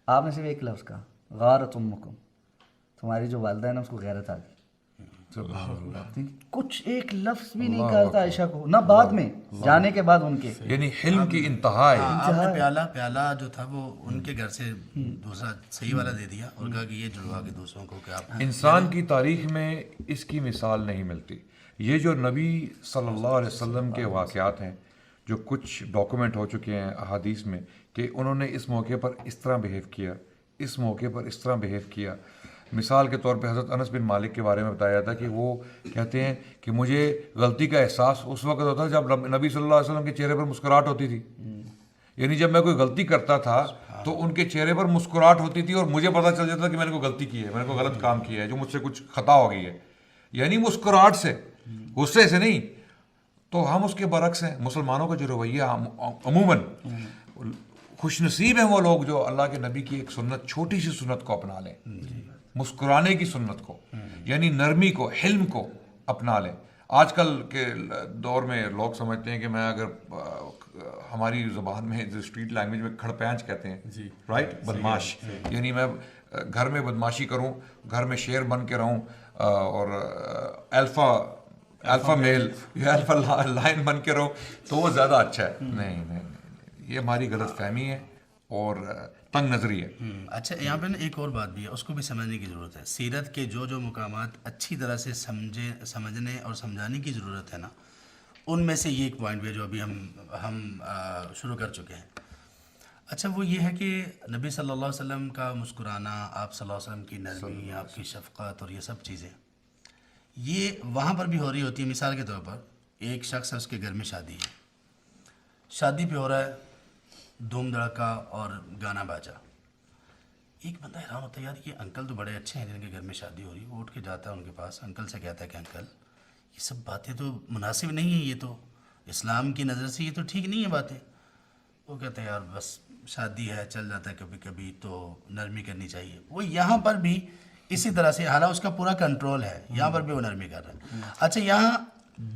آپ نے صرف ایک لفظ کہا غارت امکم، تمہاری جو والدہ ہے نا اس کو غیرت آ گئی. کچھ ایک لفظ بھی نہیں کہا تھا عائشہ کو، نہ بعد میں جانے کے بعد ان کے، یعنی حلم کی انتہا ہے. آپ نے پیالہ جو تھا وہ ان کے گھر سے دوسرا صحیح والا دے دیا اور کہا کہ یہ جڑوا کے دوسروں کو کہ آپ. انسان کی تاریخ میں اس کی مثال نہیں ملتی. یہ جو نبی صلی اللہ علیہ وسلم کے واقعات ہیں جو کچھ ڈاکومنٹ ہو چکے ہیں احادیث میں کہ انہوں نے اس موقع پر اس طرح بہیو کیا، اس موقع پر اس طرح بہیو کیا. مثال کے طور پہ حضرت انس بن مالک کے بارے میں بتایا جاتا ہے کہ وہ کہتے ہیں کہ مجھے غلطی کا احساس اس وقت ہوتا جب نبی صلی اللہ علیہ وسلم کے چہرے پر مسکراہٹ ہوتی تھی. یعنی جب میں کوئی غلطی کرتا تھا تو ان کے چہرے پر مسکراہٹ ہوتی تھی اور مجھے پتہ چل جاتا کہ میں نے کوئی غلطی کی ہے، میں نے کوئی غلط کام کیا ہے، جو مجھ سے کچھ خطا ہو گئی ہے. یعنی مسکراہٹ سے، غصے سے نہیں. تو ہم اس کے برعکس ہیں. مسلمانوں کا جو رویہ عموماً، خوش نصیب ہیں وہ لوگ جو اللہ کے نبی کی ایک سنت، چھوٹی سی سنت کو اپنا لیں. مسکرانے کی سنت کو، یعنی نرمی کو، حلم کو اپنا لیں. آج کل کے دور میں لوگ سمجھتے ہیں کہ میں اگر ہماری زبان میں اسٹریٹ لینگویج میں کھڑ پینچ کہتے ہیں، رائٹ، بدماش، یعنی میں گھر میں بدماشی کروں، گھر میں شیر بن کے رہوں اور الفا میل یا الفا لائن بن کے رہو تو وہ زیادہ اچھا ہے. نہیں، یہ ہماری غلط فہمی ہے اور تنگ نظری ہے. اچھا، یہاں پہ نا ایک اور بات بھی ہے، اس کو بھی سمجھنے کی ضرورت ہے. سیرت کے جو مقامات اچھی طرح سے سمجھنے اور سمجھانے کی ضرورت ہے نا، ان میں سے یہ ایک پوائنٹ بھی ہے جو ابھی ہم شروع کر چکے ہیں. اچھا، وہ یہ ہے کہ نبی صلی اللہ علیہ وسلم کا مسکرانا، آپ صلی اللہ علیہ وسلم کی نرمی، آپ کی شفقت اور یہ سب چیزیں یہ وہاں پر بھی ہو رہی ہوتی ہے. مثال کے طور پر ایک شخص ہے، اس کے گھر میں شادی ہے، شادی پہ ہو رہا ہے دھوم دھڑکا اور گانا باجا. ایک بندہ حیران ہوتا ہے، یار یہ انکل تو بڑے اچھے ہیں جن کے گھر میں شادی ہو رہی ہے. وہ اٹھ کے جاتا ہے ان کے پاس، انکل سے کہتا ہے کہ انکل یہ سب باتیں تو مناسب نہیں ہیں، یہ تو اسلام کی نظر سے یہ تو ٹھیک نہیں ہے باتیں. وہ کہتے ہیں یار بس شادی ہے، چل جاتا ہے کبھی کبھی، تو نرمی کرنی چاہیے. وہ یہاں پر بھی اسی طرح سے، حالانکہ اس کا پورا کنٹرول ہے، یہاں پر بھی وہ نرمی کر رہا ہے. اچھا، یہاں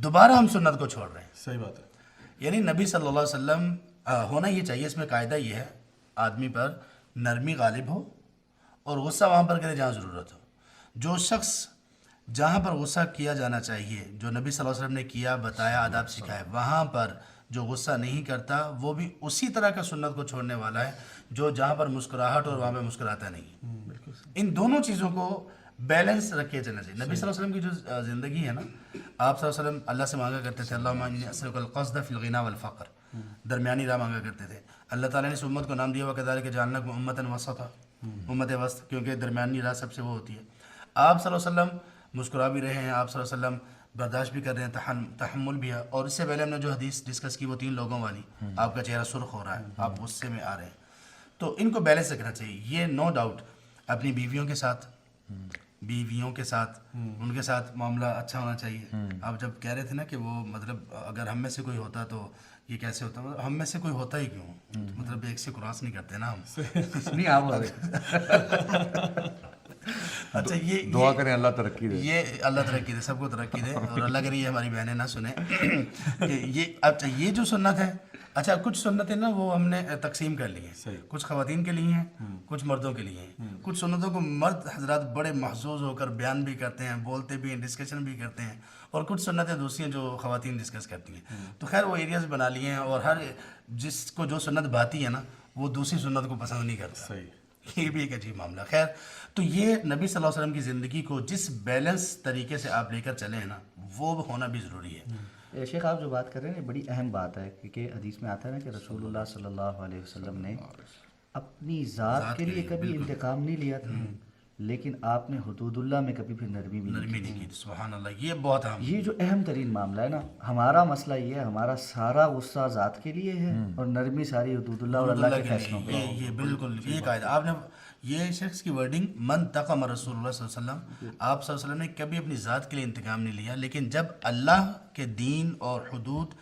دوبارہ ہم سنت کو چھوڑ رہے ہیں. صحیح بات ہے. یعنی نبی صلی اللہ علیہ وسلم ہونا یہ چاہیے، اس میں قاعدہ یہ ہے آدمی پر نرمی غالب ہو اور غصہ وہاں پر کرے جہاں ضرورت ہو. جو شخص جہاں پر غصہ کیا جانا چاہیے، جو نبی صلی اللہ علیہ وسلم نے کیا، بتایا، آداب سکھائے، وہاں پر جو غصہ نہیں کرتا وہ بھی اسی طرح کا سنت کو چھوڑنے والا ہے جو جہاں پر مسکراہٹ اور وہاں پہ مسکراتا نہیں. ان دونوں چیزوں کو بیلنس رکھ کے چلنا چاہیے. نبی صلی اللہ علیہ وسلم کی جو زندگی ہے نا، آپ صلی اللہ علیہ وسلم اللہ سے مانگا کرتے تھے اللہم انی اسألک القصد فی الغنى والفقر، درمیانی راہ مانگا کرتے تھے. اللہ تعالیٰ نے اس امت کو نام دیا وکذالک جعلناکم امۃ وسطا، امت وسط، کیونکہ درمیانی راہ سب سے وہ ہوتی ہے. آپ صلی اللہ علیہ وسلم مسکرا بھی رہے ہیں، آپ صلی اللہ علیہ وسلم برداشت بھی کر رہے ہیں، تحمل بھی ہے. اور اس سے پہلے ہم نے جو حدیث ڈسکس کی وہ 3 لوگوں والی، آپ کا چہرہ سرخ ہو رہا ہے، آپ غصے میں آ رہے ہیں. تو ان کو بیلنس رکھنا چاہیے. یہ نو ڈاؤٹ اپنی بیویوں کے ساتھ ان کے ساتھ معاملہ اچھا ہونا چاہیے. آپ جب کہہ رہے تھے نا کہ وہ مطلب اگر ہم میں سے کوئی ہوتا تو یہ کیسے ہوتا، مطلب ہم میں سے کوئی ہوتا ہی کیوں، مطلب ایک سے کراس نہیں کرتے نا ہم. نہیں آپ ہو رہے. اچھا، یہ دعا کریں اللہ ترقی دے. یہ اللہ ترقی دے، سب کو ترقی دے، اور اللہ کرے یہ ہماری بہنیں نہ سنیں کہ یہ. اچھا، یہ جو سنت ہے، اچھا کچھ سنتیں نا وہ ہم نے تقسیم کر لی ہیں، کچھ خواتین کے لیے ہیں، کچھ مردوں کے لیے ہیں. کچھ سنتوں کو مرد حضرات بڑے محظوظ ہو کر بیان بھی کرتے ہیں، بولتے بھی ہیں، ڈسکشن بھی کرتے ہیں، اور کچھ سنتیں دوسری ہیں جو خواتین ڈسکس کرتی ہیں. تو خیر وہ ایریاز بنا لیے ہیں، اور ہر جس کو جو سنت بھاتی ہے نا وہ دوسری سنت کو پسند نہیں کرتا. صحیح. یہ بھی ایک عجیب معاملہ. خیر، تو یہ نبی صلی اللہ علیہ وسلم کی زندگی کو جس بیلنس طریقے سے آپ لے کر چلیں ہیں نا، وہ ہونا بھی ضروری ہے. شیخ آپ جو بات کر رہے ہیں بڑی اہم بات ہے، کیونکہ حدیث میں آتا ہے نا کہ رسول اللہ صلی اللہ علیہ وسلم نے اپنی ذات کے لیے کبھی انتقام نہیں لیا تھا، لیکن آپ نے حدود اللہ میں کبھی بھی نرمی نہیں کی. سبحان اللہ، یہ بہت اہم. یہ جو اہم ترین معاملہ ہے نا، ہمارا مسئلہ یہ ہے، ہمارا سارا غصہ ذات کے لیے ہے اور نرمی ساری حدود اللہ اور اللہ کے فیصلوں پہ. یہ بالکل یہ قاعدہ آپ نے، یہ شخص کی ورڈنگ من تقم رسول اللہ صلی اللہ علیہ وسلم، آپ صلی اللہ علیہ وسلم نے کبھی اپنی ذات کے لیے انتقام نہیں لیا، لیکن جب اللہ کے دین اور حدود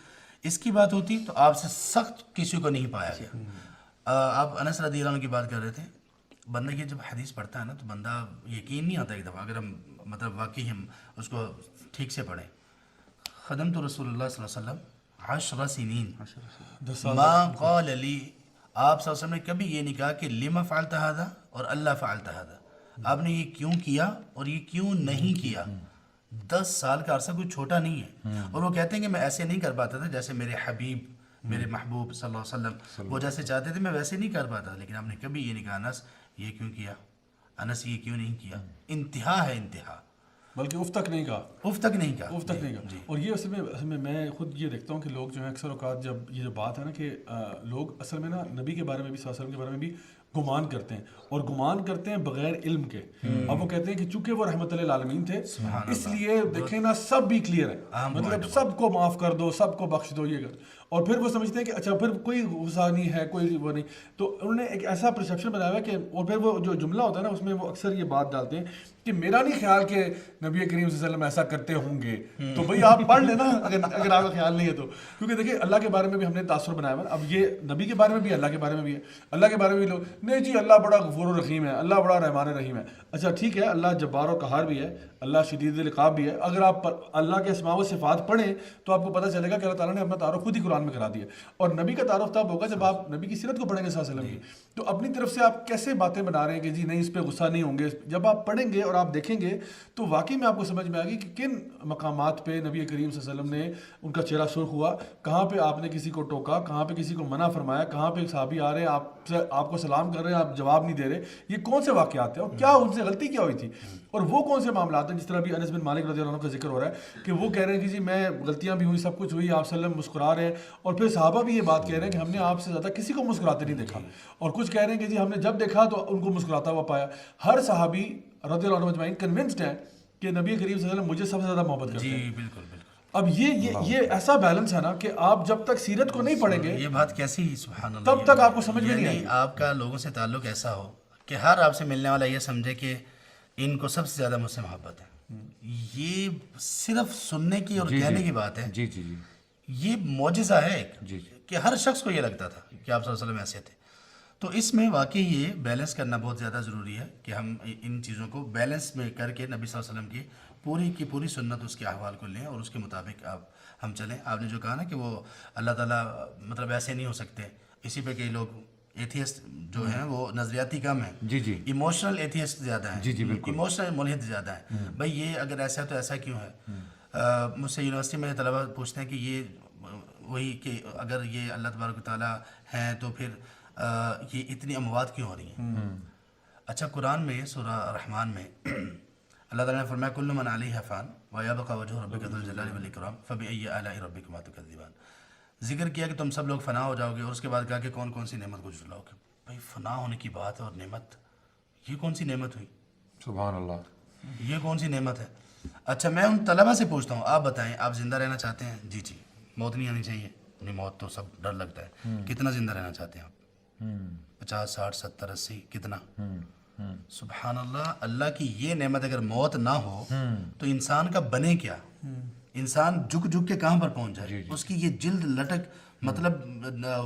اس کی بات ہوتی تو آپ سے سخت کسی کو نہیں پایا گیا. آپ انس رضی اللہ عنہ کی بات کر رہے تھے. بندہ یہ جب حدیث پڑھتا ہے نا تو بندہ یقین نہیں آتا ایک دفعہ، اگر ہم مطلب واقعی ہم اس کو ٹھیک سے پڑھیں. خدمت رسول اللہ صلی اللہ علیہ وسلم 10 سنین ما قال لی، آپ صلی اللہ علیہ وسلم نے کبھی یہ نہیں کہا کہ لما فعلت هذا اور اللہ فعلت هذا، آپ نے یہ کیوں کیا اور یہ کیوں نہیں کیا. 10 سال کا عرصہ کوئی چھوٹا نہیں ہے. اور وہ کہتے ہیں کہ میں ایسے نہیں کر پاتا تھا جیسے میرے حبیب، میرے محبوب صلی اللہ علیہ وسلم وہ جیسے چاہتے تھے میں ویسے نہیں کر پاتا. لیکن آپ نے کبھی یہ نہیں کہا انس یہ کیوں کیا، انس یہ کیوں نہیں کیا. انتہا ہے انتہا، بلکہ اف تک نہیں کہا، اف تک نہیں کہا، اف تک نہیں کہا. اور یہ اصل میں میں خود یہ دیکھتا ہوں کہ لوگ جو ہیں اکثر اوقات جب یہ جو بات ہے نا کہ لوگ اصل میں نا نبی کے بارے میں بھی صلی اللہ علیہ وسلم کے بارے میں بھی گمان کرتے ہیں، اور گمان کرتے ہیں بغیر علم کے. اب وہ کہتے ہیں کہ چونکہ وہ رحمت للعالمین تھے اس لیے دیکھیں نا سب بھی کلیئر ہے، مطلب سب کو معاف کر دو، سب کو بخش دو، یہ کر. اور پھر وہ سمجھتے ہیں کہ اچھا پھر کوئی غصہ نہیں ہے، کوئی وہ نہیں. تو انہوں نے ایک ایسا پرسیپشن بنایا ہوا کہ، اور پھر وہ جو جملہ ہوتا ہے نا اس میں وہ اکثر یہ بات ڈالتے ہیں کہ میرا نہیں خیال کہ نبی کریم صلی اللہ علیہ وسلم ایسا کرتے ہوں گے. تو بھئی آپ پڑھ لیں نا اگر آپ کا خیال نہیں ہے تو، کیونکہ دیکھیں اللہ کے بارے میں بھی ہم نے تاثر بنایا ہوا. اب یہ نبی کے بارے میں بھی، اللہ کے بارے میں بھی ہے. اللہ کے بارے میں بھی نہیں جی اللہ بڑا غفور و رحیم ہے, اللہ بڑا رحمان رحیم ہے. اچھا ٹھیک ہے, اللہ جبار و قہار بھی ہے, اللہ شدید العقاب بھی ہے. اگر آپ اللہ کے اسماء و صفات پڑھیں تو آپ کو پتہ چلے گا کہ اللہ تعالیٰ نے اپنا تعارف خود ہی قرآن میں کرا دیا. اور نبی کا تعارف تب ہوگا جب آپ نبی کی سیرت کو پڑھیں گے صلی اللہ علیہ وسلم کی. تو اپنی طرف سے آپ کیسے باتیں بنا رہے ہیں کہ جی نہیں اس پہ غصہ نہیں ہوں گے. جب آپ پڑھیں گے اور آپ دیکھیں گے تو واقعی میں آپ کو سمجھ میں آئے گی کہ کن مقامات پہ نبی کریم صلی اللہ علیہ وسلم نے ان کا چہرہ سرخ ہوا, کہاں پہ آپ نے کسی کو ٹوکا, کہاں پہ کسی کو منع فرمایا, کہاں پہ ایک صحابی آ رہے ہیں آپ کو سلام کر رہے ہیں, آپ جواب نہیں دے رہے. یہ کون سے واقعات ہیں اور کیا ان سے غلطی کیا ہوئی تھی, اور وہ کون سے معاملات ہیں. جس طرح بھی انس بن مالک رضی اللہ عنہ کا ذکر ہو رہا ہے کہ وہ کہہ رہے ہیں کہ جی میں غلطیاں بھی ہوئی, سب کچھ ہوئی, آپ صلی اللہ علیہ وسلم مسکرا رہے ہیں. اور پھر صحابہ بھی یہ بات کہہ رہے ہیں کہ ہم نے آپ سے زیادہ کسی کو مسکراتے نہیں دیکھا. اور کچھ کہہ رہے ہیں کہ جی ہم نے جب دیکھا تو ان کو مسکراتا ہوا پایا. ہر صحابی رضی اللہ عنہ اجمعین کنونسڈ ہیں کہ نبی کریم صلی اللہ علیہ وسلم مجھے سب سے زیادہ محبت کرتے ہیں. جی بالکل بالکل. اب یہ ایسا بیلنس ہے نا کہ آپ جب تک سیرت کو نہیں پڑھیں گے یہ بات کیسی سبحان اللہ, تب تک آپ کو سمجھ میں نہیں آئے گی. آپ کا لوگوں سے تعلق ایسا ہو کہ ہر آپ سے ملنے والا یہ سمجھے کہ ان کو سب سے زیادہ مجھ سے محبت ہے. یہ صرف سننے کی اور کہنے کی بات ہے. جی جی جی یہ معجزہ ہے ایک کہ ہر شخص کو یہ لگتا تھا کہ آپ صلی اللہ علیہ وسلم ایسے تھے. تو اس میں واقعی یہ بیلنس کرنا بہت زیادہ ضروری ہے کہ ہم ان چیزوں کو بیلنس میں کر کے نبی صلی اللہ علیہ وسلم کی پوری سنت اس کے احوال کو لیں اور اس کے مطابق ہم چلیں. آپ نے جو کہا نا کہ وہ اللہ تعالیٰ مطلب ایسے نہیں ہو سکتے, اسی پہ کئی لوگ ایتھیسٹ جو ہیں وہ نظریاتی کم ہیں, جی جی ایموشنل ایتھیسٹ زیادہ ہیں, جی جی بالکل, ایموشنل ملحد زیادہ ہیں. بھائی یہ اگر ایسا ہے تو ایسا کیوں ہے. مجھ سے یونیورسٹی میں طلبہ پوچھتے ہیں کہ یہ وہی کہ اگر یہ اللہ تبارک و تعالیٰ ہیں تو پھر یہ اتنی اموات کیوں ہو رہی ہیں. اچھا قرآن میں سورہ رحمان میں اللہ تعالیٰ نے فرمایا کل من علیہا فان ویبقى وجہ ربک ذو الجلال والاکرام فبأی آلاء ربکما تکذبان. ذکر کیا کہ تم سب لوگ فنا ہو جاؤ گے, اور اس کے بعد کہا کہ کون کون سی نعمت کو جھٹلاؤ گے. بھائی فنا ہونے کی بات ہے اور نعمت, یہ کون سی نعمت ہوئی, سبحان اللہ, یہ کون سی نعمت ہے. اچھا میں ان طلبہ سے پوچھتا ہوں, آپ بتائیں آپ زندہ رہنا چاہتے ہیں؟ جی جی. موت نہیں آنی چاہیے؟ نہیں موت تو سب ڈر لگتا ہے. کتنا زندہ رہنا چاہتے ہیں آپ؟ 50 60 70 80 کتنا؟ سبحان اللہ. اللہ کی یہ نعمت اگر موت نہ ہو تو انسان کا بنے کیا, انسان جھک کے کہاں پر پہنچ جائے. اس کی یہ جلد لٹک مطلب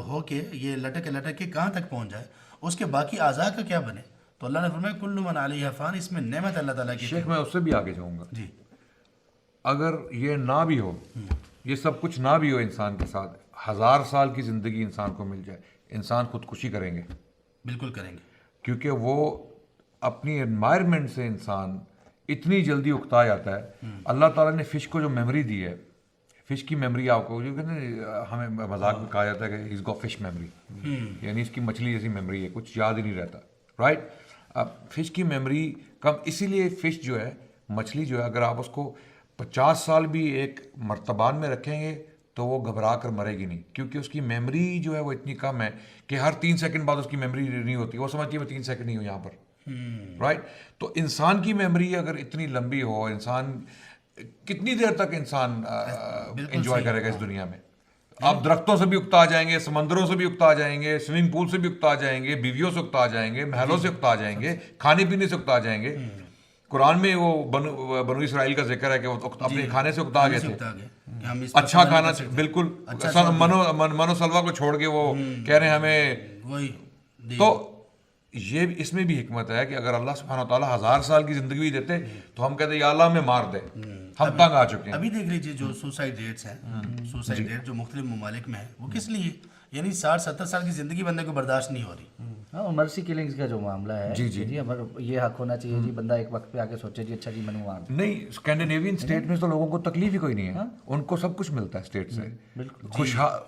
ہو کے یہ لٹک کے کہاں تک پہنچ جائے, اس کے باقی اعضاء کا کیا بنے. تو اللہ نے فرمایا کل من علیہا فان, اس میں نعمت اللہ تعالیٰ کی. شیخ میں اس سے بھی آگے جاؤں گا. جی اگر یہ نہ بھی ہو, یہ سب کچھ نہ بھی ہو انسان کے ساتھ, 1000 سال کی زندگی انسان کو مل جائے, انسان خودکشی کریں گے. بالکل کریں گے, کیونکہ وہ اپنی انوائرمنٹ سے انسان اتنی جلدی اکتا جاتا ہے. اللہ تعالیٰ نے فش کو جو میموری دی ہے, فش کی میموری آپ کو جو کہ ہمیں مذاق میں کہا جاتا ہے کہ از گو فش میموری, یعنی اس کی مچھلی جیسی میموری ہے, کچھ یاد ہی نہیں رہتا, رائٹ. اب فش کی میموری کم, اسی لیے فش جو ہے, مچھلی جو ہے, اگر آپ اس کو 50 سال بھی ایک مرتبان میں رکھیں گے تو وہ گھبرا کر مرے گی نہیں, کیونکہ اس کی میموری جو ہے وہ اتنی کم ہے کہ ہر 3 سیکنڈ بعد اس کی میموری نہیں ہوتی, وہ سمجھتی ہے میں 3 سیکنڈ نہیں ہوں یہاں پر, رائٹ. تو انسان کی میموری اگر اتنی لمبی ہو, انسان کتنی دیر تک انسان انجوائے کرے گا اس دنیا میں. آپ درختوں سے بھی اکتا جائیں گے, سمندروں سے بھی اکتا جائیں گے, سوئمنگ پول سے بھی اکتا جائیں گے, بیویوں سے اکتا جائیں گے, محلوں سے اکتا جائیں گے, کھانے پینے سے اکتا جائیں گے. قرآن میں وہ بنو اسرائیل کا ذکر ہے کہ وہ اپنے کھانے سے اکتا گئے تھے. اچھا کھانا, بالکل منو سلوا کو چھوڑ کے وہ کہہ رہے ہیں ہمیں. تو یہ اس میں بھی حکمت ہے کہ اگر اللہ سبحانہ وتعالیٰ 1000 سال کی زندگی بھی دیتے تو ہم کہتے یا اللہ ہمیں مار دے, ہم تنگ آ چکے ہیں. ابھی دیکھ لیجیے جو سوسائڈ ریٹس ہیں, سوسائڈ ریٹ جو مختلف ممالک میں ہیں, وہ کس لیے, یعنی 60-70 سال کی زندگی بندے کو برداشت نہیں ہو رہی. ہاں مرسی کلنگز کا جو معاملہ ہے, جی جی جی یہ حق ہونا چاہیے جی, بندہ ایک وقت پہ آ کے سوچے جی اچھا جی میں نے مار دیا. نہیں, اسکینڈینیوین اسٹیٹ میں تو لوگوں کو تکلیف ہی کوئی نہیں ہے, ان کو سب کچھ ملتا ہے اسٹیٹ سے. خوشحال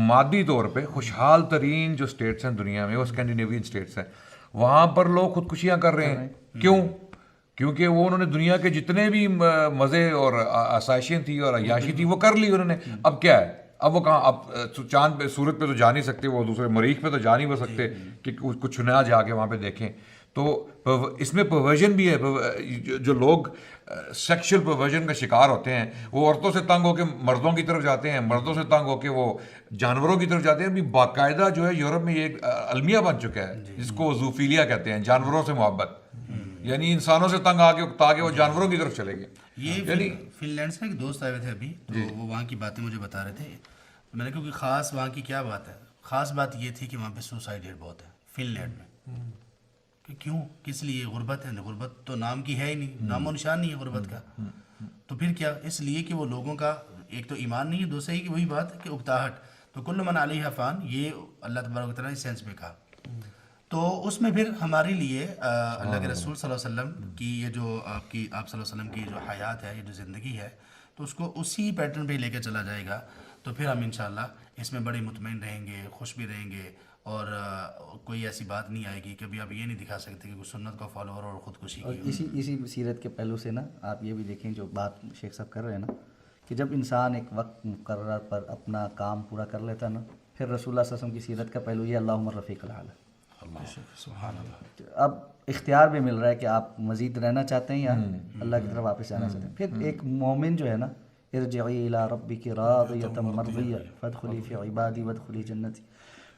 مادی طور پہ خوشحال ترین جو اسٹیٹس ہیں دنیا میں وہ اسکینڈینیوین اسٹیٹس ہیں. وہاں پر لوگ خودکشیاں کر رہے ہیں, کیوں؟ کیونکہ وہ انہوں نے دنیا کے جتنے بھی مزے اور آسائشیں تھیں اور عیاشی تھی وہ کر لی انہوں نے. اب کیا ہے, اب وہ کہاں, اب چاند پہ سورج پہ تو جا نہیں سکتے, وہ دوسرے مریخ پہ تو جا نہیں سکتے کہ کچھ نیا جا کے وہاں پہ دیکھیں. تو اس میں پرورژن بھی ہے. جو لوگ سیکشل پرورژن کا شکار ہوتے ہیں وہ عورتوں سے تنگ ہو کے مردوں کی طرف جاتے ہیں, مردوں سے تنگ ہو کے وہ جانوروں کی طرف جاتے ہیں. ابھی باقاعدہ جو ہے یورپ میں یہ ایک المیہ بن چکا ہے جس کو زوفیلیا کہتے ہیں, جانوروں سے محبت, یعنی انسانوں سے تنگ آ کے اکتا کے وہ جانوروں کی طرف چلے گئے. یہ فن لینڈ سے ایک دوست آئے ہوئے تھے ابھی, تو وہ وہاں کی باتیں مجھے بتا رہے تھے. میں نے کیونکہ خاص وہاں کی کیا بات ہے, خاص بات یہ تھی کہ وہاں پہ سوسائڈ ریٹ بہت ہے فن لینڈ میں. کہ کیوں، کس لیے غربت ہے؟ غربت تو نام کی ہے ہی نہیں، نام و نشان نہیں ہے غربت کا. تو پھر کیا؟ اس لیے کہ وہ لوگوں کا ایک تو ایمان نہیں ہے، دوسرا ہی کہ وہی بات کہ اکتاہٹ. تو کل من علیہ فان، یہ اللہ تبارک و تعالیٰ نے سینس میں کہا. تو اس میں پھر ہمارے لیے اللہ کے رسول صلی اللہ علیہ وسلم کی یہ جو آپ صلی اللہ علیہ وسلم کی جو حیات ہے، یہ جو زندگی ہے، تو اس کو اسی پیٹرن پہ لے کے چلا جائے گا. تو پھر ہم انشاءاللہ اس میں بڑے مطمئن رہیں گے، خوش بھی رہیں گے، اور کوئی ایسی بات نہیں آئے گی. کبھی آپ یہ نہیں دکھا سکتے کہ کوئی سنت کا فالوور اور خودکشی کی. اور اسی سیرت کے پہلو سے نا آپ یہ بھی دیکھیں جو بات شیخ صاحب کر رہے ہیں نا، کہ جب انسان ایک وقت مقرر پر اپنا کام پورا کر لیتا نا، پھر رسول اللہ صلی اللہ علیہ وسلم کی سیرت کا پہلو یہ اللہم الرفیق الاعلی. سبحان اللہ. اب اختیار بھی مل رہا ہے کہ آپ مزید رہنا چاہتے ہیں یا اللہ کی طرف واپس جانا چاہتے ہیں. پھر ایک مومن جو ہے نا، ارجعی الی ربک راضیۃ مرضیہ فادخلی فی عبادی وادخلی جنتی،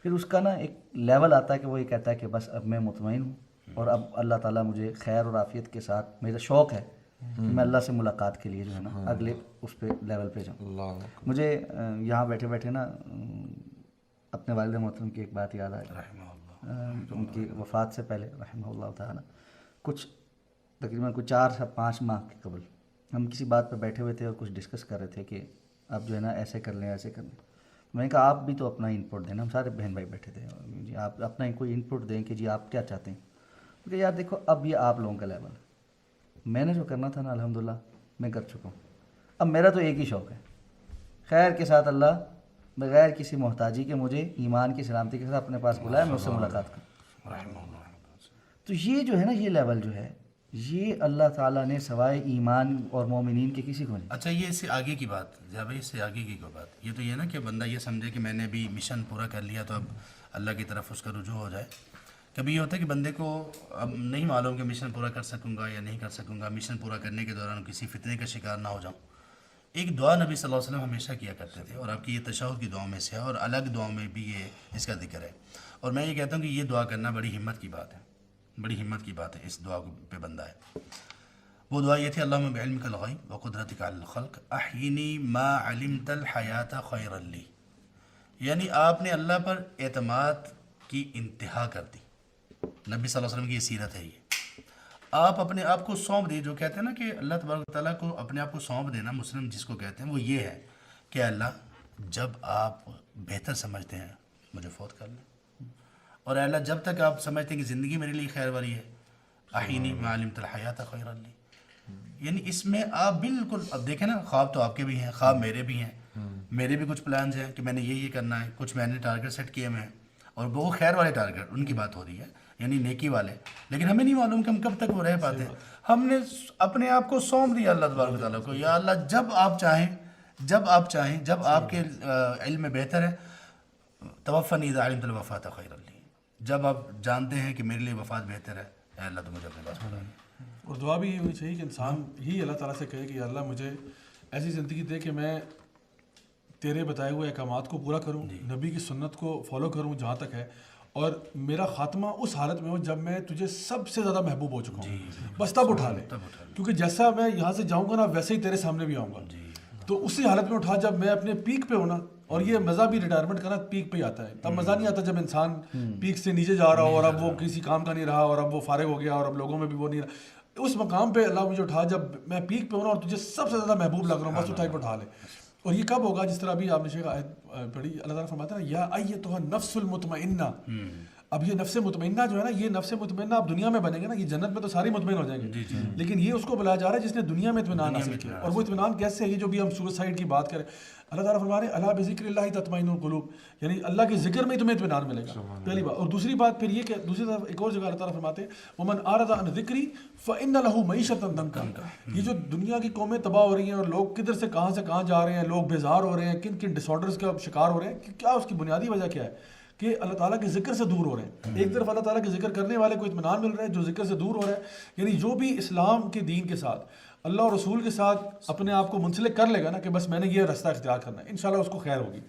پھر اس کا نا ایک لیول آتا ہے کہ وہ یہ کہتا ہے کہ بس اب میں مطمئن ہوں، اور اب اللہ تعالیٰ مجھے خیر اور عافیت کے ساتھ، میرا شوق ہے کہ میں اللہ سے ملاقات کے لیے جو ہے نا اگلے اس پہ لیول پہ جاؤں. مجھے یہاں بیٹھے بیٹھے نا اپنے والد محترم کی ایک بات یاد آئی. ان کی وفات سے پہلے رحمہ اللہ تعالیٰ، کچھ تقریباً کچھ 4 سے 5 ماہ کے قبل ہم کسی بات پہ بیٹھے ہوئے تھے اور کچھ ڈسکس کر رہے تھے کہ اب جو ہے نا ایسے کر لیں ایسے کر لیں. میں نے کہا آپ بھی تو اپنا ان پٹ دیں نا. ہم سارے بہن بھائی بیٹھے تھے جی، آپ اپنا کوئی ان پٹ دیں کہ جی آپ کیا چاہتے ہیں. کیونکہ یار دیکھو اب یہ آپ لوگوں کا لیول ہے، میں نے جو کرنا تھا نا الحمدللہ میں کر چکا ہوں. اب میرا تو ایک ہی شوق ہے، خیر کے ساتھ اللہ بغیر کسی محتاجی کے مجھے ایمان کی سلامتی کے ساتھ اپنے پاس بلایا، میں اس سے ملاقات کروں. تو یہ جو ہے نا یہ لیول جو ہے، یہ اللہ تعالیٰ نے سوائے ایمان اور مومنین کے کسی کو نہیں. اچھا، یہ اس سے آگے کی بات جا بھائی، اس سے آگے کی کوئی بات، یہ تو یہ نا کہ بندہ یہ سمجھے کہ میں نے بھی مشن پورا کر لیا تو اب اللہ کی طرف اس کا رجوع ہو جائے. کبھی یہ ہوتا ہے کہ بندے کو اب نہیں معلوم کہ مشن پورا کر سکوں گا یا نہیں کر سکوں گا، مشن پورا کرنے کے دوران کسی فتنے کا شکار نہ ہو جاؤں. ایک دعا نبی صلی اللہ علیہ وسلم ہمیشہ کیا کرتے تھے، اور آپ کی یہ تشہد کی دعاؤں میں سے ہے، اور الگ دعاؤں میں بھی یہ اس کا ذکر ہے. اور میں یہ کہتا ہوں کہ یہ دعا کرنا بڑی ہمت کی بات ہے، بڑی ہمت کی بات ہے. اس دعا پہ بندہ ہے. وہ دعا یہ تھی، اللہم بعلمک الغیب وقدرتک علی الخلق احینی ما علمت الحیات خیرا لی. یعنی آپ نے اللہ پر اعتماد کی انتہا کر دی. نبی صلی اللہ علیہ وسلم کی یہ سیرت ہے. یہ آپ اپنے آپ کو سونپ دیے، جو کہتے ہیں نا کہ اللہ تبارک و تعالیٰ کو اپنے آپ کو سونپ دینا، مسلم جس کو کہتے ہیں وہ یہ ہے کہ اللہ جب آپ بہتر سمجھتے ہیں مجھے فوت کر لیں، اور اللہ جب تک آپ سمجھتے ہیں کہ زندگی میرے لیے خیر والی ہے، احینی ما علمت الحیات خیرا لی. یعنی اس میں آپ بالکل، اب دیکھیں نا، خواب تو آپ کے بھی ہیں، خواب میرے بھی ہیں، میرے بھی کچھ پلانز ہیں کہ میں نے یہ کرنا ہے، کچھ میں نے ٹارگٹ سیٹ کیے ہوئے ہیں، اور وہ خیر والے ٹارگٹ ان کی بات ہو رہی ہے، یعنی نیکی والے. لیکن ہمیں نہیں معلوم کہ ہم کب تک وہ رہ پاتے. ہم نے اپنے آپ کو سونپ دیا اللہ تبارک و تعالیٰ کو، یا اللہ جب آپ چاہیں، جب آپ چاہیں، جب آپ کے علم میں بہتر ہے، توفنی اذا علمت الوفاۃ خیرا لی. جب آپ جانتے ہیں کہ میرے لیے وفات بہتر ہے، اے اللہ تو مجھے اپنے پاس بلا. اور دعا بھی یہ ہونی چاہیے کہ انسان ہی اللہ تعالیٰ سے کہے کہ یا اللہ مجھے ایسی زندگی دے کہ میں تیرے بتائے ہوئے احکامات کو پورا کروں، نبی کی سنت کو فالو کروں جہاں تک ہے، اور میرا خاتمہ اس حالت میں ہو جب میں تجھے سب سے زیادہ محبوب ہو چکا ہوں. بس تب اٹھا لے، کیونکہ جیسا میں یہاں سے جاؤں گا نا ویسے ہی تیرے سامنے بھی آؤں گا. تو اسی حالت میں اٹھا جب میں اپنے پیک پہ ہونا. اور یہ مزہ بھی ریٹائرمنٹ کا نا پیک پہ ہی آتا ہے. تب مزہ نہیں آتا جب انسان پیک سے نیچے جا رہا ہو اور اب وہ کسی کام کا نہیں رہا اور اب وہ فارغ ہو گیا اور اب لوگوں میں بھی وہ نہیں رہا. اس مقام پہ اللہ مجھے اٹھا جب میں پیک پہ ہونا اور تجھے سب سے زیادہ محبوب لگ رہا ہوں، بس اٹھا کے اٹھا لے. اور یہ کب ہوگا؟ جس طرح ابھی آپ نے شیخ آیت پڑھی، اللہ تعالیٰ فرماتا ہے نا یا ایتھا النفس المطمئنہ. اب یہ نفس مطمئنہ جو ہے نا، یہ نفس مطمئنہ آپ دنیا میں بنیں گے نا، یہ جنت میں تو ساری مطمئن ہو جائیں گے، لیکن یہ اس کو بلایا جا رہا ہے جس نے دنیا میں اطمینان حاصل کیا. اور وہ اطمینان کیسے ہے؟ یہ جو بھی ہم سوسائڈ کی بات کریں، اللہ تعالیٰ فرما رہے ہیں الا بذکر اللہ تطمئن القلوب، یعنی اللہ کے ذکر میں تمہیں اطمینان ملے گا، پہلی بات. اور دوسری بات پھر یہ کہ دوسری طرف ایک اور جگہ اللہ تعالیٰ فرماتے ہیں ومن اعرض عن ذکری فان له معیشۃ ضنکا. یہ جو دنیا کی قومیں تباہ ہو رہی ہیں اور لوگ کدھر سے کہاں جا رہے ہیں، لوگ بیزار ہو رہے ہیں، کن کن ڈس آرڈرز کا شکار ہو رہے ہیں، کیا اس کی بنیادی وجہ کیا ہے؟ کہ اللہ تعالیٰ کے ذکر سے دور ہو رہے ہیں. ایک طرف اللہ تعالیٰ کے ذکر کرنے والے کو اطمینان مل رہا ہے، جو ذکر سے دور ہو رہا ہے. یعنی جو بھی اسلام کے دین کے ساتھ، اللہ اور رسول کے ساتھ اپنے آپ کو منسلک کر لے گا نا کہ بس میں نے یہ رستہ اختیار کرنا ہے، انشاءاللہ اس کو خیر ہوگی.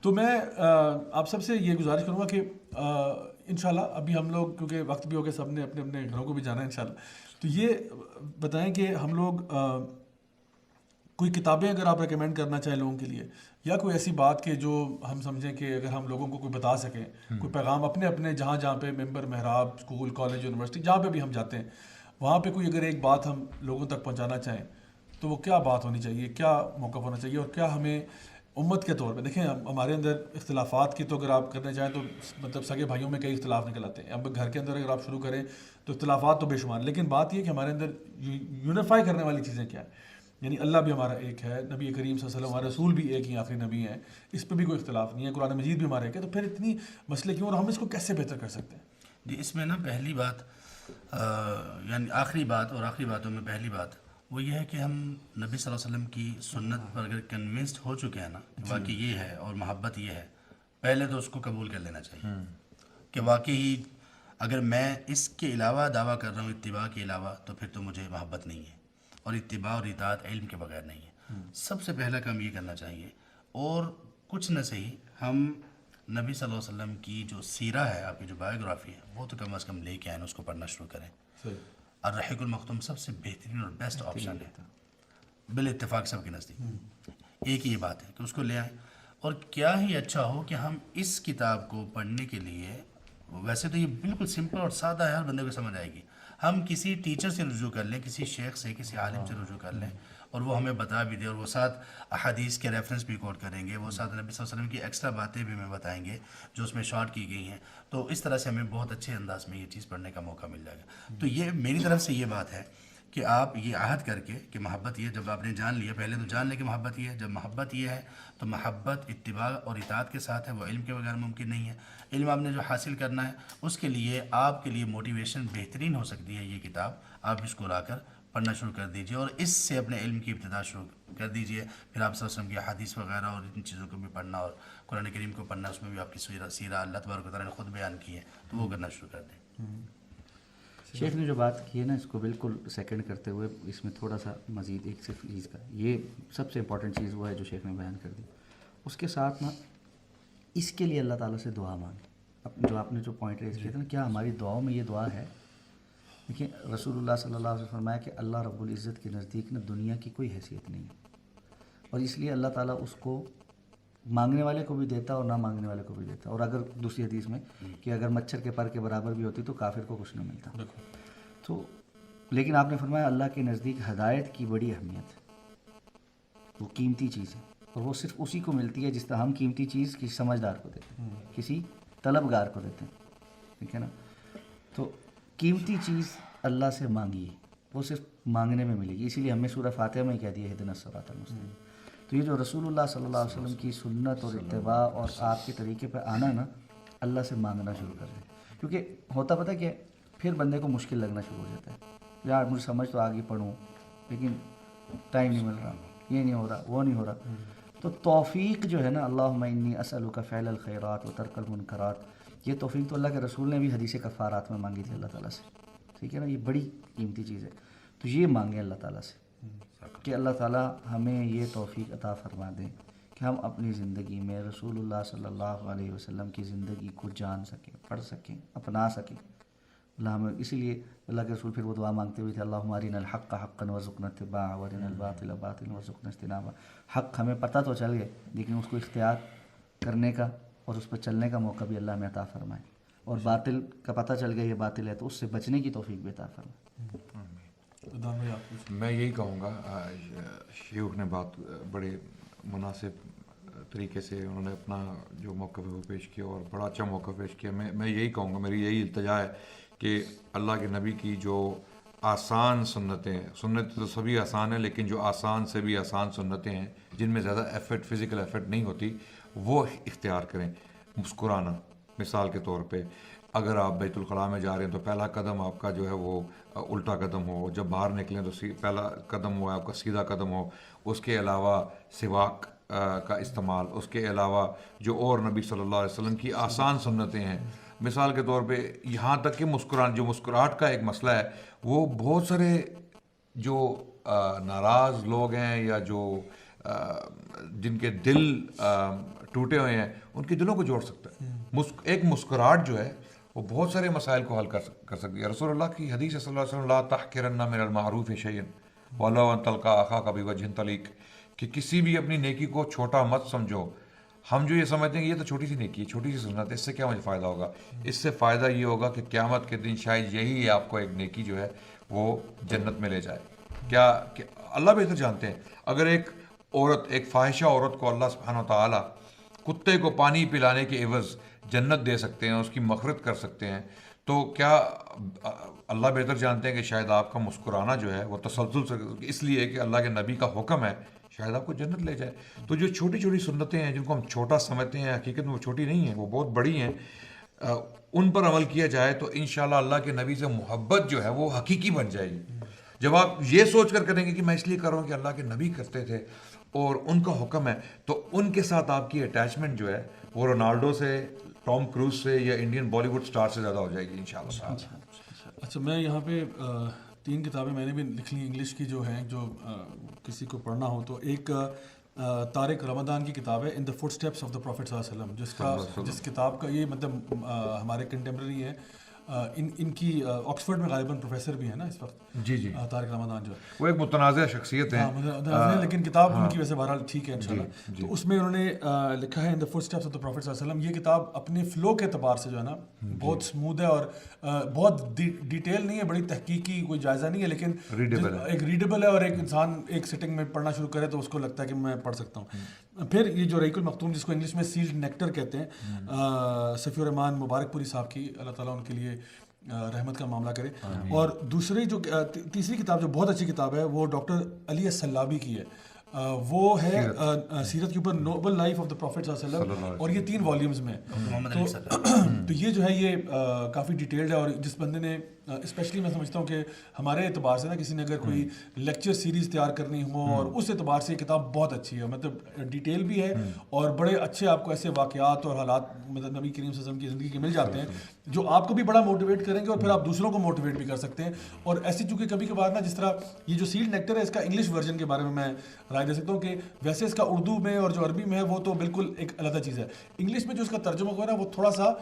تو میں آپ سب سے یہ گزارش کروں گا کہ انشاءاللہ ابھی ہم لوگ کیونکہ وقت بھی ہو گیا، سب نے اپنے اپنے گھروں کو بھی جانا ہے انشاءاللہ، تو یہ بتائیں کہ ہم لوگ کوئی کتابیں اگر آپ ریکمینڈ کرنا چاہیں لوگوں کے لیے، یا کوئی ایسی بات کہ جو ہم سمجھیں کہ اگر ہم لوگوں کو کوئی بتا سکیں، کوئی پیغام اپنے اپنے جہاں پہ ممبر، محراب، اسکول، کالج، یونیورسٹی، جہاں پہ بھی ہم جاتے ہیں، وہاں پہ کوئی اگر ایک بات ہم لوگوں تک پہنچانا چاہیں تو وہ کیا بات ہونی چاہیے، کیا موقف ہونا چاہیے، اور کیا ہمیں امت کے طور پہ دیکھیں ہمارے اندر اختلافات کی تو اگر آپ کرنا چاہیں تو مطلب سگے بھائیوں میں کئی اختلاف نکل آتے ہیں. اب گھر کے اندر اگر آپ شروع کریں تو اختلافات تو بے شمار، لیکن بات یہ کہ ہمارے اندر یونیفائی کرنے والی چیزیں کیا ہیں. یعنی اللہ بھی ہمارا ایک ہے، نبی کریم صلی اللہ علیہ وسلم ہمارے رسول بھی ایک ہی آخری نبی ہیں، اس پہ بھی کوئی اختلاف نہیں ہے، قرآن مجید بھی ہمارا ایک ہے. تو پھر اتنی مسئلے کیوں، اور ہم اس کو کیسے بہتر کر سکتے ہیں؟ جی اس میں نا پہلی بات یعنی آخری بات اور آخری باتوں میں پہلی بات وہ یہ ہے کہ ہم نبی صلی اللہ علیہ وسلم کی سنت پر اگر کنونسڈ ہو چکے ہیں نا کہ واقعی یہ ہے اور محبت یہ ہے، پہلے تو اس کو قبول کر لینا چاہیے کہ واقعی اگر میں اس کے علاوہ دعویٰ کر رہا ہوں اتباع کے علاوہ تو پھر تو مجھے محبت نہیں ہے، اور اتباع اور اطاعت علم کے بغیر نہیں ہے. سب سے پہلا کام یہ کرنا چاہیے. اور کچھ نہ صحیح ہم نبی صلی اللہ علیہ وسلم کی جو سیرہ ہے، آپ کی جو بایوگرافی ہے، وہ تو کم از کم لے کے آئیں، اس کو پڑھنا شروع کریں. الرحیق المختوم سب سے بہترین اور بیسٹ آپشن ہے بال اتفاق سب کے نزدیک. ایک یہ بات ہے کہ اس کو لے آئیں. اور کیا ہی اچھا ہو کہ ہم اس کتاب کو پڑھنے کے لیے، ویسے تو یہ بالکل سمپل اور سادہ ہے، ہر بندے کو سمجھ آئے گی، ہم کسی ٹیچر سے رجوع کر لیں، کسی شیخ سے، کسی عالم سے رجوع کر لیں، اور وہ ہمیں بتا بھی دے، اور وہ ساتھ احادیث کے ریفرنس بھی کوٹ کریں گے، وہ ساتھ نبی صلی اللہ علیہ وسلم کی ایکسٹرا باتیں بھی ہمیں بتائیں گے جو اس میں شارٹ کی گئی ہیں. تو اس طرح سے ہمیں بہت اچھے انداز میں یہ چیز پڑھنے کا موقع مل جائے گا. تو یہ میری طرف سے یہ بات ہے کہ آپ یہ عہد کر کے کہ محبت یہ، جب آپ نے جان لیا، پہلے تو جان لیں کہ محبت یہ ہے. جب محبت یہ ہے تو محبت اتباع اور اطاعت کے ساتھ ہے، وہ علم کے بغیر ممکن نہیں ہے. علم آپ نے جو حاصل کرنا ہے اس کے لیے آپ کے لیے موٹیویشن بہترین ہو سکتی ہے یہ کتاب. آپ اس کو لا کر پڑھنا شروع کر دیجئے اور اس سے اپنے علم کی ابتدا شروع کر دیجئے. پھر آپ صلی اللہ علیہ وسلم کی احادیث وغیرہ اور ان چیزوں کو بھی پڑھنا، اور قرآن کریم کو پڑھنا، اس میں بھی آپ کی سیرہ اللہ تبارک و تعالیٰ نے خود بیان کی ہے، تو وہ کرنا شروع کر دیں. شیخ نے جو بات کی ہے نا، اس کو بالکل سیکنڈ کرتے ہوئے اس میں تھوڑا سا مزید ایک صرف چیز کا، یہ سب سے امپورٹنٹ چیز وہ ہے جو شیخ نے بیان کر دی. اس کے ساتھ نا اس کے لیے اللہ تعالیٰ سے دعا مانگیں. جو آپ نے جو پوائنٹ ریز کیا تھا نا، کیا ہماری دعاؤں میں یہ دعا ہے؟ دیکھیں رسول اللہ صلی اللہ علیہ وسلم نے فرمایا کہ اللہ رب العزت کے نزدیک نا دنیا کی کوئی حیثیت نہیں ہے، اور اس لیے اللہ تعالیٰ اس کو مانگنے والے کو بھی دیتا اور نہ مانگنے والے کو بھی دیتا. اور اگر دوسری حدیث میں کہ اگر مچھر کے پر کے برابر بھی ہوتی تو کافر کو کچھ نہ ملتا. تو لیکن آپ نے فرمایا اللہ کے نزدیک ہدایت کی بڑی اہمیت ہے، وہ قیمتی چیز ہے، اور وہ صرف اسی کو ملتی ہے جس طرح ہم قیمتی چیز کسی سمجھدار کو دیتے ہیں، کسی طلبگار کو دیتے ہیں. ٹھیک ہے نا؟ تو قیمتی چیز اللہ سے مانگیے، وہ صرف مانگنے میں ملے گی. اسی لیے ہمیں سورہ فاتحہ میں کہہ دیا اہدنا الصراط المستقیم. تو یہ جو رسول اللہ صلی اللہ علیہ وسلم کی سنت اور اتباع اور آپ کے طریقے پہ آنا نا، اللہ سے مانگنا شروع کر دیں. کیونکہ ہوتا پتہ کہ پھر بندے کو مشکل لگنا شروع ہو جاتا ہے، یار مجھے سمجھ تو آگے پڑھوں لیکن ٹائم نہیں مل رہا، یہ نہیں ہو رہا، وہ نہیں ہو رہا. تو توفیق جو ہے نا، اللہم انی اسألک فعل الخیرات و ترک المنکرات، یہ توفیق تو اللہ کے رسول نے بھی حدیث کفارات میں مانگی تھی اللہ تعالیٰ سے. ٹھیک ہے نا؟ یہ بڑی قیمتی چیز ہے. تو یہ مانگیں اللہ تعالیٰ سے کہ اللہ تعالیٰ ہمیں یہ توفیق عطا فرما دیں کہ ہم اپنی زندگی میں رسول اللہ صلی اللہ علیہ وسلم کی زندگی کو جان سکیں، پڑھ سکیں، اپنا سکیں. اللہ ہمیں اسی لیے اللہ کے رسول پھر وہ دعا مانگتے ہوئے تھے، اللہم ارنا الحق حقا وارزقنا اتباعہ وارنا الباطل باطلا وارزقنا اجتنابہ. حق ہمیں پتہ تو چل گئے لیکن اس کو اختیار کرنے کا اور اس پر چلنے کا موقع بھی اللہ ہمیں عطا فرمائے، اور باطل کا پتہ چل گیا یہ باطل ہے تو اس سے بچنے کی توفیق بھی عطا فرمائے. میں یہی کہوں گا، شیوخ نے بات بڑے مناسب طریقے سے انہوں نے اپنا جو موقف ہے وہ پیش کیا، اور بڑا اچھا موقف پیش کیا. میں یہی کہوں گا، میری یہی التجا ہے کہ اللہ کے نبی کی جو آسان سنتیں، سنت تو سبھی آسان ہیں لیکن جو آسان سے بھی آسان سنتیں ہیں جن میں زیادہ ایفرٹ، فزیکل ایفرٹ نہیں ہوتی، وہ اختیار کریں. مسکرانا مثال کے طور پہ، اگر آپ بیت الخلاء میں جا رہے ہیں تو پہلا قدم آپ کا جو ہے وہ الٹا قدم ہو، جب باہر نکلیں تو پہلا قدم ہو آپ کا سیدھا قدم ہو. اس کے علاوہ سواک کا استعمال، اس کے علاوہ جو اور نبی صلی اللہ علیہ وسلم کی آسان سنتیں ہیں، مثال کے طور پہ یہاں تک کہ مسکراہٹ کا ایک مسئلہ ہے، وہ بہت سارے جو ناراض لوگ ہیں یا جو جن کے دل ٹوٹے ہوئے ہیں ان کے دلوں کو جوڑ سکتا ہے. ایک مسکراہٹ جو ہے وہ بہت سارے مسائل کو حل کر سکتی ہے. رسول اللہ کی حدیث صلی اللہ علیہ وسلم لا تحقرن من المعروف شیئا ولو ان تلقى اخاك بوجه طليق، کہ کسی بھی اپنی نیکی کو چھوٹا مت سمجھو. ہم جو یہ سمجھتے ہیں کہ یہ تو چھوٹی سی نیکی ہے, چھوٹی سی سنت ہے, اس سے کیا مجھے فائدہ ہوگا. اس سے فائدہ یہ ہوگا کہ قیامت کے دن شاید یہی آپ کو ایک نیکی جو ہے وہ جنت میں لے جائے. کیا اللہ بہتر جانتے ہیں. اگر ایک عورت, ایک فاحشہ عورت کو اللہ سبحانہ و تعالیٰ کتے کو پانی پلانے کے عوض جنت دے سکتے ہیں, اس کی مغفرت کر سکتے ہیں, تو کیا اللہ بہتر جانتے ہیں کہ شاید آپ کا مسکرانا جو ہے وہ تسلسل سے اس لیے کہ اللہ کے نبی کا حکم ہے, شاید آپ کو جنت لے جائے. تو جو چھوٹی چھوٹی سنتیں ہیں جن کو ہم چھوٹا سمجھتے ہیں, حقیقت میں وہ چھوٹی نہیں ہیں, وہ بہت بڑی ہیں. ان پر عمل کیا جائے تو انشاءاللہ اللہ کے نبی سے محبت جو ہے وہ حقیقی بن جائے گی. جب آپ یہ سوچ کر کریں گے کہ میں اس لیے کر رہا ہوں کہ اللہ کے نبی کرتے تھے اور ان کا حکم ہے, تو ان کے ساتھ آپ کی اٹیچمنٹ جو ہے وہ رونالڈو سے, ٹام کروز سے یا انڈین بالی ووڈ اسٹار سے زیادہ ہو جائے گی انشاءاللہ. اچھا, میں یہاں پہ 3 کتابیں میں نے بھی لکھ لی انگلش کی جو ہیں, جو کسی کو پڑھنا ہو تو. ایک طارق رمضان کی کتاب ہے in the footsteps of the prophet صلی اللہ علیہ وسلم, جس کتاب کا یہ مطلب ہمارے کنٹمپرری ہیں, ان کی آکسفورڈ میں غالباً پروفیسر بھی ہیں نا اس وقت. جی جی, طارق رمضان جو ہے وہ ایک متنازع شخصیت ہیں, لیکن کتاب ان کی ویسے بہرحال ٹھیک ہے انشاءاللہ. تو اس میں انہوں نے لکھا ہے in the footsteps of the prophet صلی اللہ علیہ وسلم. یہ کتاب اپنے فلو کے اعتبار سے جو ہے نا بہت اسموتھ ہے اور بہت ڈیٹیل نہیں ہے, بڑی تحقیقی کوئی جائزہ نہیں ہے, لیکن ایک ریڈیبل ہے اور ایک انسان ایک سٹنگ میں پڑھنا شروع کرے تو اس کو لگتا ہے کہ میں پڑھ سکتا ہوں. پھر یہ جو رحیق المختوم جس کو انگلش میں سیلڈ نیکٹر کہتے ہیں, صفی الرحمان مبارک پوری صاحب کی, اللہ تعالیٰ ان کے لیے رحمت کا معاملہ کرے. اور دوسری جو تیسری کتاب جو بہت اچھی کتاب ہے وہ ڈاکٹر علی السلابی کی ہے, وہ ہے سیرت کے اوپر noble life of the prophet صلی اللہ علیہ وسلم, اور یہ 3 والیومز میں. تو یہ جو ہے یہ کافی ڈیٹیلڈ ہے, اور جس بندے نے اسپیشلی میں سمجھتا ہوں کہ ہمارے اعتبار سے نا کسی نے اگر کوئی لیکچر سیریز تیار کرنی ہو اور اس اعتبار سے یہ کتاب بہت اچھی ہے, مطلب ڈیٹیل بھی ہے اور بڑے اچھے آپ کو ایسے واقعات اور حالات مطلب نبی کریم صلی اللہ علیہ وسلم کی زندگی کے مل جاتے ہیں جو آپ کو بھی بڑا موٹیویٹ کریں گے اور پھر آپ دوسروں کو موٹیویٹ بھی کر سکتے ہیں. اور ایسی چونکہ کبھی کبھار نا جس طرح یہ جو سیلڈ نیکٹر ہے اس کا انگلش ورژن کے بارے میں رائے دے سکتا ہوں کہ ویسے اس کا اردو میں اور جو عربی میں ہے وہ تو بالکل ایک علیحدہ چیز ہے. انگلش میں جو اس کا ترجمہ ہوا ہے نا وہ تھوڑا سا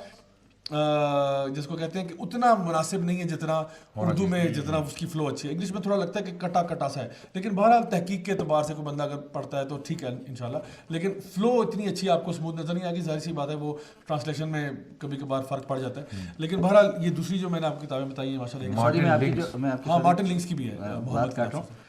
جس کو کہتے ہیں کہ اتنا مناسب نہیں ہے جتنا اردو میں, جتنا اس کی فلو اچھی ہے. انگلش میں تھوڑا لگتا ہے کہ کٹا کٹا سا ہے, لیکن بہرحال تحقیق کے اعتبار سے کوئی بندہ اگر پڑھتا ہے تو ٹھیک ہے انشاءاللہ. لیکن فلو اتنی اچھی آپ کو اسموتھ نظر نہیں آئے گی, ظاہر سی بات ہے وہ ٹرانسلیشن میں کبھی کبھار فرق پڑ جاتا ہے. لیکن بہرحال یہ دوسری جو میں نے آپ کو کتابیں بتائی ہیں ماشاءاللہ, ہاں مارٹن لنکس کی بھی ہے. بات کاٹ رہا ہوں,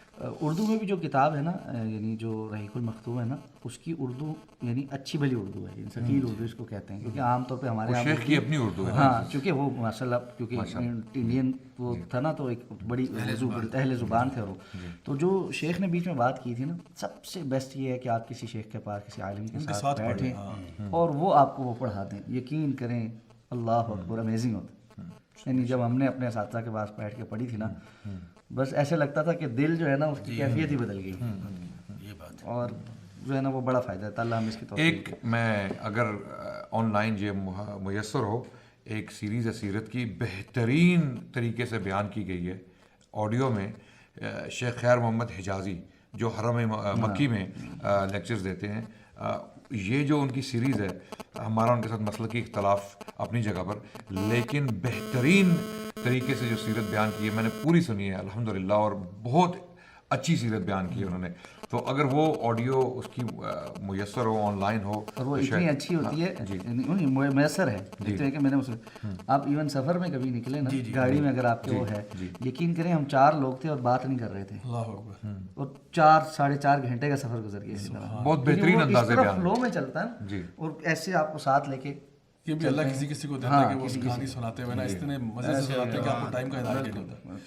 اردو میں بھی جو کتاب ہے نا, یعنی جو رحیق المختوم ہے نا, اس کی اردو یعنی اچھی بھلی اردو ہے, سٹیل اردو اس کو کہتے ہیں, کیونکہ عام طور پہ ہمارے یہاں شیخ کی اپنی اردو ہے. ہاں, چونکہ وہ ماشاء اللہ کیونکہ انڈین وہ تھا نا, تو ایک بڑی اہل زبان تھے وہ. تو جو شیخ نے بیچ میں بات کی تھی نا, سب سے بیسٹ یہ ہے کہ آپ کسی شیخ کے پاس, کسی عالم کے ساتھ بیٹھیں اور وہ آپ کو وہ پڑھا دیں. یقین کریں اللہ اکبر, امیزنگ ہوتا. یعنی جب ہم نے اپنے اساتذہ کے پاس بیٹھ کے پڑھی تھی نا, بس ایسے لگتا تھا کہ دل جو ہے نا اس کی کیفیت ہی بدل گئی. یہ بات اور جو ہے نا وہ بڑا فائدہ ہے. اللہ ہم اس کی توفیق. ایک میں اگر آن لائن یہ میسر ہو, ایک سیریز ہے سیرت کی, بہترین طریقے سے بیان کی گئی ہے آڈیو میں. شیخ خیر محمد حجازی جو حرم مکی میں لیکچرز دیتے ہیں, یہ جو ان کی سیریز ہے, ہمارا ان کے ساتھ مسلکی اختلاف اپنی جگہ پر, لیکن بہترین طریقے سے جو سیرت بیان کی ہے میں نے پوری سنی ہے الحمدللہ, اور بہت اچھی سیرت بیان کی ہے انہوں نے. تو اگر وہ آڈیو اس کی میسر ہو, آن لائن ہو, اور وہ اتنی اچھی ہوتی ہے, میسر ہے. دیکھتے ہیں کہ میں نے آپ ایون سفر میں کبھی نکلے نا, گاڑی میں اگر آپ کے وہ ہے, یقین کریں ہم 4 لوگ تھے اور بات نہیں کر رہے تھے, اور 4-4.5 گھنٹے کا سفر گزر گیا. بہت بہترین انداز سے بیان, فلو میں چلتا ہے, اور ایسے آپ کو ساتھ لے کے. یہ بھی اللہ کسی کسی کو دیتا ہے کہ وہ کہانی سناتے ہوئے نا اتنے مزے سے سناتے ہیں کہ آپ کو ٹائم کا ادارہ نہیں ہوتا.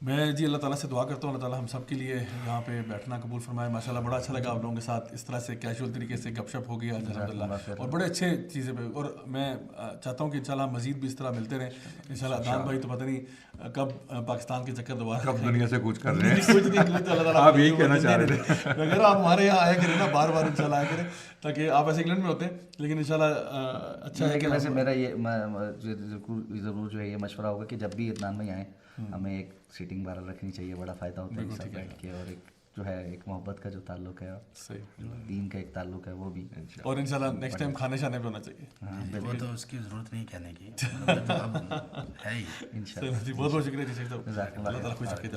میں جی اللہ تعالیٰ سے دعا کرتا ہوں اللہ تعالیٰ ہم سب کے لیے یہاں پہ بیٹھنا قبول فرمائے. ماشاءاللہ بڑا اچھا لگا آپ لوگوں کے ساتھ اس طرح سے کیجول طریقے سے گپ شپ ہو گئی الحمدللہ, اور بڑے اچھے چیزیں پہ. اور میں چاہتا ہوں کہ انشاءاللہ مزید بھی اس طرح ملتے رہیں انشاءاللہ. عدنان بھائی تو پتہ نہیں کب پاکستان کے چکر دوبارہ, کب دنیا سے کوچ کر رہے ہیں, کچھ نہیں, اللہ تعالیٰ آپ یہی کہنا چاہ رہے تھے. اگر آپ ہمارے یہاں آیا کریں نا بار بار انشاءاللہ آیا کریں, تاکہ آپ ایسے انگلینڈ میں ہوتے ہیں, لیکن انشاءاللہ اچھا ہے کہ ویسے میرا یہ ضرور جو ہے یہ مشورہ ہوگا کہ جب بھی عدنان بھائی آئیں ہمیں ایک سیٹنگ بارہ رکھنی چاہیے, بڑا فائدہ ہوتا ہے سب بیٹھ کے, اور ایک جو ہے ایک محبت کا جو تعلق ہے, دین کا ایک تعلق ہے وہ بھی, اور انشاءاللہ نیکسٹ ٹائم کھانے شانے پہ ہونا چاہیے. وہ تو اس کی ضرورت نہیں کہنے کی ہے ہی. بہت بہت شکریہ جی صاحب, اللہ تعالیٰ خوش رکھے.